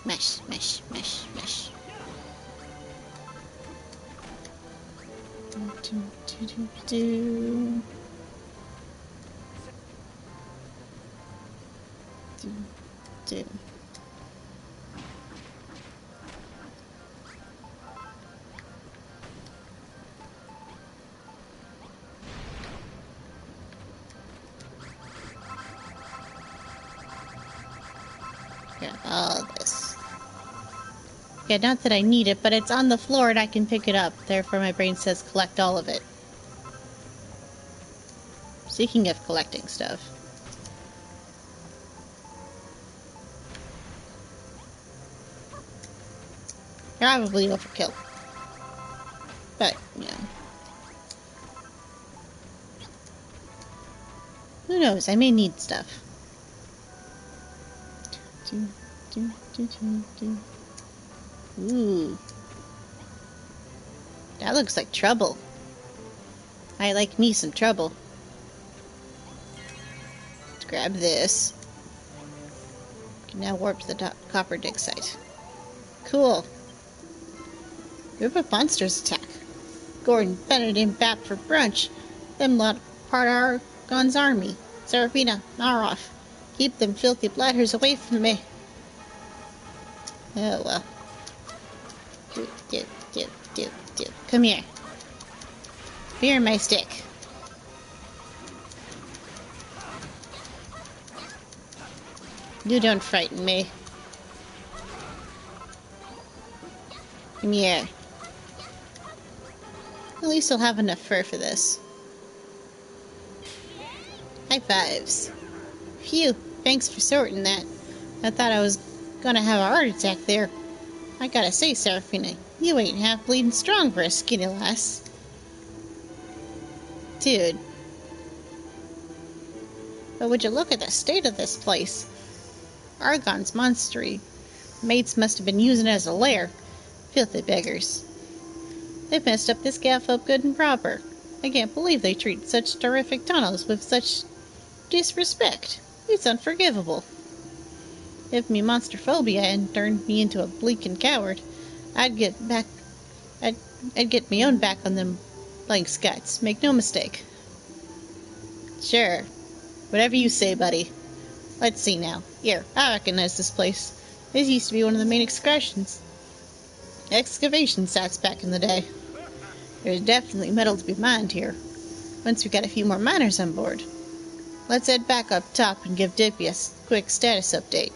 Mash, mash, mash, mash. Do, do, do, do. Do, do. Got all this. Yeah, not that I need it, but it's on the floor and I can pick it up. Therefore, my brain says collect all of it. Speaking of collecting stuff. Probably overkill. But, you know. Who knows? I may need stuff. Do, do, do, do, do. Ooh. That looks like trouble. I like me some trouble. Let's grab this. Can now warp to the copper dig site. Cool. Group of monsters attack. Gordon, Bennett, and Bap for brunch. Them lot part of Argon's army. Seraphina, Malroth. Keep them filthy bladders away from me. Oh well. Do. Come here. Here, my stick. You don't frighten me. Come here. At least I'll have enough fur for this. High fives. Phew, thanks for sorting that. I thought I was gonna have a heart attack there. I gotta say, Seraphina, you ain't half bleeding strong for a skinny lass. Dude. But would you look at the state of this place? Argon's monstery. Mates must have been using it as a lair. Filthy beggars. They've messed up this gaff up good and proper. I can't believe they treat such terrific tunnels with such disrespect. It's unforgivable. If me monster phobia hadn't turned me into a bleaking coward, I'd get me own back on them blank skites. Make no mistake. Sure. Whatever you say, buddy. Let's see now. Here, I recognize this place. This used to be one of the main excavation sites back in the day. There's definitely metal to be mined here. Once we got a few more miners on board. Let's head back up top and give Dippy a quick status update.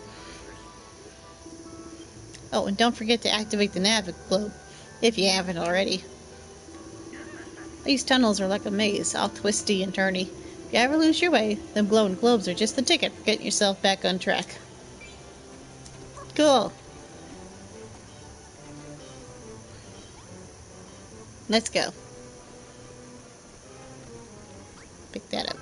Oh, and don't forget to activate the Navic globe, if you haven't already. These tunnels are like a maze, all twisty and turny. If you ever lose your way, them glowing globes are just the ticket for getting yourself back on track. Cool. Let's go. Pick that up.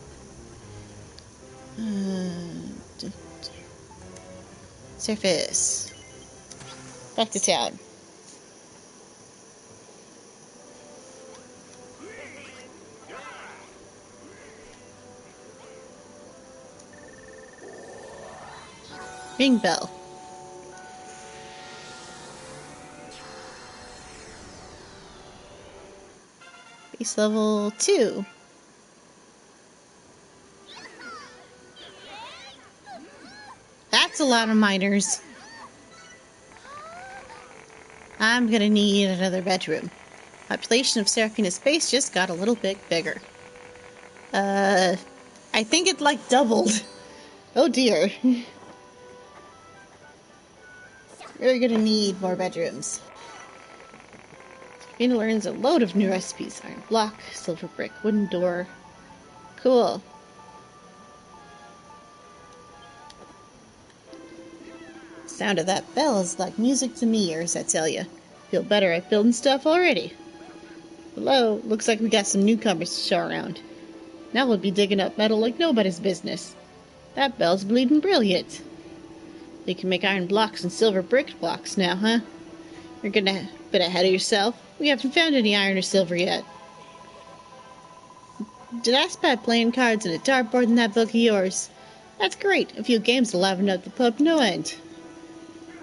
Surface. Back to town. Ring bell. Base level 2. That's a lot of miners. I'm gonna need another bedroom. Population of Seraphina's base just got a little bit bigger. I think it like doubled. Oh dear. We're gonna need more bedrooms. Serafina learns a load of new recipes. Iron block, silver brick, wooden door. Cool. Sound of that bell is like music to me ears, I tell ya. Feel better at building stuff already. Hello, looks like we got some newcomers to show around. Now we'll be digging up metal like nobody's business. That bell's bleeding brilliant. You can make iron blocks and silver brick blocks now, huh? You're getting a bit ahead of yourself. We haven't found any iron or silver yet. Did I spot playing cards and a dartboard in that book of yours? That's great. A few games will liven up the pub no end.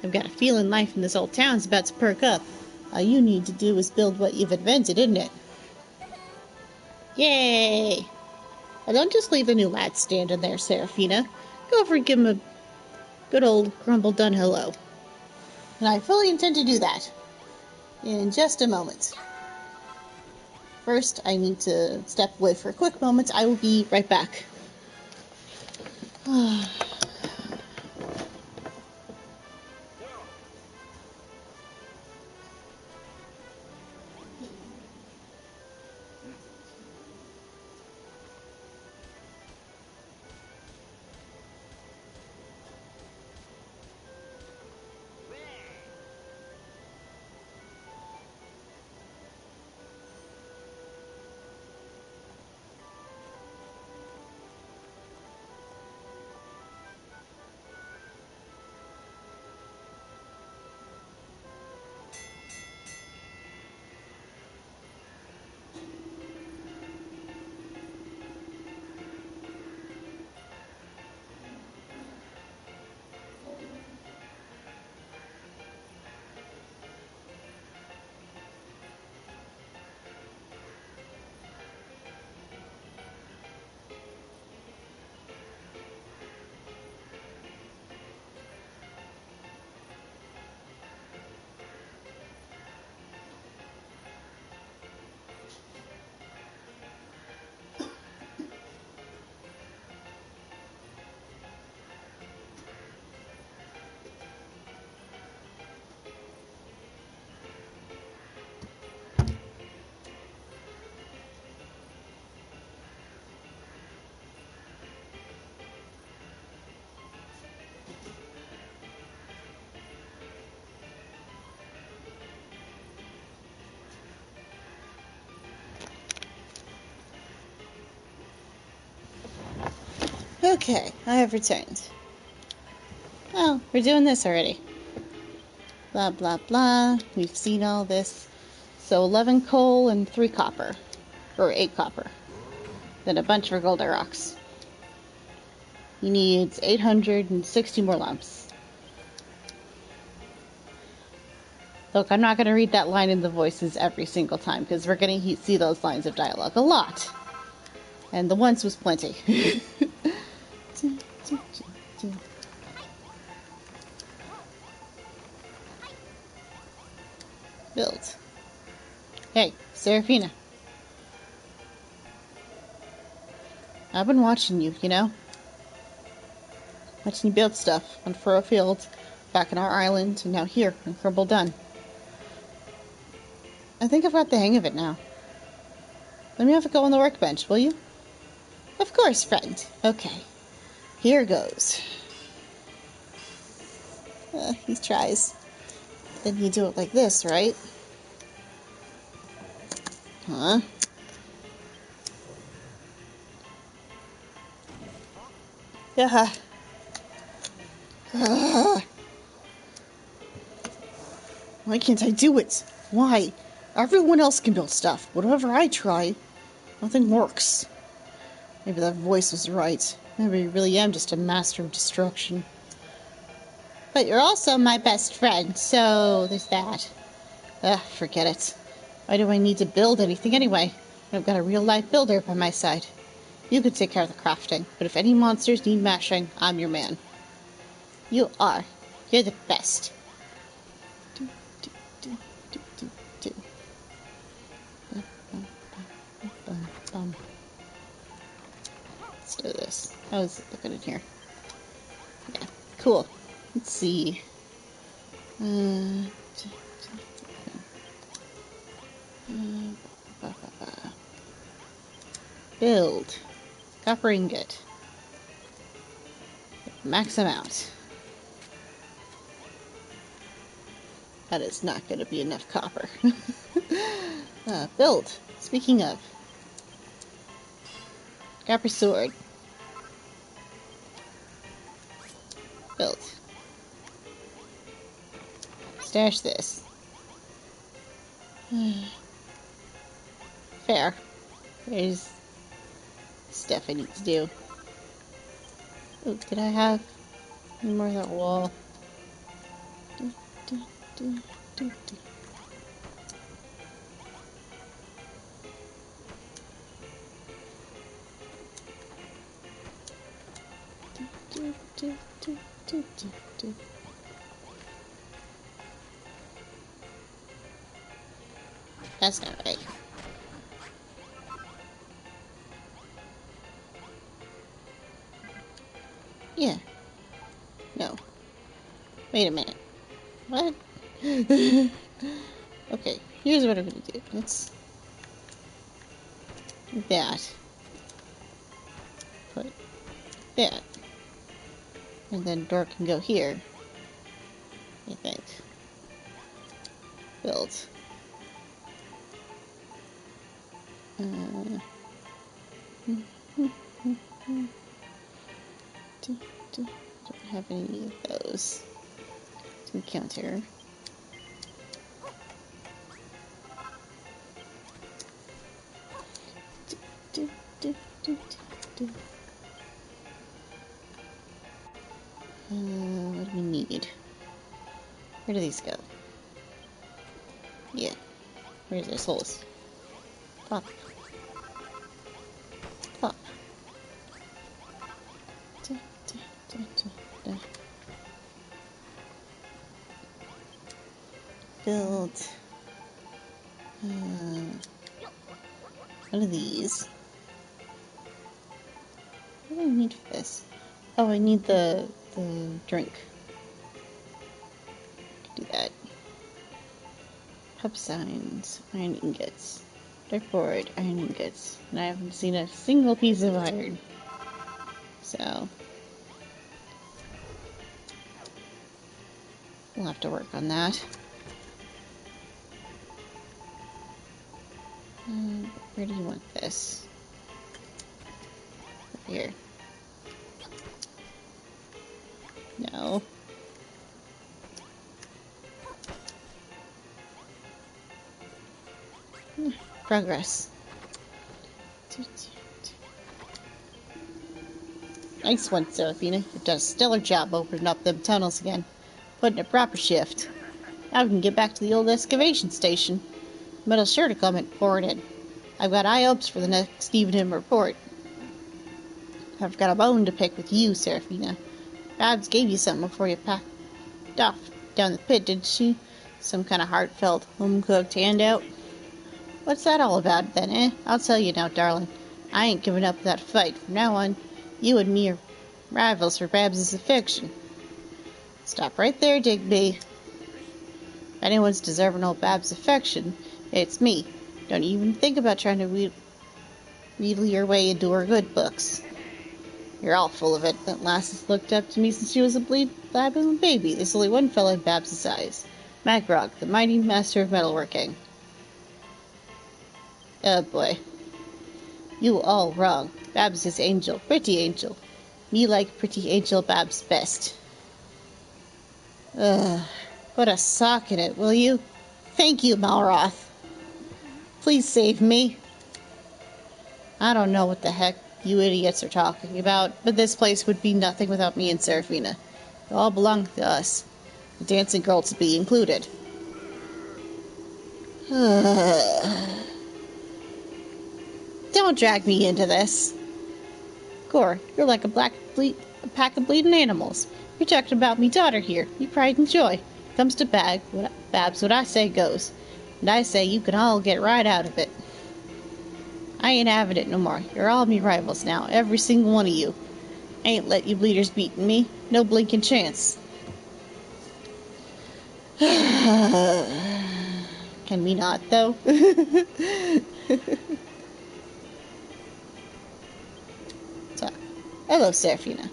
I've got a feeling life in this old town's about to perk up. All you need to do is build what you've invented, isn't it? Yay! Well, don't just leave the new lad standing there, Serafina. Go over and give him a good old grumble done hello. And I fully intend to do that. In just a moment. First, I need to step away for a quick moment. I will be right back. Okay, I have returned. Oh, we're doing this already. Blah, blah, blah. We've seen all this. So 11 coal and 3 copper. Or 8 copper. Then a bunch of gold rocks. He needs 860 more lumps. Look, I'm not going to read that line in the voices every single time, because we're going to see those lines of dialogue a lot. And the once was plenty. Build. Hey, Serafina. I've been watching you, you know? Watching you build stuff on Furrow Field, back in our island, and now here in Crumble Dun. I think I've got the hang of it now. Let me have a go on the workbench, will you? Of course, friend. Okay. Here goes. He tries. Then you do it like this, right? Huh? Yeah. Why can't I do it? Why? Everyone else can build stuff. Whatever I try, nothing works. Maybe that voice was right. Maybe I really am just a master of destruction. But you're also my best friend, so there's that. Forget it. Why do I need to build anything anyway? I've got a real-life builder by my side. You could take care of the crafting, but if any monsters need mashing, I'm your man. You are. You're the best. Let's do this. How's it looking in here? Yeah, cool. Let's see. Uh, Build. Copper ingot. Max amount. That is not going to be enough copper. Build. Speaking of. Copper sword. Build. Stash this. Fair. There's stuff I need to do. Oh, did I have any more of that wall? That's not right. Yeah. No. Wait a minute. What? Okay, here's what I'm gonna do. Let's do that. Put that. And then door can go here. I think. Build. Don't have any of those to encounter. What do we need? Where do these go? Yeah. Where's their souls? Pop. Pop. Build. One of these. What do I need for this? Oh, I need the drink. Do that. Hub signs, iron ingots, dartboard, iron ingots, and I haven't seen a single piece of iron. So we'll have to work on that. Where do you want this? Over here. No. Progress. Nice one, Seraphina. You've done a stellar job opening up them tunnels again. Putting a proper shift. Now we can get back to the old excavation station. Metal's sure to come and pour it in. I've got high hopes for the next evening report. I've got a bone to pick with you, Seraphina. Babs gave you something before you packed off down the pit, didn't she? Some kind of heartfelt, home-cooked handout? What's that all about, then, eh? I'll tell you now, darling. I ain't giving up that fight. From now on, you and me are rivals for Babs' affection. Stop right there, Digby. If anyone's deserving old Babs' affection, it's me. Don't even think about trying to wheedle your way into her good books. You're all full of it. That lass has looked up to me since she was a baboon baby. There's only one fellow in Babs' size. Magrog, the mighty master of metalworking. Oh boy. You all wrong. Babs is angel. Pretty angel. Me like pretty angel Babs best. Put a sock in it, will you? Thank you, Malroth. Please save me. I don't know what the heck you idiots are talking about, but this place would be nothing without me and Seraphina. It all belong to us. The dancing girl to be included. Don't drag me into this. Gore, you're like a pack of bleeding animals. You're talking about me daughter here. You pride and joy. Comes to Babs, what I say goes. And I say you can all get right out of it. I ain't having it no more. You're all me rivals now, every single one of you. I ain't let you bleeders beatin' me. No blinking chance. Can we not, though? So, hello, Seraphina.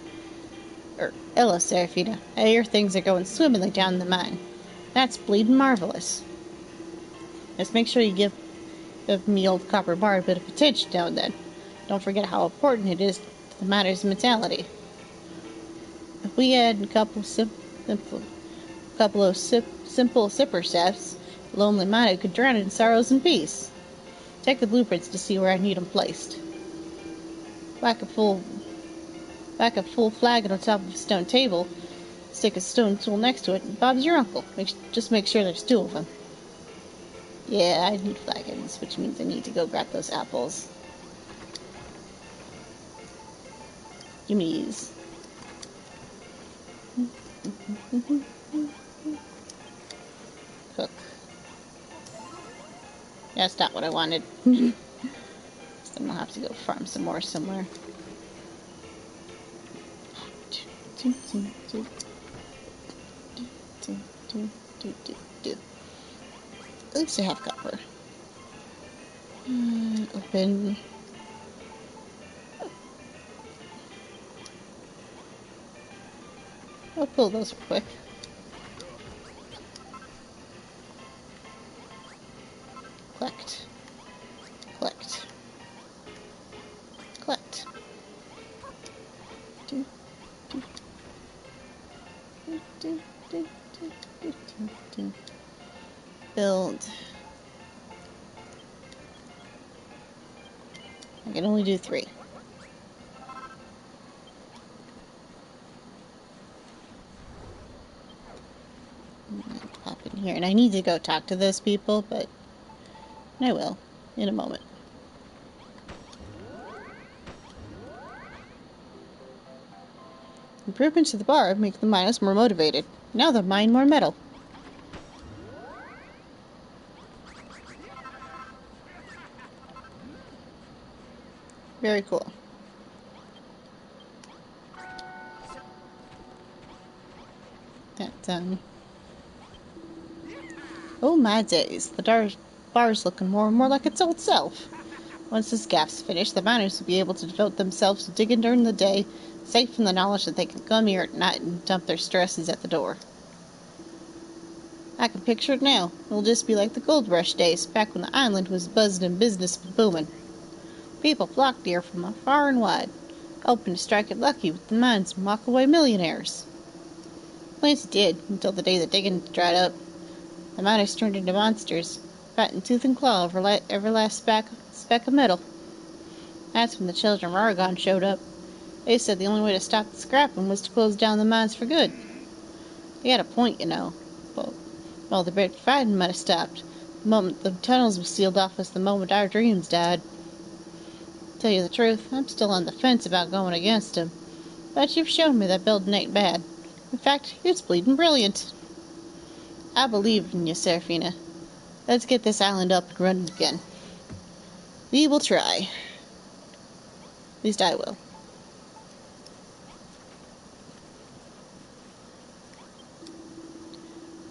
Hello, Seraphina. I hear things are going swimmingly down the mine. That's bleeding marvelous. Just make sure you give me old copper bar a bit of attention now and then. Don't forget how important it is to the matter's mentality. If we had a couple simple sipper steps, the lonely miner could drown in sorrows and peace. Check the blueprints to see where I need them placed. Whack a full flagon on top of a stone table. Stick a stone tool next to it, and Bob's your uncle. Just make sure there's 2 of them. Yeah, I need flagons, which means I need to go grab those apples. Give me these. Cook. That's not what I wanted. Then I'll have to go farm some more somewhere. At least I have copper. Open. I'll pull those real quick. Collect. Collect. Collect. Build. I can only do 3. Pop in here, and I need to go talk to those people, but I will in a moment. Improvements to the bar make the miners more motivated. Now they'll mine more metal. Very cool. That done. Oh my days, the bar's looking more and more like its old self. Once this gap's finished, the miners will be able to devote themselves to digging during the day, safe in the knowledge that they can come here at night and dump their stresses at the door. I can picture it now. It'll just be like the gold rush days, back when the island was buzzing and business was booming. People flocked here from far and wide, hoping to strike it lucky with the mines and walk away millionaires. Plenty did, until the day the digging dried up. The miners turned into monsters, fighting tooth and claw over every last speck of metal. That's when the children of Argon showed up. They said the only way to stop the scrapping was to close down the mines for good. They had a point, you know. Well, the big fighting might have stopped. The moment the tunnels were sealed off was the moment our dreams died. To tell you the truth, I'm still on the fence about going against him. But you've shown me that building ain't bad. In fact, it's bleeding brilliant. I believe in you, Seraphina. Let's get this island up and running again. We will try. At least I will.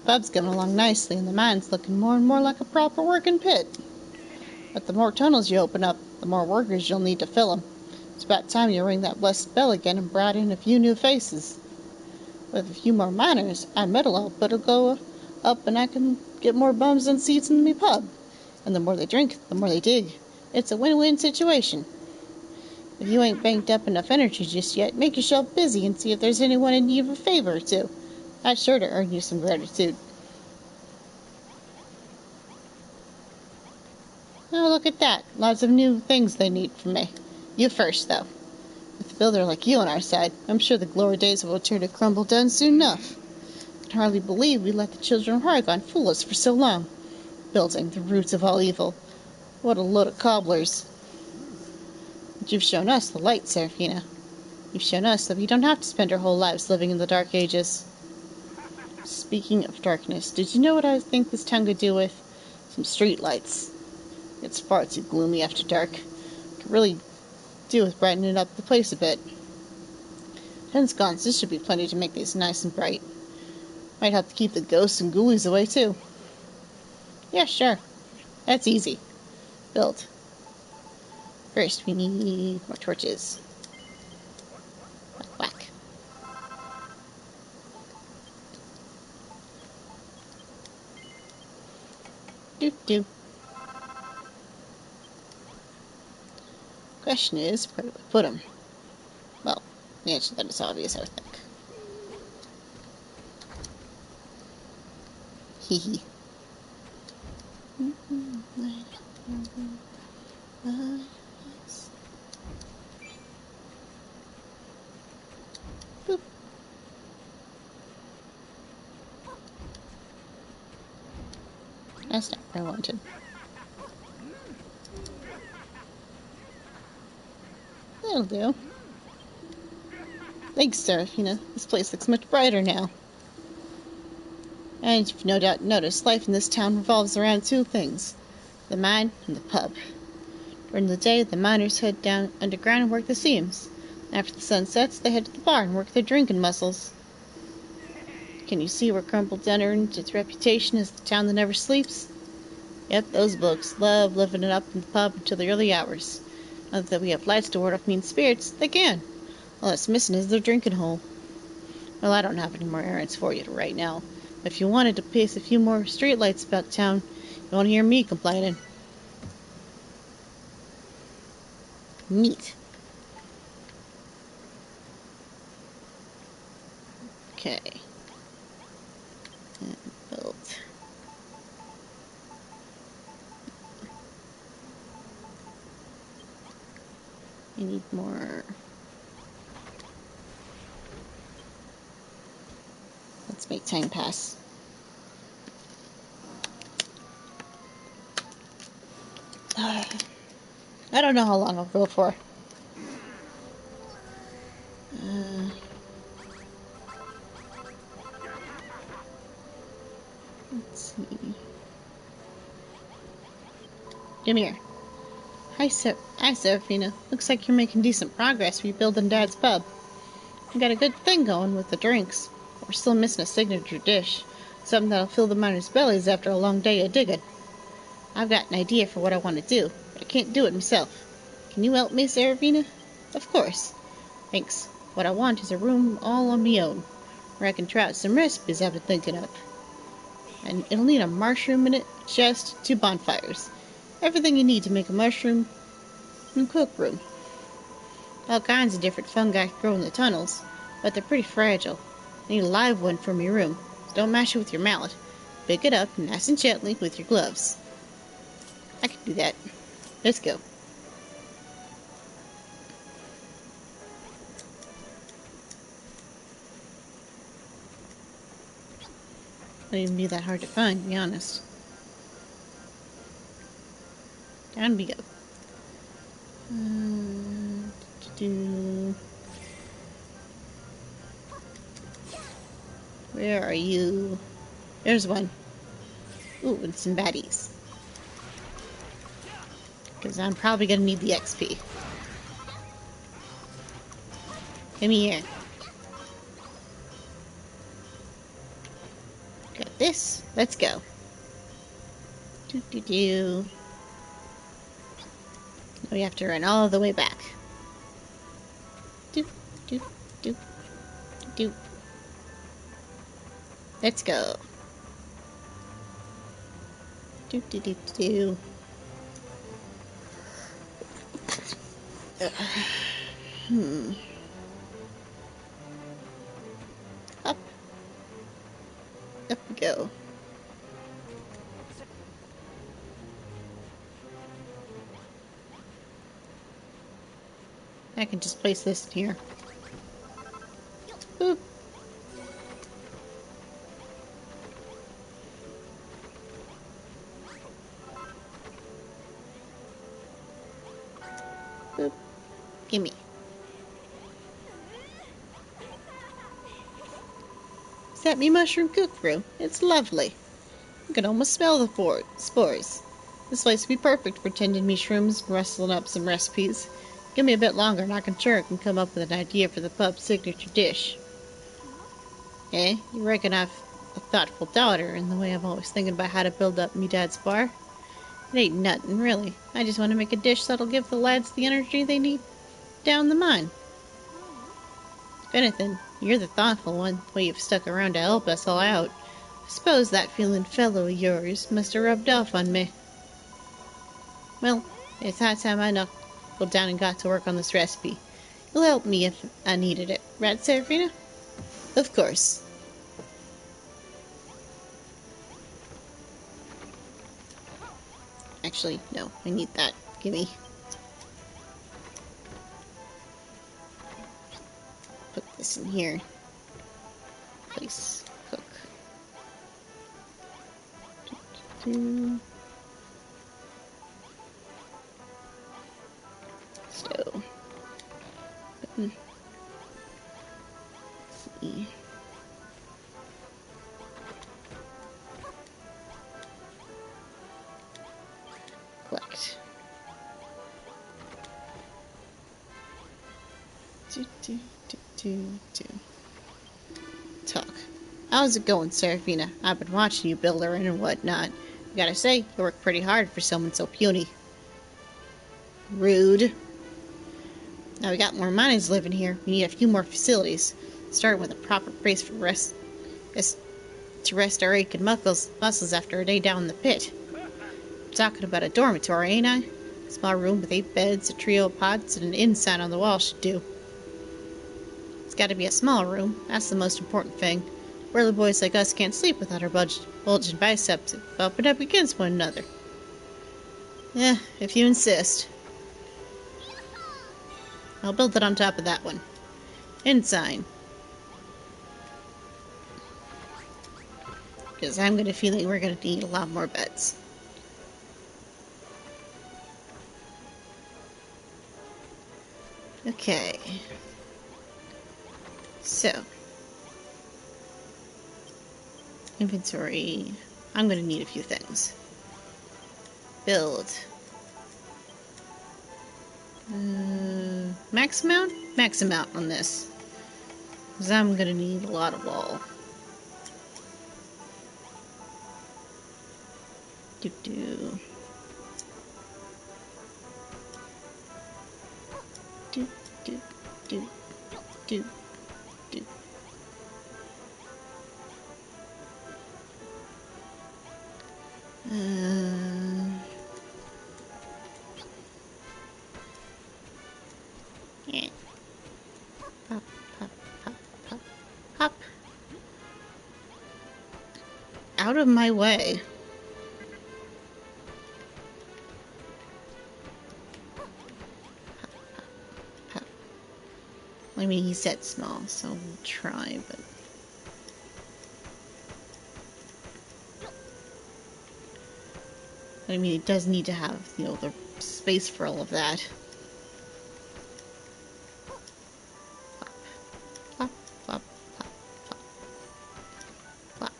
Bob's coming along nicely, and the mine's looking more and more like a proper working pit. But the more tunnels you open up, the more workers you'll need to fill them. It's about time you ring that blessed bell again and brought in a few new faces. With a few more miners, our metal output will go up, and I can get more bums and seats in me pub. And the more they drink, the more they dig. It's a win-win situation. If you ain't banked up enough energy just yet, make yourself busy and see if there's anyone in need of a favor or two. That's sure to earn you some gratitude. Oh, look at that. Lots of new things they need from me. You first, though. With a builder like you on our side, I'm sure the glory days will return to crumble down soon enough. I can hardly believe we let the children of Argon fool us for so long. Building the roots of all evil. What a load of cobblers. But you've shown us the light, Seraphina. You've shown us that we don't have to spend our whole lives living in the Dark Ages. Speaking of darkness, did you know what I think this town could do with some street lights? It's far too gloomy after dark. Could really do with brightening up the place a bit. 10 sconces should be plenty to make these nice and bright. Might have to keep the ghosts and ghoulies away, too. Yeah, sure. That's easy. Build. First, we need more torches. Whack, whack. Do. Question is, where do I put them? Well, the answer to that is obvious, I would think. Hee hee. Boop. That's not what I wanted. That'll do. Thanks, Seraphina. This place looks much brighter now. And you've no doubt noticed life in this town revolves around two things: the mine and the pub. During the day, the miners head down underground and work the seams. After the sun sets, they head to the bar and work their drinking muscles. Can you see where Crumbledon earned its reputation as the town that never sleeps? Yep, those blokes love living it up in the pub until the early hours. Now that we have lights to ward off mean spirits, they can. All that's missing is their drinking hole. Well, I don't have any more errands for you right now. But if you wanted to pace a few more streetlights about town, you won't hear me complaining. Neat. Okay. And build. We need more. Let's make time pass. I don't know how long I'll go for. Let's see. Come here. Hi, Seraphina. Looks like you're making decent progress rebuilding Dad's pub. We got a good thing going with the drinks. We're still missing a signature dish. Something that'll fill the miners' bellies after a long day of digging. I've got an idea for what I want to do, but I can't do it myself. Can you help me, Seraphina? Of course. Thanks. What I want is a room all on me own, where I can try out some recipes I've been thinking of. And it'll need a mushroom in it, chest, 2 bonfires. Everything you need to make a mushroom and cook room. All kinds of different fungi grow in the tunnels, but they're pretty fragile. I need a live one for my room, so don't mash it with your mallet. Pick it up nice and gently with your gloves. I can do that. Let's go. Wouldn't even be that hard to find, to be honest. Down we go. Where are you? There's one. Ooh, and some baddies. Because I'm probably going to need the XP. Come here. Got this. Let's go. Now we have to run all the way back. Let's go. Up. Up we go. I can just place this in here. Boop. Boop. Gimme. Is that me mushroom cook room? It's lovely. You can almost smell the spores. This place would be perfect for tending me shrooms and rustling up some recipes. Give me a bit longer and I can come up with an idea for the pub's signature dish. Eh? You reckon I've a thoughtful daughter in the way I'm always thinking about how to build up me dad's bar. It ain't nothing, really. I just want to make a dish that'll give the lads the energy they need down the mine. If anything, you're the thoughtful one, the way you've stuck around to help us all out. I suppose that feeling fellow of yours must have rubbed off on me. Well, it's high time I knuckled down and got to work on this recipe. You'll help me if I needed it, right, Seraphina? Of course. Actually, no, I need that. Gimme. Put this in here. Place. Cook. Stove. Button. See. Collect. Talk. How's it going, Seraphina? I've been watching you build her and whatnot. I gotta say, you work pretty hard for someone so puny. Rude. Now we got more miners living here. We need a few more facilities. Starting with a proper place for rest. To rest our aching muscles after a day down in the pit. I'm talking about a dormitory, ain't I? A small room with 8 beds, a trio of pods, and an inn sign on the wall should do. It's got to be a small room. That's the most important thing. Whirly boys like us can't sleep without our bulging biceps bumping up against one another. Yeah, if you insist. I'll build it on top of that one. Inn sign. Because I'm going to feeling we're going to need a lot more beds. Okay. So. Inventory. I'm going to need a few things. Build. Max amount? Max amount on this. Because I'm going to need a lot of wall. Do. Yeah. Pop, pop, pop, pop, pop. Out of my way. I mean, he said small, so we'll try, but... I mean, it does need to have, you know, the space for all of that. Plop, plop, plop, plop, plop.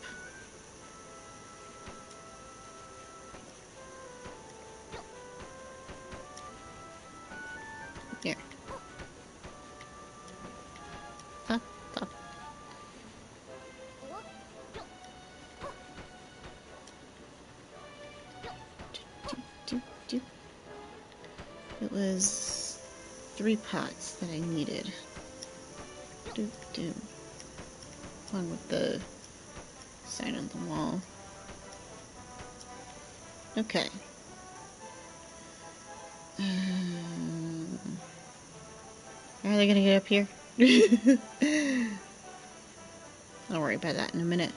Here. Plop, plop. It was 3 pots that I needed. One with the sign on the wall. Okay. Are they gonna get up here? I'll worry about that in a minute.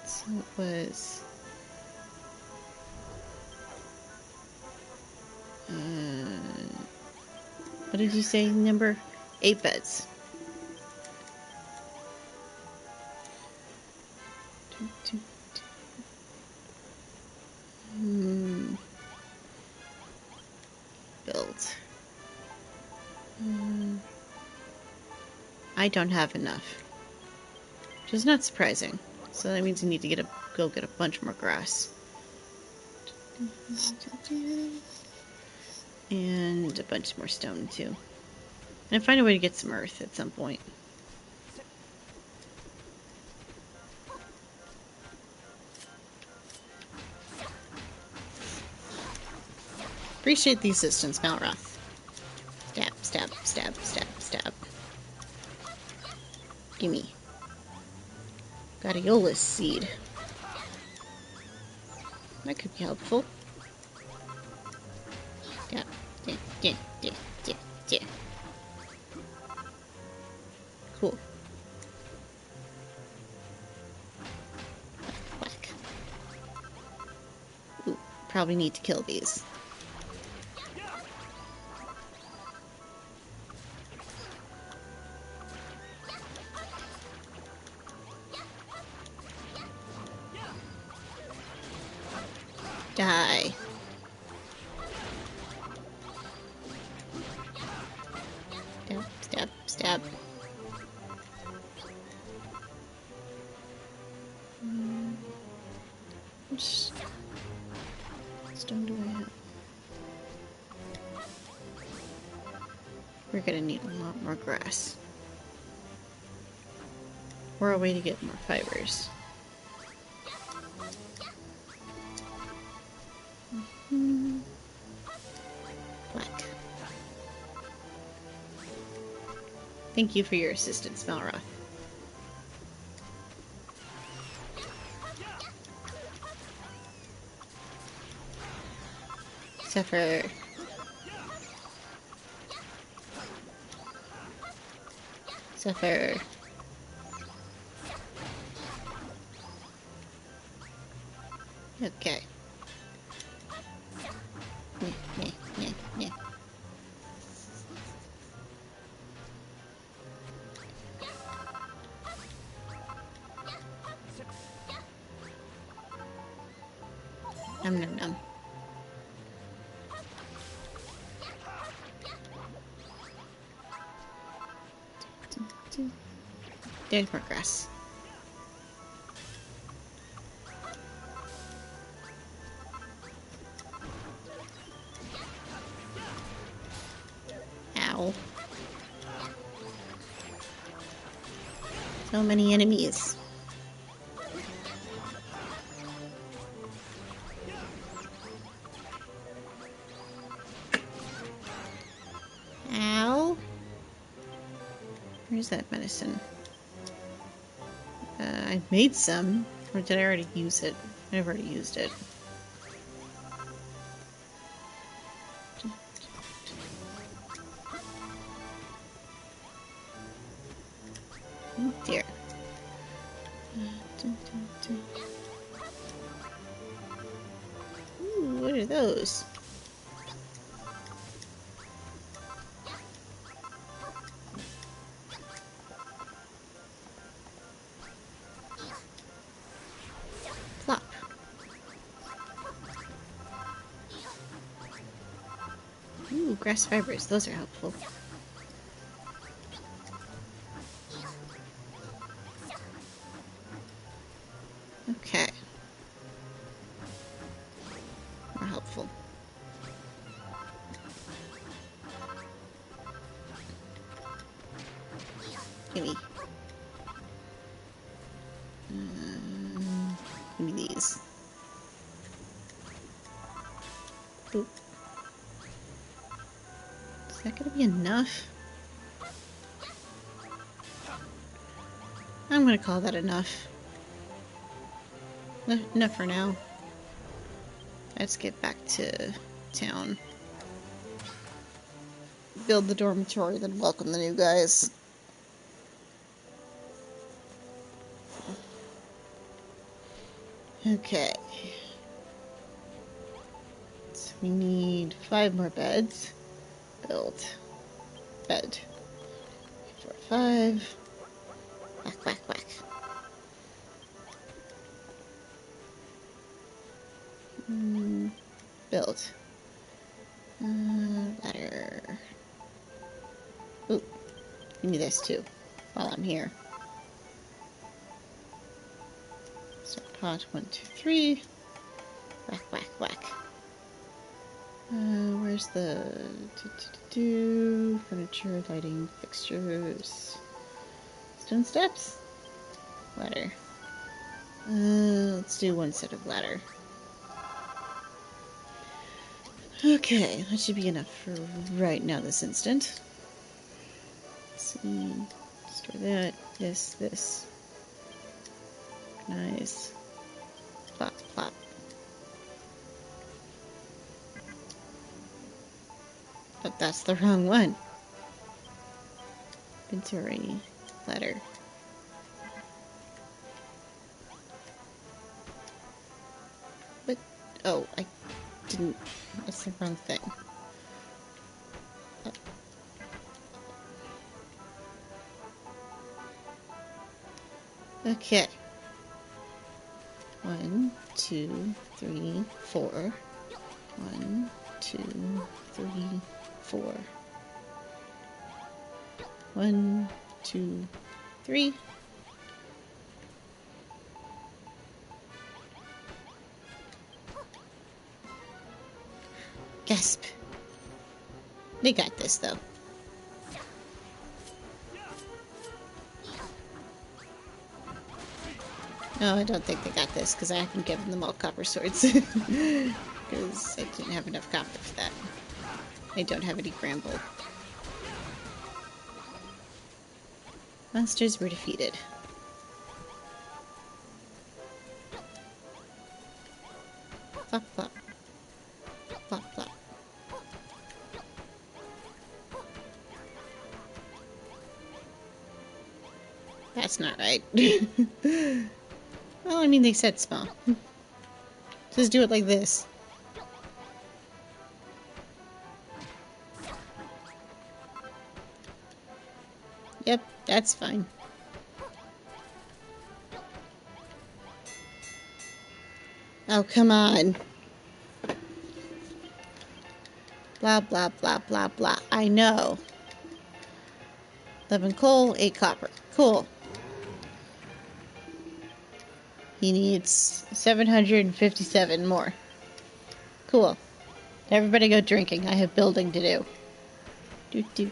So it was... what did you say number? 8 beds. Build. I don't have enough. Which is not surprising. So that means I need to go get a bunch more grass. And a bunch more stone too. And find a way to get some earth at some point. Appreciate the assistance, Malroth. Stab, stab, stab, stab, stab. Gimme. Gladiolus seed. That could be helpful. Yeah, yeah, yeah, yeah, yeah, yeah. Cool. Whack. Ooh, probably need to kill these. Die. Stab, stab, stab. Which stone do I have? We're gonna need a lot more grass. Or a way to get more fibers. Black. Thank you for your assistance, Malroth. Suffer. Suffer. Okay. Meh, meh, meh, meh. Nom nom nom. There's more grass. Ow. So many enemies. Ow. Where's that medicine? I made some. Or did I already use it? I've already used it. Oh dear. Ooh, what are those? Plop. Ooh, grass fibers. Those are helpful. Okay. More helpful. Gimme. Gimme these. Boop. Is that gonna be enough? I'm gonna call that enough. Enough for now. Let's get back to town. Build the dormitory, then welcome the new guys. Okay. So we need 5 more beds. Build. Bed. 4, 5. Whack, whack, whack. Build. Ladder. Ooh. Give me this too, while I'm here. So pot 1, 2, 3. Whack, whack, whack. Where's the furniture, lighting, fixtures, stone steps, ladder. Let's do one set of ladder. Okay, that should be enough for right now, this instant. Let's see, store that, this. Nice. Plop, plop. But that's the wrong one. Inventory, ladder. But, oh, I didn't, that's the wrong thing. Okay. 1, 2, 3, 4. 1, 2, 3, 4. 1, 2, 3. Gasp. They got this, though. No, I don't think they got this, because I haven't given them all copper swords. Because I didn't have enough copper for that. I don't have any bramble. Monsters were defeated. Plop, plop. Plop, plop. That's not right. Well, I mean, they said small. Just do it like this. Yep, that's fine. Oh, come on. Blah, blah, blah, blah, blah. I know. 11 coal, 8 copper. Cool. He needs 757 more. Cool. Everybody go drinking. I have building to do. Do do.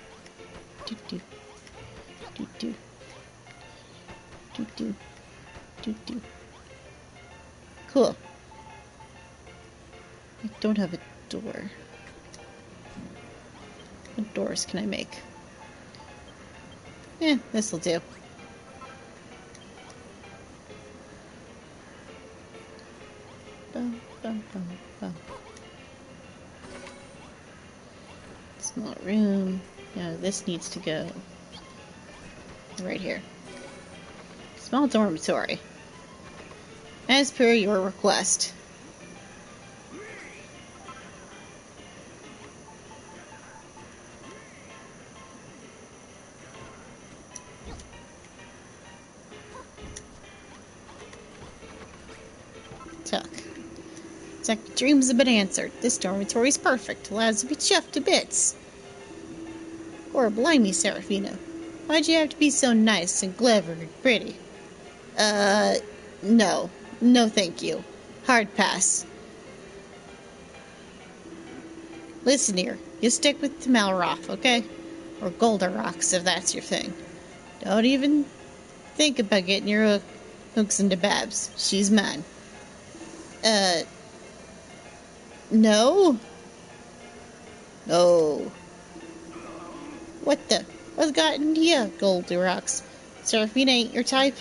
Do do. Do do. Do do. Do do. Cool. I don't have a door. What doors can I make? This'll do. Bum, bum, bum, bum. Small room. Now this needs to go right here. Small dormitory. As per your request. Tuck. It's like dreams have been answered. This dormitory's perfect. Allows to be chuffed to bits. Or blimey, Seraphina. Why'd you have to be so nice and clever and pretty? No. No thank you. Hard pass. Listen here. You stick with Tamalroth, okay? Or Goldarox, if that's your thing. Don't even think about getting your hooks into Babs. She's mine. No? Oh. What the? What's gotten you, Goldarox? Seraphina ain't your type?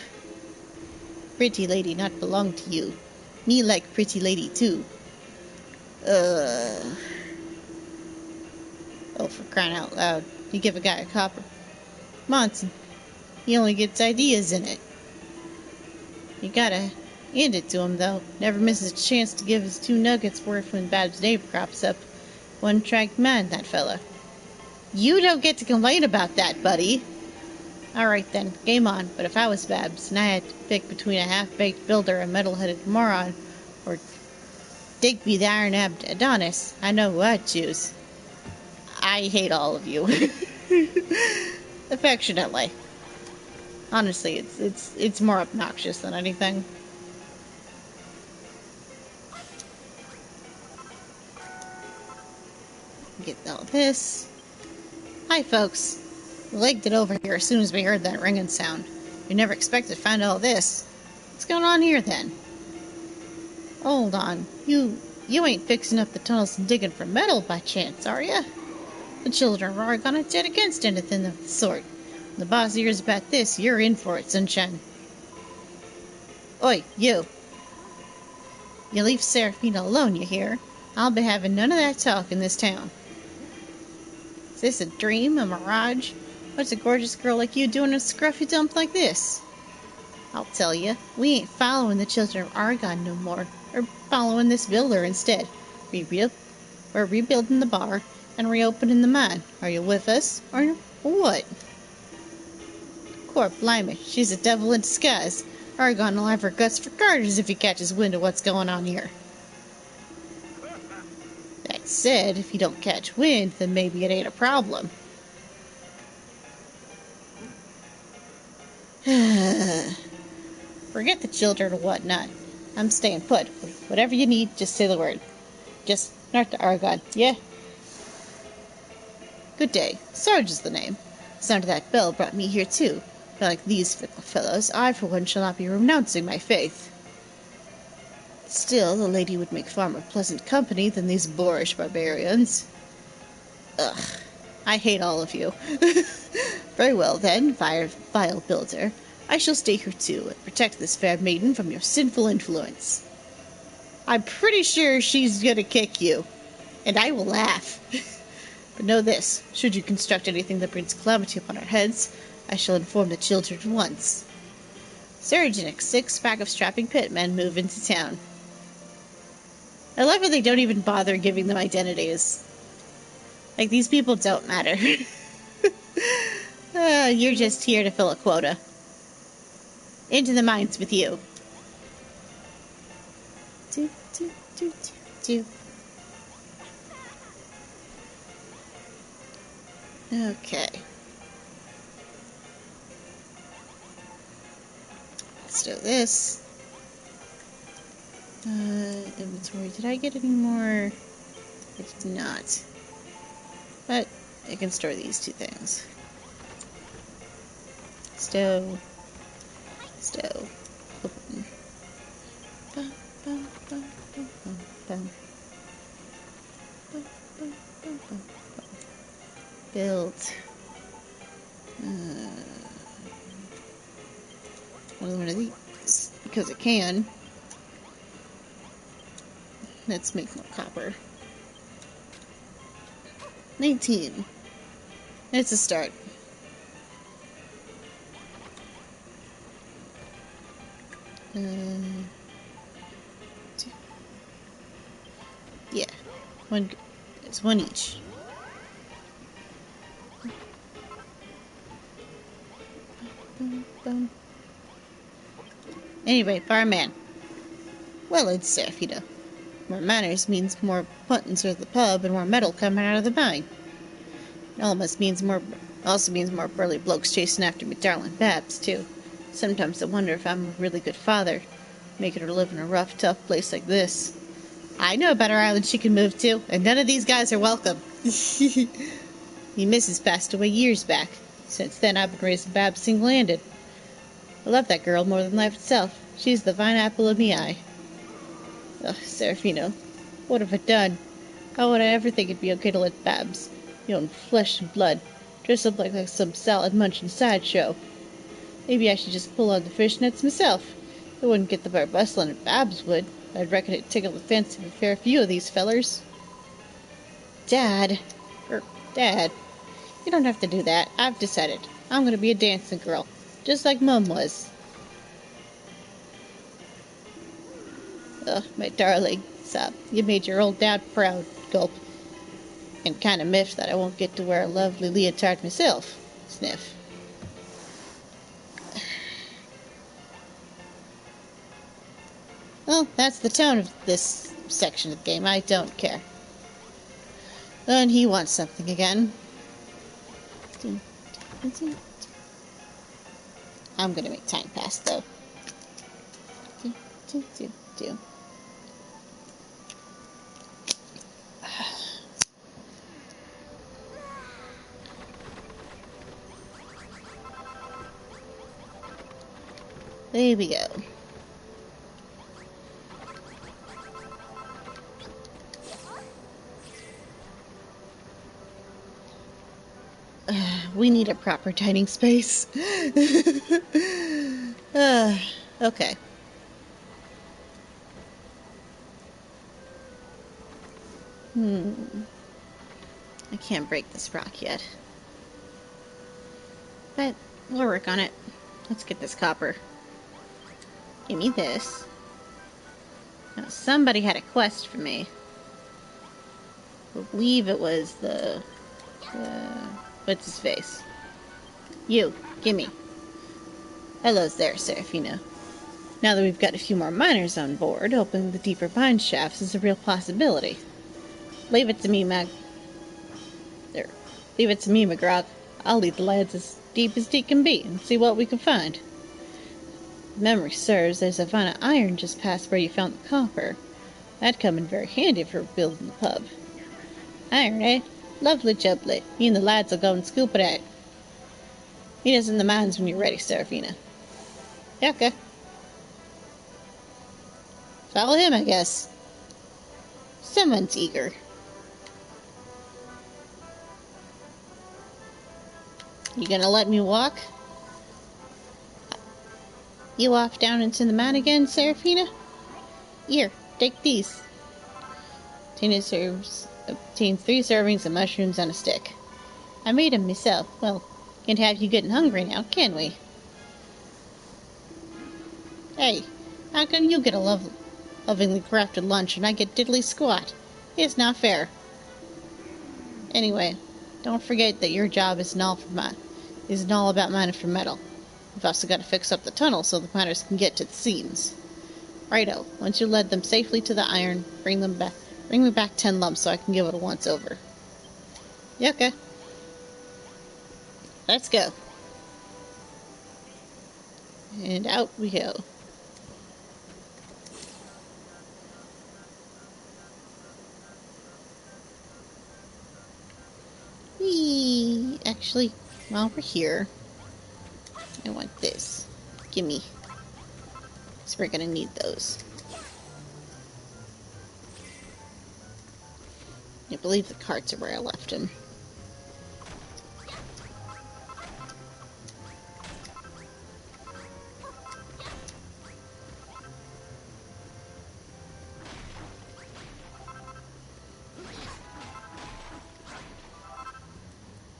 Pretty lady not belong to you. Me like pretty lady too. Oh, for crying out loud. You give a guy a copper. Monson. He only gets ideas in it. You gotta hand it to him, though. Never misses a chance to give his 2 nuggets worth when Babs' neighbor crops up. One-track man, that fella. You don't get to complain about that, buddy. Alright then, game on. But if I was Babs, and I had to pick between a half-baked builder, a metal-headed moron, or Digby the iron-nabbed Adonis, I know who I'd choose. I hate all of you. Affectionately. Honestly, it's more obnoxious than anything. get all this. Hi, folks. We legged it over here as soon as we heard that ringing sound. We never expected to find all this. What's going on here, then? Hold on. You ain't fixing up the tunnels and digging for metal by chance, are ya? The children of Argon are dead against anything of the sort. When the boss hears about this, you're in for it, sunshine. Oi, you. You leave Seraphina alone, you hear? I'll be having none of that talk in this town. Is this a dream, a mirage? What's a gorgeous girl like you doing in a scruffy dump like this? I'll tell you, we ain't following the children of Argon no more. We're following this builder instead. We're rebuilding the bar and reopening the mine. Are you with us, or what? Poor blimey, she's a devil in disguise. Argon will have her guts for garters if he catches wind of what's going on here. That said, if you don't catch wind, then maybe it ain't a problem. Forget the children or whatnot. I'm staying put. Whatever you need, just say the word. Just north to Argon, yeah? Good day. Sarge is the name. The sound of that bell brought me here too. But like these fickle fellows, I for one shall not be renouncing my faith. Still, the lady would make far more pleasant company than these boorish barbarians. Ugh, I hate all of you. Very well then, vile builder. I shall stay here too, and protect this fair maiden from your sinful influence. I'm pretty sure she's gonna kick you, and I will laugh. But know this, should you construct anything that brings calamity upon our heads, I shall inform the children at once. Surge and a 6-pack of strapping pitmen move into town. I love how they don't even bother giving them identities. Like, these people don't matter. You're just here to fill a quota. Into the mines with you. Do, do, do, do, do. Okay. Let's do this. Inventory. Did I get any more? I did not. But I can store these two things. Stove. Open. Bum, bum, bum, bum, bum, bum. Bum, bum, bum, bum, bum. Build. One of these because it can. Let's make more copper. 19. It's a start. Yeah, it's one each. Anyway, fireman. Well, it's Seraphina. More manners means more puntins at the pub and more metal coming out of the mine. It also means more burly blokes chasing after me darling Babs, too. Sometimes I wonder if I'm a really good father, making her live in a rough, tough place like this. I know a better island she can move to, and none of these guys are welcome. Me missus passed away years back. Since then, I've been raising Babs single-handed. I love that girl more than life itself. She's the fine apple of me eye. Ugh, Seraphina, what have I done? How would I ever think it'd be okay to let Babs, your own flesh and blood, dress up like some salad-munching sideshow? Maybe I should just pull on the fishnets myself. It wouldn't get the bar bustling if Babs would. I'd reckon it'd tickle the fancy of a fair few of these fellers. Dad, you don't have to do that. I've decided. I'm gonna be a dancing girl, just like Mum was. Ugh, my darling, sob. You made your old dad proud, gulp. And kinda miffed that I won't get to wear a lovely leotard myself, sniff. Well, that's the tone of this section of the game. I don't care. And he wants something again. I'm gonna make time pass, though. There we go. We need a proper dining space. Okay. I can't break this rock yet. But we'll work on it. Let's get this copper. Give me this. Now, somebody had a quest for me. I believe it was the what's his face? You, gimme. Hello there, Seraphina. Now that we've got a few more miners on board, opening the deeper mine shafts is a real possibility. Leave it to me, Leave it to me, McGrath. I'll lead the lads as deep can be and see what we can find. If memory serves, there's a vein of iron just past where you found the copper. That'd come in very handy for building the pub. Iron, eh? Lovely jubbly. Me and the lads will go and scoop it out. Meet us in the mines when you're ready, Seraphina. Yeah, okay. Follow him, I guess. Someone's eager. You gonna let me walk? You off down into the mine again, Seraphina? Here, take these. Tina obtained 3 servings of mushrooms on a stick. I made them myself. Well, can't have you getting hungry now, can we? Hey, how come you get a lovingly crafted lunch and I get diddly squat? It's not fair. Anyway, don't forget that your job isn't all about mining for metal. We've also got to fix up the tunnel so the miners can get to the seams. Righto, once you led them safely to the iron, bring me back 10 lumps so I can give it a once-over. Yeah, okay. Let's go. And out we go. Whee! Actually, while we're here, I want this. Gimme. Because we're gonna need those. I believe the carts are where I left them.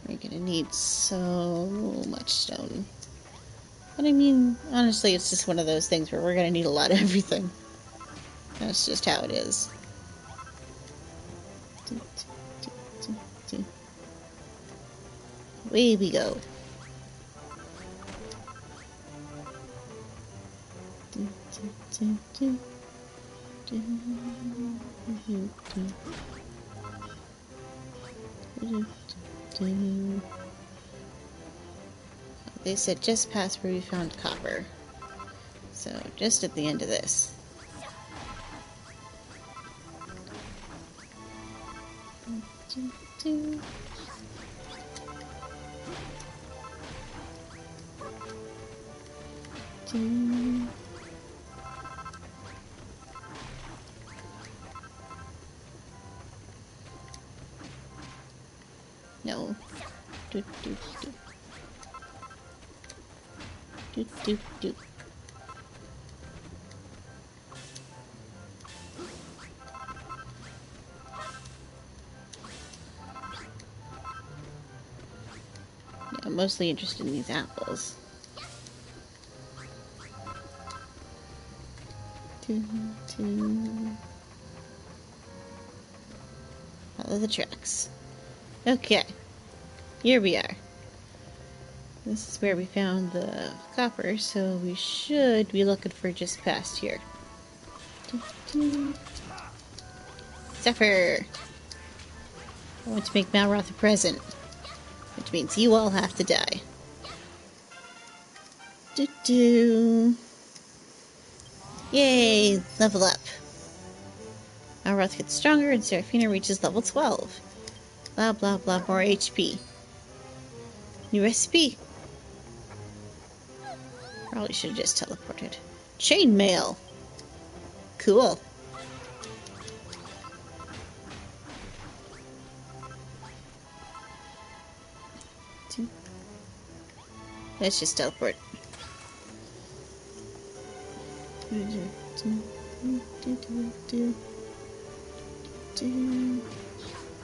We're gonna need so much stone. But I mean, honestly, it's just one of those things where we're gonna need a lot of everything. That's just how it is. Away we go. They said just past where we found copper. So, just at the end of this. No. Do. Yeah, I'm mostly interested in these apples. Follow the tracks. Okay, here we are. This is where we found the copper, so we should be looking for just past here. Zephyr! I want to make Malroth a present, which means you all have to die. Yay! Level up. Malroth gets stronger and Seraphina reaches level 12. Blah blah blah, more HP. New recipe. Probably should have just teleported. Chainmail! Cool. Let's just teleport.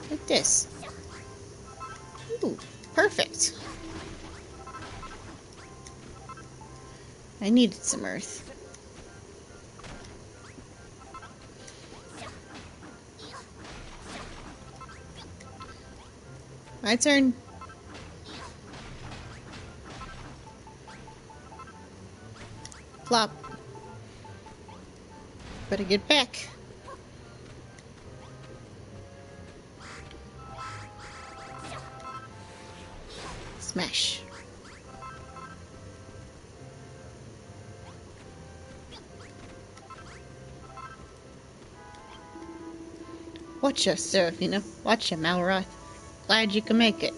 Like this. Ooh, perfect. I needed some earth. My turn. Flop. Better get back. Smash. Watcha, Seraphina. Watcha, Malroth. Glad you can make it.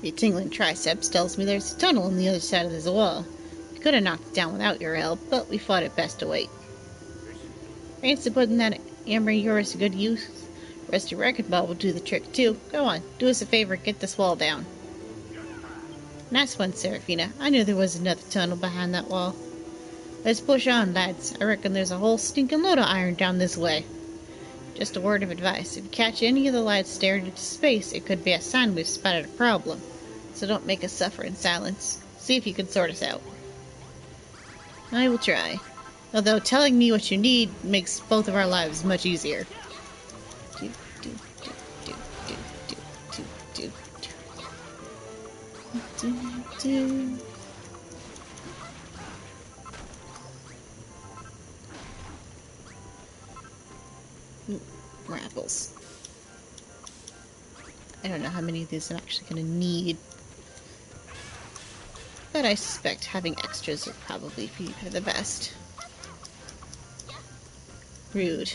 Your tingling triceps tells me there's a tunnel on the other side of this wall. We could have knocked it down without your help, but we thought it best to wait. Fancy putting that hammer of yours to good use. Rusty Wrecking Ball will do the trick too. Go on, do us a favor and get this wall down. Nice one, Seraphina. I knew there was another tunnel behind that wall. Let's push on, lads. I reckon there's a whole stinking load of iron down this way. Just a word of advice. If you catch any of the lads staring into space, it could be a sign we've spotted a problem. So don't make us suffer in silence. See if you can sort us out. I will try. Although telling me what you need makes both of our lives much easier. More apples. I don't know how many of these I'm actually going to need. But I suspect having extras will probably be for the best. Rude.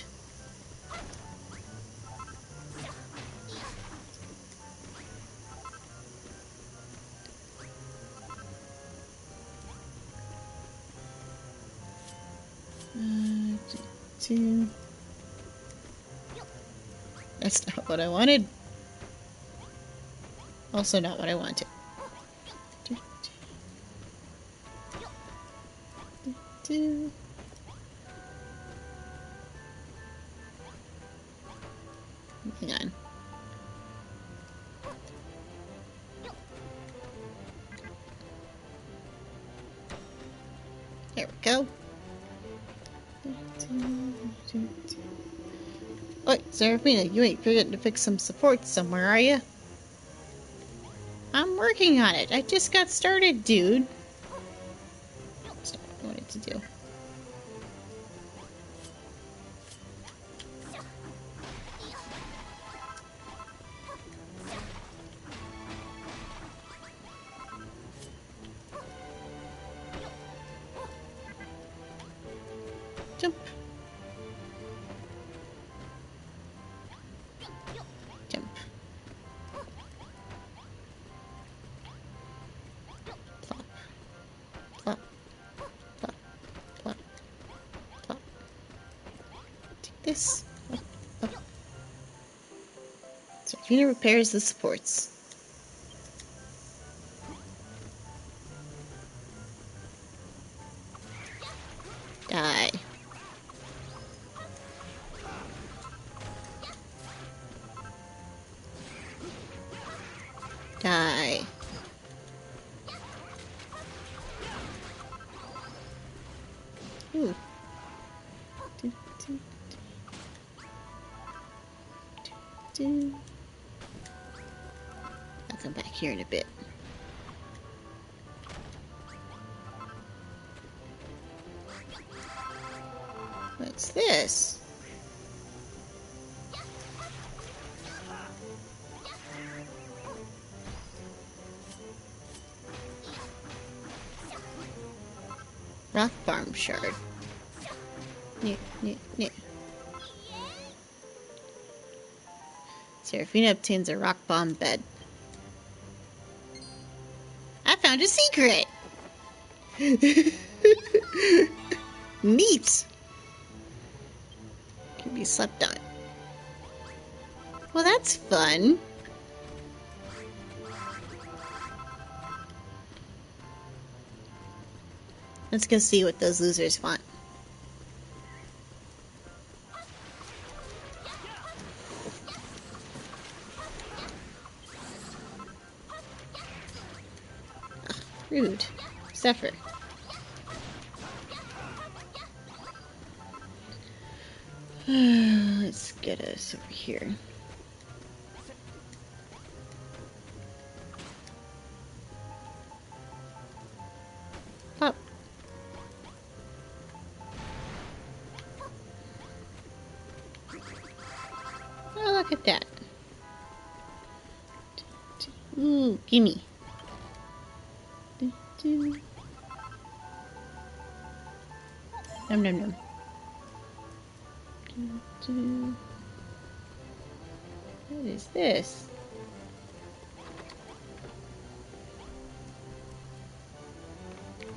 Two. That's not what I wanted. Also not what I wanted. Two. Hang on. There we go. Wait, Seraphina, you ain't forgetting to fix some supports somewhere, are you? I'm working on it. I just got started, dude. That's not what I wanted to do. Jump. Jump. Plop. Plop. Plop. Plop. Plop. Take this. Up. Up. Seraphina repairs the supports. Die. Die. Ooh. Do, do, do, do. I'll come back here in a bit. What's this? Rock Farm Shard. Yeah. Seraphina obtains a rock bomb bed. I found a secret! Neat! Can be slept on. Well, that's fun. Let's go see what those losers want. Ugh, rude. Zephyr. Let's get us over here. Pop. Oh, look at that. Ooh, gimme. Nom nom nom. What is this?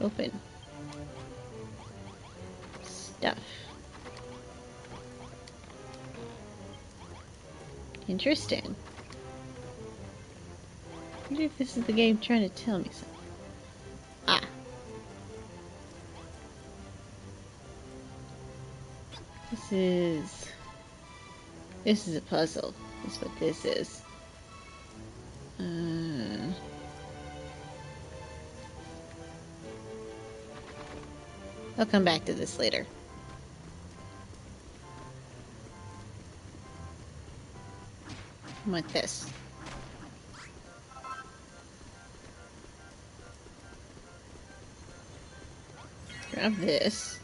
Open. Stuff. Interesting. I wonder if this is the game trying to tell me something. Ah. This is a puzzle. That's what this is. I'll come back to this later. I want this. Grab this.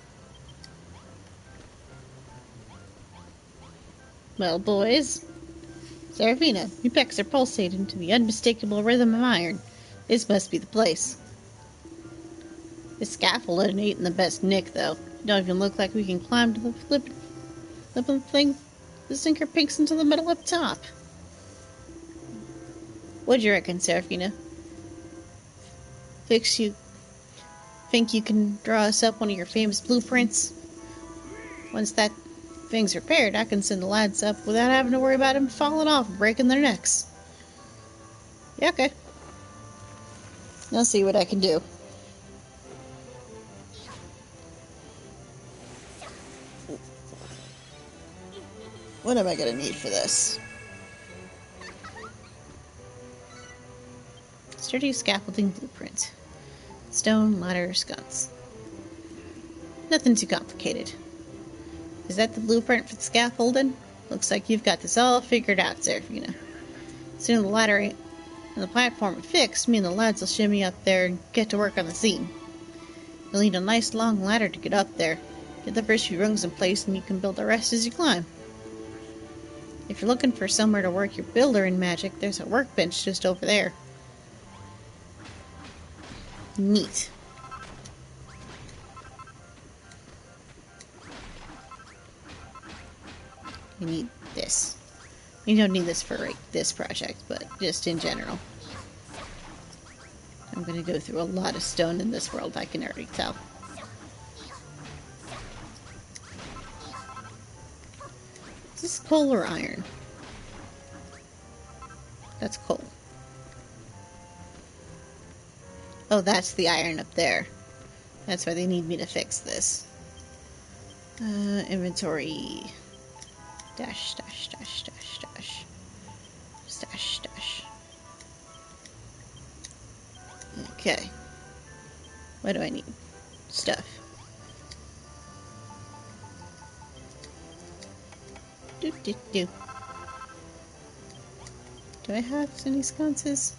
Well, boys. Seraphina, your pecs are pulsating to the unmistakable rhythm of iron. This must be the place. This scaffolding ain't in the best nick, though. Don't even look like we can climb to the flippin' thing. The sinker pinks into the middle up top. What'd you reckon, Seraphina? Think you can draw us up one of your famous blueprints? Once that thing's repaired, I can send the lads up without having to worry about them falling off and breaking their necks. Yeah, okay. I'll see what I can do. What am I gonna need for this? Sturdy scaffolding blueprint. Stone, ladder, sconce. Nothing too complicated. Is that the blueprint for the scaffolding? Looks like you've got this all figured out, Seraphina. Soon the ladder and the platform are fixed, me and the lads will shimmy up there and get to work on the scene. You'll need a nice long ladder to get up there. Get the first few rungs in place and you can build the rest as you climb. If you're looking for somewhere to work your builder in magic, there's a workbench just over there. Neat. You need this. You don't need this for this project, but just in general. I'm going to go through a lot of stone in this world, I can already tell. Is this coal or iron? That's coal. Oh, that's the iron up there. That's why they need me to fix this. Inventory. Dash, dash, dash, dash, dash. Stash, stash. Okay. What do I need? Stuff. Do, do, do. Do I have any sconces?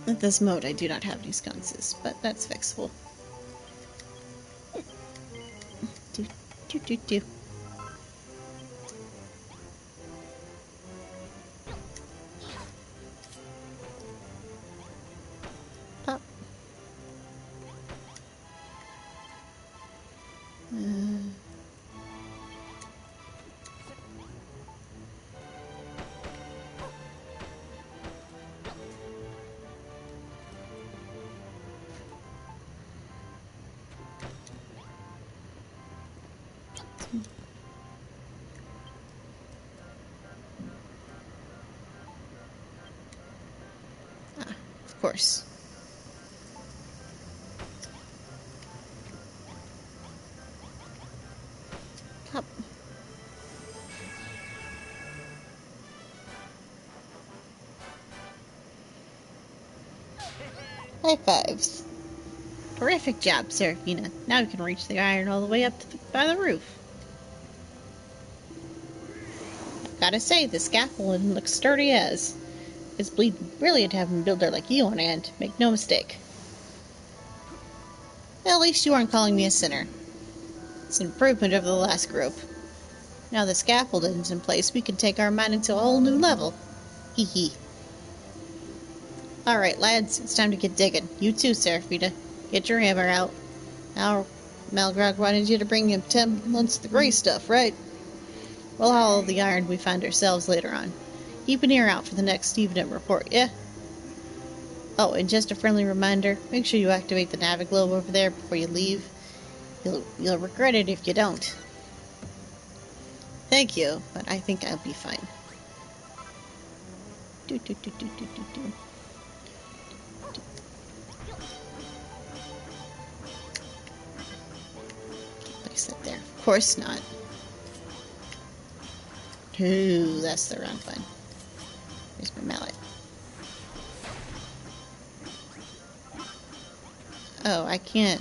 At this mode, I do not have any sconces, but that's fixable. Do, do, do, do. Pop. Ah, of course. Up. High fives. Terrific job, Seraphina. Now we can reach the iron all the way up to by the roof. Gotta say, the scaffolding looks sturdy as. It's brilliant to have a builder like you on hand. Make no mistake. Well, at least you aren't calling me a sinner. It's an improvement over the last group. Now the scaffolding's in place, we can take our mine to a whole new level. Hee hee. Alright, lads, it's time to get digging. You too, Seraphina. Get your hammer out. Now, Malgrog wanted you to bring him 10 months of the gray stuff, right? We'll haul the iron we find ourselves later on. Keep an ear out for the next evening report, yeah? Oh, and just a friendly reminder, make sure you activate the Naviglobe over there before you leave. You'll regret it if you don't. Thank you, but I think I'll be fine. Do. Place that there. Of course not. Ooh, that's the wrong one. Here's my mallet. Oh, I can't.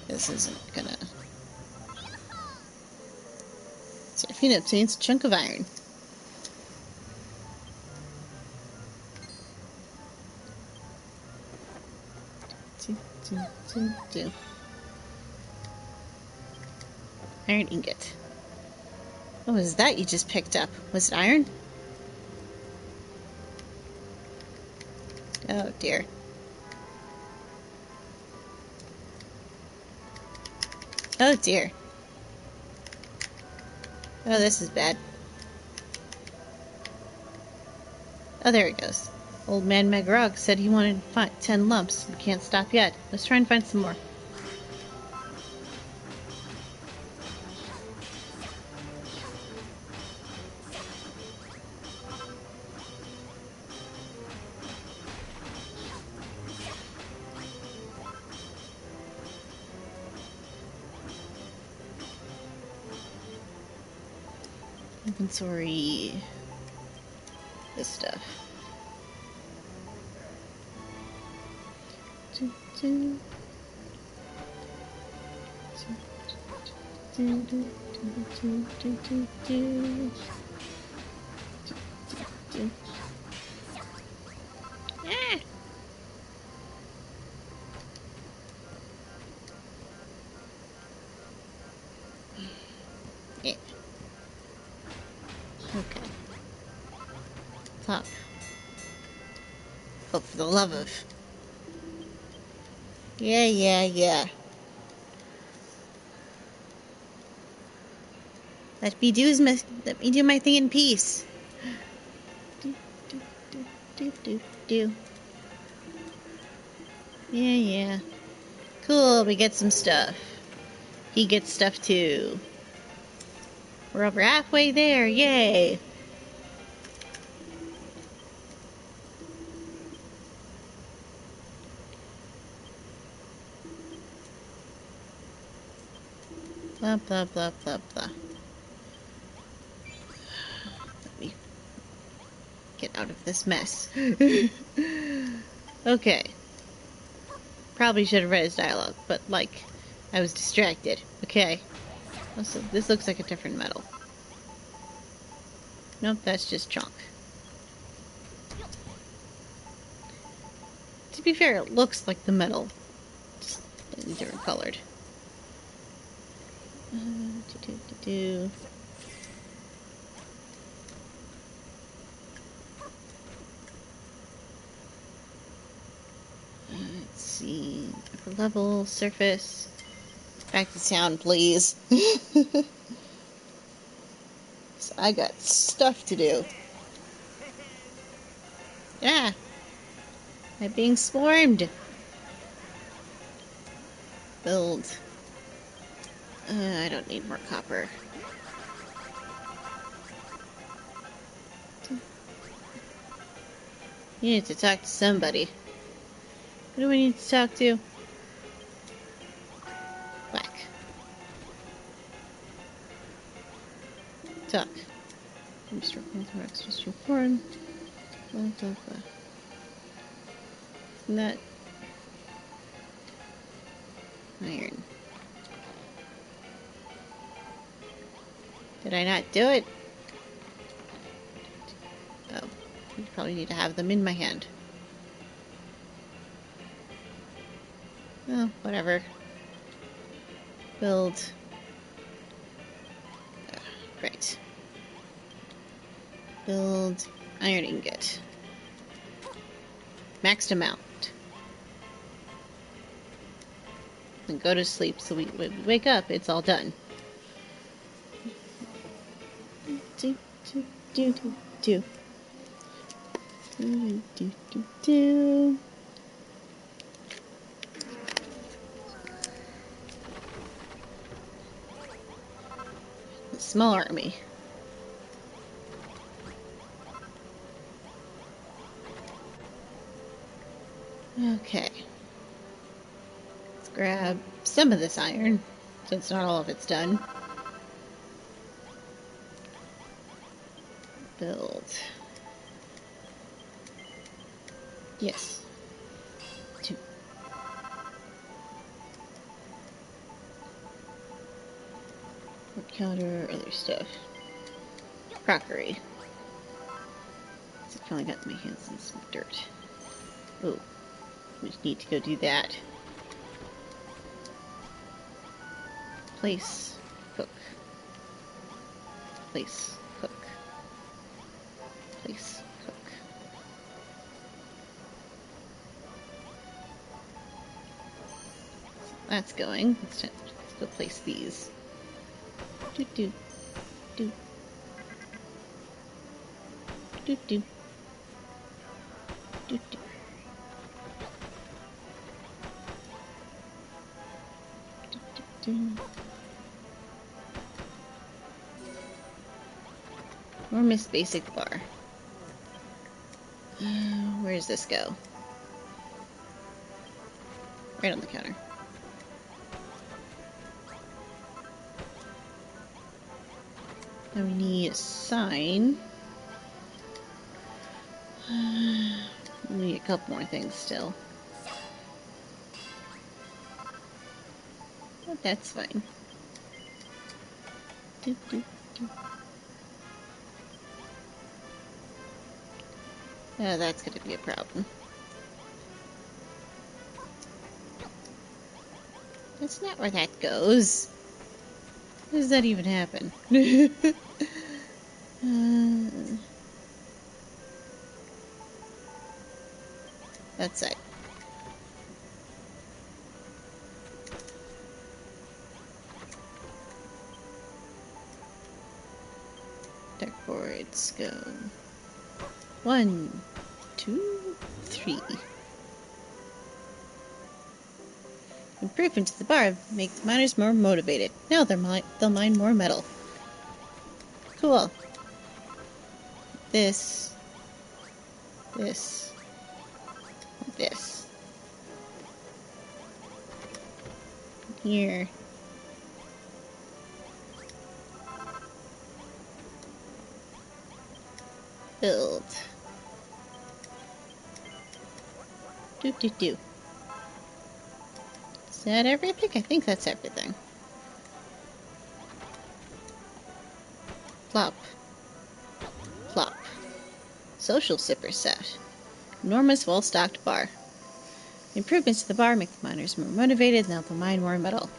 This isn't gonna... Seraphina obtains a chunk of iron. Do. Iron ingot. What was that you just picked up? Was it iron? Oh dear. Oh dear. Oh, this is bad. Oh, there it goes. Old man Magrog said he wanted 10 lumps. We can't stop yet. Let's try and find some more. Inventory. This stuff. Ah! Yeah. Okay. Top. Oh, for the love of... Yeah. Let me do my thing in peace. Do. Yeah. Cool, we get some stuff. He gets stuff too. We're over halfway there, yay! Blah. Let me get out of this mess. Okay. Probably should have read his dialogue, but, like, I was distracted. Okay. Also, this looks like a different metal. Nope, that's just chalk. To be fair, it looks like the metal, just slightly different colored. Let's see. Upper level, surface. Back to town, please. So I got stuff to do. Yeah. I'm being swarmed. Build. I don't need more copper. You need to talk to somebody. Who do we need to talk to? Whack. Talk. Mr. Rex, Mr. Foreign. Blah, blah, blah. Isn't that iron? Did I not do it? Oh, you probably need to have them in my hand. Oh, whatever. Build. Great. Build iron ingot. Maxed amount. And go to sleep so when we wake up, it's all done. Do, do, do, do, do. Do, do, do, do. Small army. Okay. Let's grab some of this iron, since not all of it's done. Build. Yes. 2. Wood counter, other stuff. Crockery. So I finally got my hands in some dirt. Ooh. We just need to go do that. Place. Cook. Place. Cook. Place. Cook. That's going. Let's go place these. Do do do do do do do. Or Miss Basic Bar. Where does this go? Right on the counter. Now we need a sign. We need a couple more things still. But that's fine. Do, do, do. Oh, that's going to be a problem. That's not where that goes. How does that even happen? That's it. Dartboards go 1, 2, 3. Improvement to the bar make the miners more motivated. Now they'll mine more metal. Cool. This. Here. Build. Do. Is that everything? I think that's everything. Plop. Plop. Social sipper set. Enormous well-stocked bar. Improvements to the bar make the miners more motivated, and they'll mine more metal.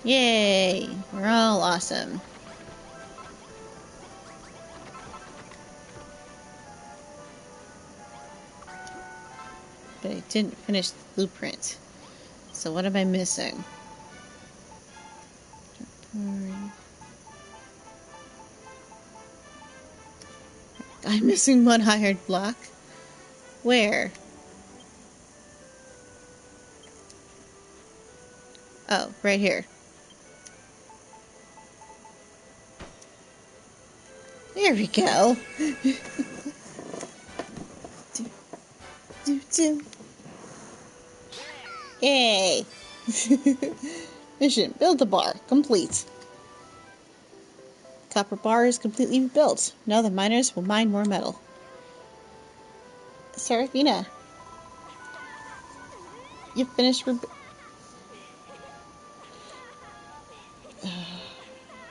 Yay! We're all awesome. But I didn't finish the blueprint. So what am I missing? I'm missing one iron block. Where? Oh, right here. There we go. Do. Yay! Mission, build the bar. Complete. Copper bar is completely built. Now the miners will mine more metal. Seraphina, you finished I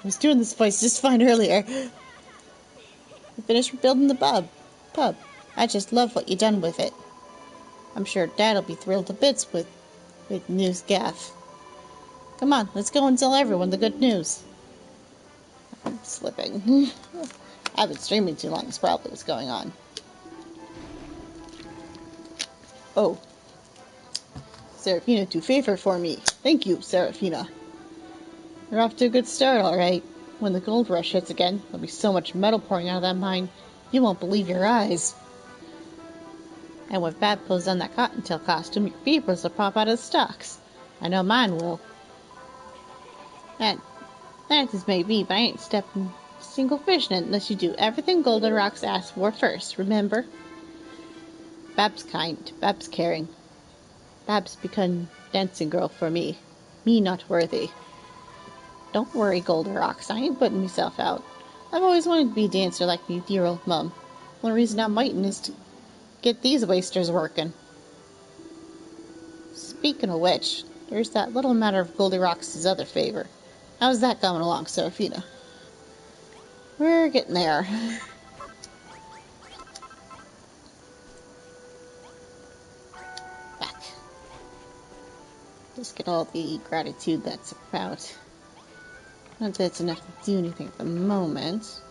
was doing this voice just fine earlier. You finished rebuilding the pub. I just love what you done with it. I'm sure Dad'll be thrilled to bits with news gaff. Come on, let's go and tell everyone the good news. I'm slipping. I've been streaming too long is probably what's going on. Oh. Seraphina, do favor for me. Thank you, Seraphina. You're off to a good start, alright. When the gold rush hits again, there'll be so much metal pouring out of that mine, you won't believe your eyes. And when Bab pulls on that cottontail costume, your beavers will pop out of the stocks. I know mine will. And that as may be, but I ain't stepping a single fish in it unless you do everything Goldenroc's asked for first, remember? Bab's kind, Bab's caring. Bab's become dancing girl for me. Me not worthy. Don't worry, Goldenrocks, I ain't putting myself out. I've always wanted to be a dancer like me dear old mum. One reason I'm waiting is to get these wasters working. Speaking of which, there's that little matter of Goldilocks' other favor. How's that coming along, Seraphina? We're getting there. Back. Just get all the gratitude that's about. Not that it's enough to do anything at the moment.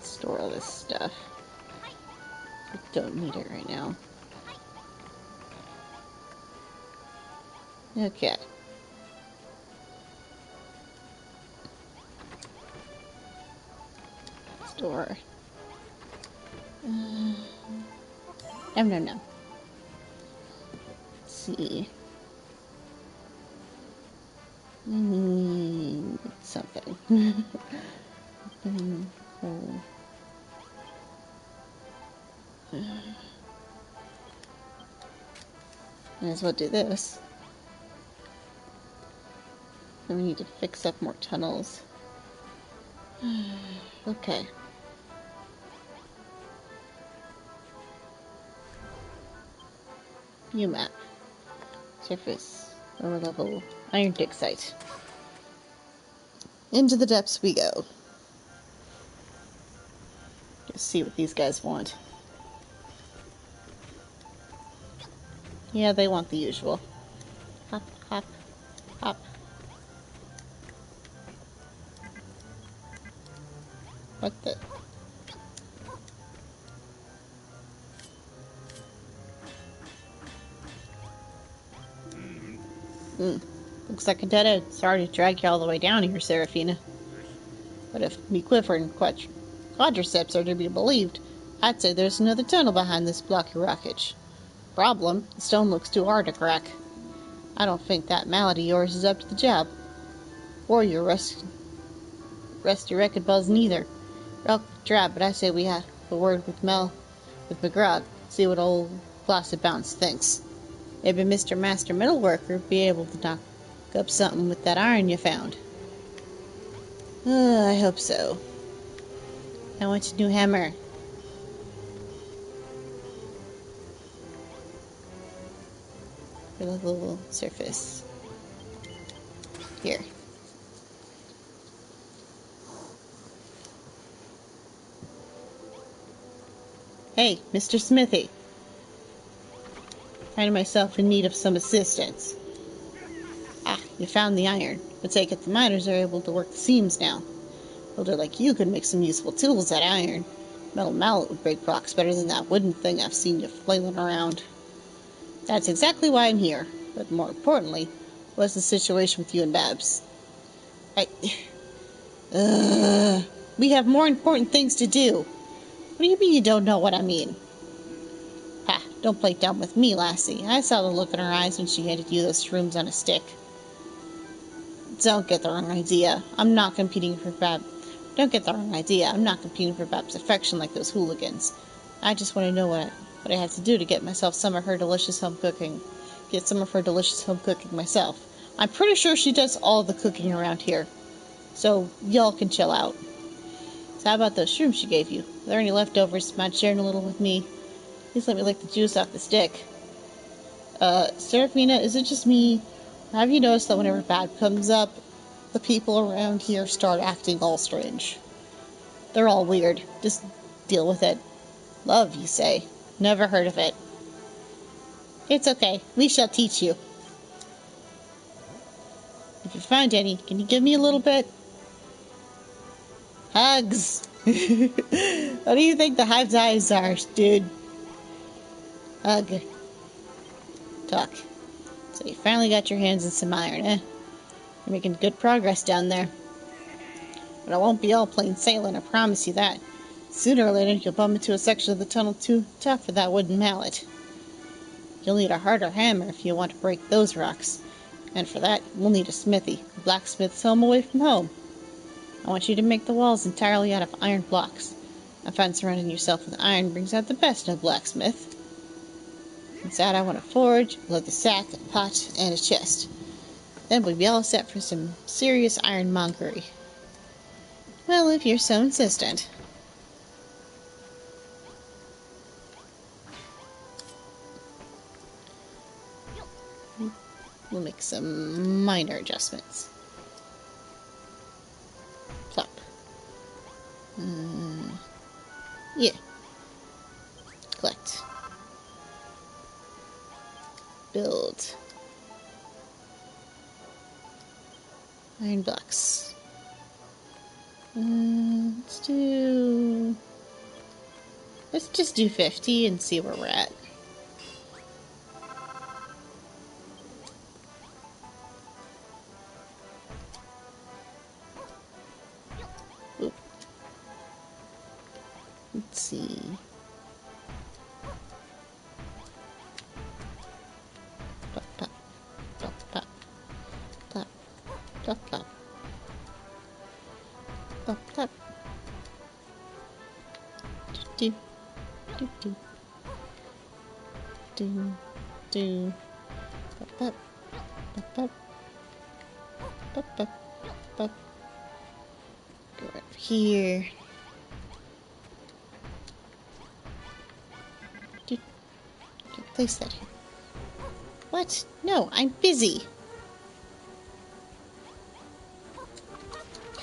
Store all this stuff. I don't need it right now. Okay. Store. No. Let's see. Something. Might as well do this. Then we need to fix up more tunnels. Okay. New map. Surface. Lower level. Iron dig site. Into the depths we go. Let's see what these guys want. Yeah, they want the usual. Hop, hop, hop. What the? Looks like a dead end. Sorry to drag you all the way down here, Seraphina. But if me Clifford and quadriceps are to be believed, I'd say there's another tunnel behind this blocky rockage. Problem, the stone looks too hard to crack. I don't think that mallet of yours is up to the job. Or your rusty record buzz neither. Well, drab, but I say we have a word with McGraw, see what old Placid Bounce thinks. Maybe Mr. Master Metalworker be able to knock up something with that iron you found. I hope so. I want your new hammer. For the little surface. Here. Hey, Mr. Smithy. Finding myself in need of some assistance. Ah, you found the iron. I take it the miners are able to work the seams now. Builder like you could make some useful tools out of iron. Metal mallet would break rocks better than that wooden thing I've seen you flailing around. That's exactly why I'm here. But more importantly, what's the situation with you and Babs? We have more important things to do. What do you mean you don't know what I mean? Ha, Don't play dumb with me, lassie. I saw the look in her eyes when she handed you those shrooms on a stick. Don't get the wrong idea. I'm not competing for Bab. Don't get the wrong idea. I'm not competing for Bab's affection like those hooligans. I just want to know what I have to do to get myself some of her delicious home cooking. Get some of her delicious home cooking myself. I'm pretty sure she does all the cooking around here. So y'all can chill out. So how about those shrooms she gave you? Are there any leftovers? Mind sharing a little with me? Please let me lick the juice off the stick. Seraphina, is it just me? Have you noticed that whenever Bab comes up, the people around here start acting all strange? They're all weird. Just deal with it. Love, you say? Never heard of it. It's okay. We shall teach you. If you find any, can you give me a little bit? Hugs! What do you think the hive's eyes are, dude? Hug. Talk. So you finally got your hands in some iron, eh? You're making good progress down there. But it won't be all plain sailing, I promise you that. Sooner or later, you'll bump into a section of the tunnel too tough for that wooden mallet. You'll need a harder hammer if you want to break those rocks. And for that, we'll need a smithy, a blacksmith's home away from home. I want you to make the walls entirely out of iron blocks. I find surrounding yourself with iron brings out the best in a blacksmith. Inside, I want a forge, a leather sack, a pot, and a chest. Then we'll be all set for some serious ironmongery. Well, if you're so insistent. We'll make some minor adjustments. Plop. Yeah. Collect. Build. Iron blocks. Let's just do 50 and see where we're at. Oop. Let's see. Plop, plop, plop, plop, plop, plop, plop, plop, plop. Do, do, do, do, do, plop, plop, plop, plop, plop, plop, plop. Go right over here. Do, place that here. What? No, I'm busy.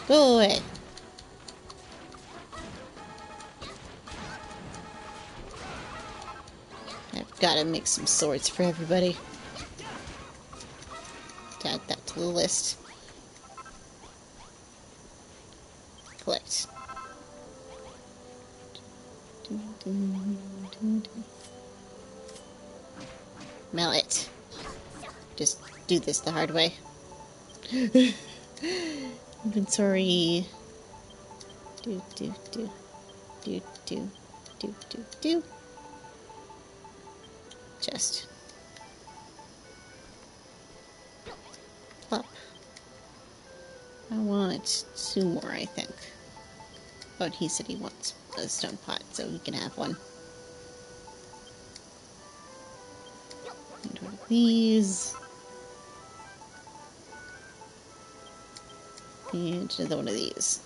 Go away. I've got to make some swords for everybody. Add that to the list. Collect. Mallet. Just do this the hard way. Inventory. Do. Chest. Plop. I want 2 more, I think. Oh, and he said he wants a stone pot, so he can have one. And one of these. And another one of these.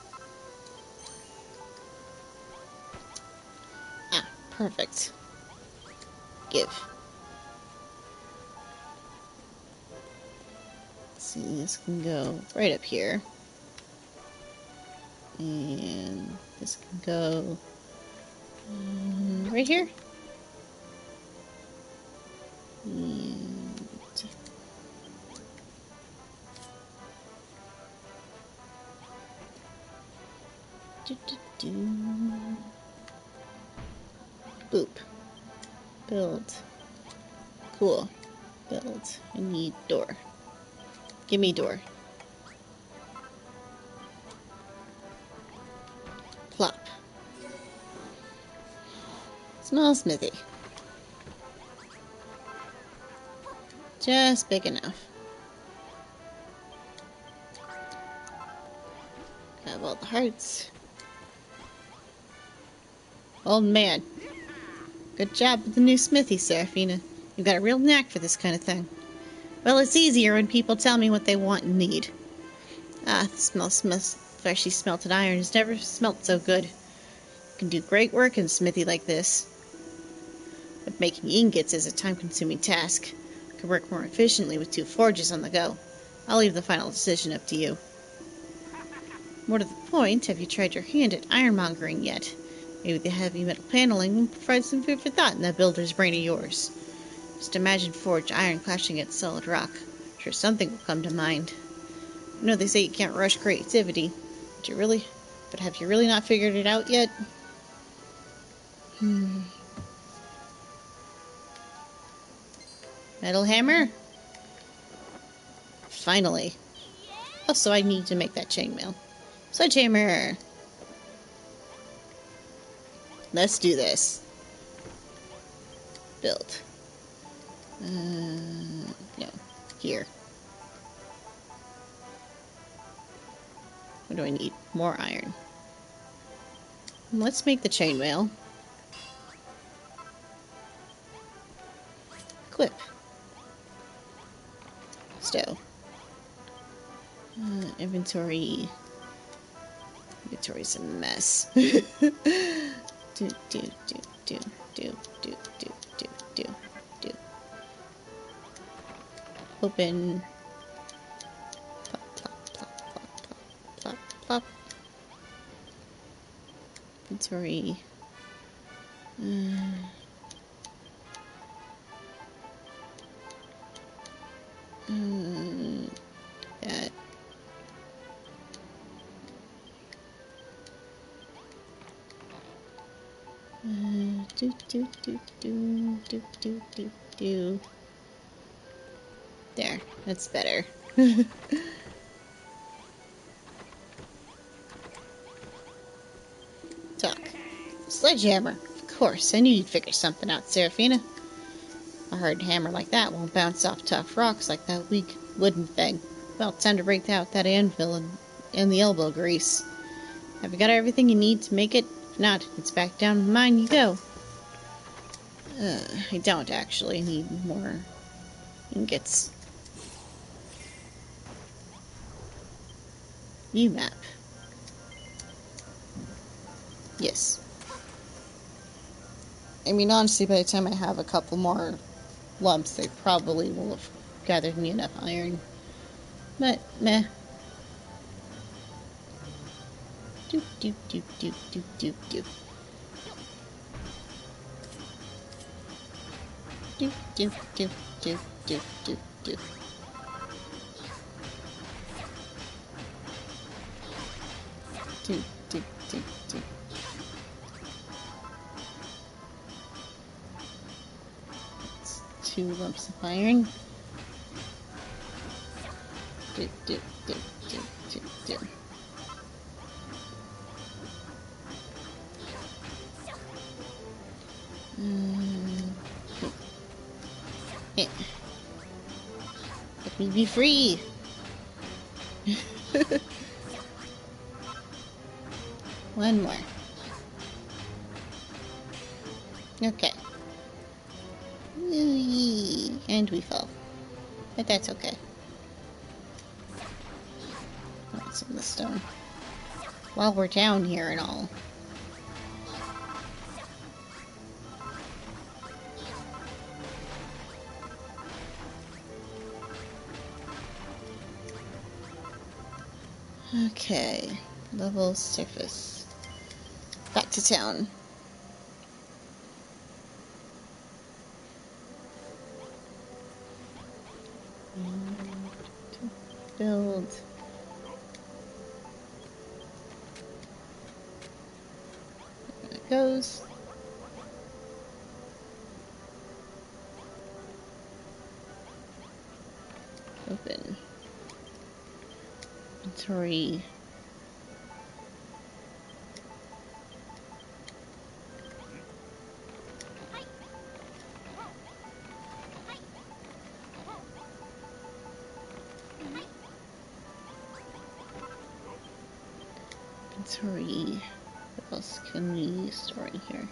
Ah, perfect. Give. Let's see, this can go right up here. And this can go right here. And boop. Build. Cool. Build. I need door. Give me door. Plop. Small smithy. Just big enough. Have all the hearts. Old man. Good job with the new smithy, Seraphina. You've got a real knack for this kind of thing. Well, it's easier when people tell me what they want and need. Ah, the smells freshly smelted iron has never smelt so good. You can do great work in a smithy like this. But making ingots is a time-consuming task. You can work more efficiently with 2 forges on the go. I'll leave the final decision up to you. More to the point, have you tried your hand at ironmongering yet? Maybe the heavy metal paneling will provide some food for thought in that builder's brain of yours. Just imagine forged iron clashing against solid rock. I'm sure something will come to mind. I know they say you can't rush creativity, but have you really not figured it out yet? Metal hammer? Finally. Also, I need to make that chainmail. Sledgehammer! Let's do this. Build. No. Here. What do I need? More iron. Let's make the chainmail. Equip. Stow. Inventory. Inventory's a mess. do. Open. Plop. Inventory. That. Do. There, that's better. Talk. Sledgehammer. Of course, I knew you'd figure something out, Seraphina. A hard hammer like that won't bounce off tough rocks like that weak wooden thing. Well, it's time to break out that anvil and the elbow grease. Have you got everything you need to make it? If not, it's back down the mine you go. I don't actually need more ingots. U-map. Yes. I mean, honestly, by the time I have a couple more lumps, they probably will have gathered me enough iron. But, meh. Do. Do. It's 2 lumps of iron. Do. Yeah. Let me be free. One more. Okay. And we fell. But that's okay. What's in the stone? While we're down here and all. Okay. Level surface. Back to town. Build. There it goes. Open. Inventory. inventory. What else can we store in here?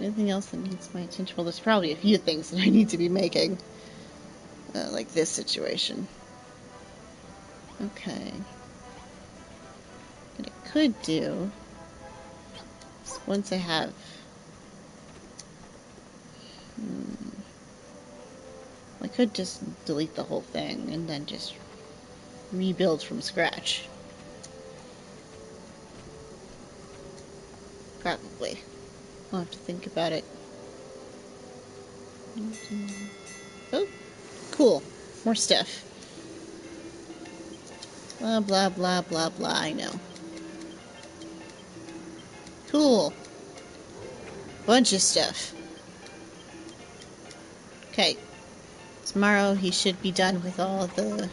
Anything else that needs my attention? Well, there's probably a few things that I need to be making. Like this situation. Okay. What I could do is once I have... I could just delete the whole thing and then just rebuild from scratch. Probably. I'll have to think about it. Oh, cool. More stuff. Blah, blah, blah, blah, blah. I know. Cool. Bunch of stuff. Okay. Tomorrow he should be done with all the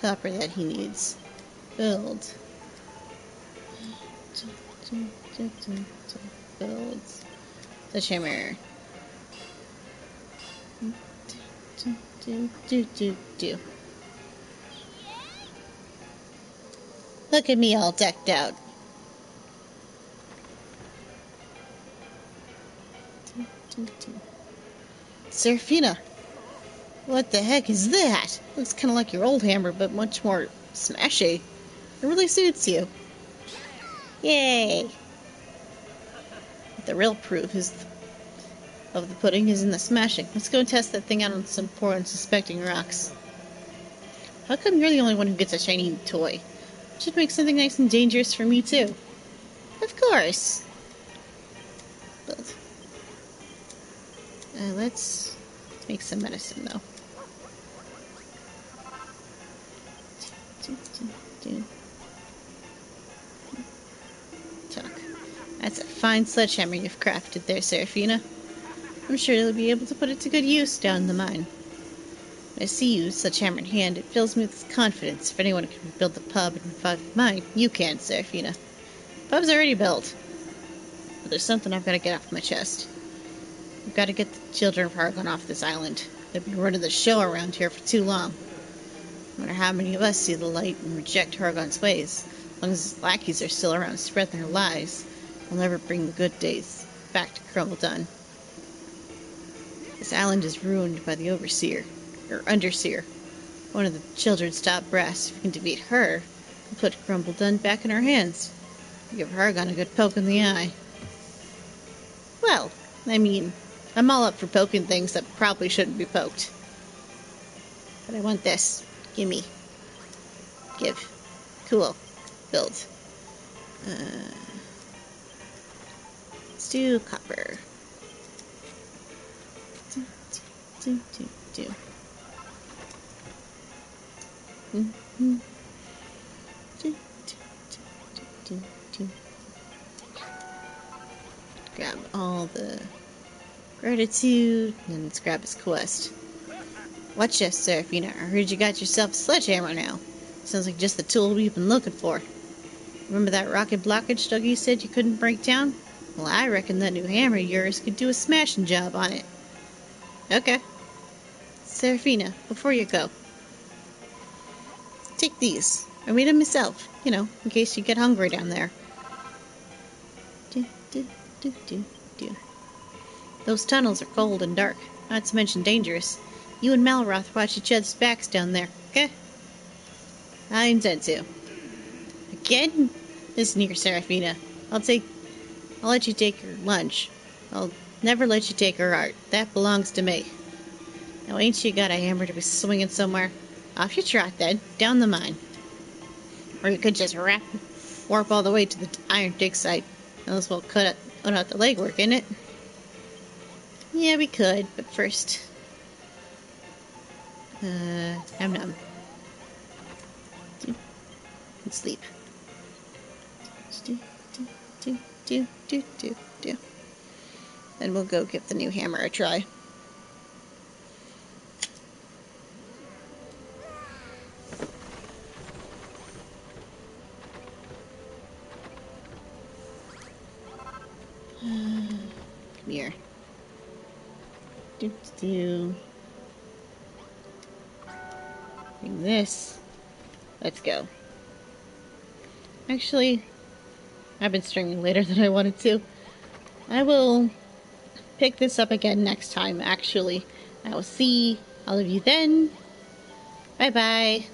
copper that he needs. Build. Build. Sledgehammer. Do. Look at me all decked out. Seraphina. What the heck is that? Looks kind of like your old hammer, but much more smashy. It really suits you. Yay! The real proof of the pudding is in the smashing. Let's go test that thing out on some poor unsuspecting rocks. How come you're the only one who gets a shiny toy? Should make something nice and dangerous for me too. Of course. Build. Let's make some medicine though. Tuck. That's a fine sledgehammer you've crafted there, Seraphina. I'm sure you'll be able to put it to good use down the mine. When I see you, sledgehammer in hand, it fills me with confidence. If anyone can build the pub in 5 mine, you can, Seraphina. Pub's already built. But there's something I've got to get off my chest. We've got to get the children of Hargon off this island. They've been running the show around here for too long. No matter how many of us see the light and reject Hargon's ways, as long as his lackeys are still around spreading their lies, we'll never bring the good days back to Grumbledon. This island is ruined by the overseer, or underseer. One of the children's top brass. If we can defeat her, we'll put Grumbledon back in our hands. Give Hargon a good poke in the eye. Well, I mean, I'm all up for poking things that probably shouldn't be poked. But I want this. Gimme. Give. Cool. Build. Let's do copper. Do. Grab all the gratitude, and let's grab his quest. Watch this, Seraphina. I heard you got yourself a sledgehammer now. Sounds like just the tool we've been looking for. Remember that rocket blockage Dougie said you couldn't break down? Well, I reckon that new hammer of yours could do a smashing job on it. Okay. Seraphina, before you go, take these. I made them myself, you know, in case you get hungry down there. Do. Those tunnels are cold and dark, not to mention dangerous. You and Malroth watch each other's backs down there, okay? I intend to. Again? Listen here, Seraphina. I'll let you take your lunch. I'll never let you take her art. That belongs to me. Now, ain't you got a hammer to be swinging somewhere? Off you trot, then, down the mine. Or you could just warp all the way to the iron dig site. Unless we'll cut out the legwork, innit? Yeah, we could, but first... Nom. And sleep. Do. Then we'll go give the new hammer a try. Come here. Do do. Bring this. Let's go. Actually, I've been streaming later than I wanted to. I will pick this up again next time, actually. I will see all of you then. Bye bye.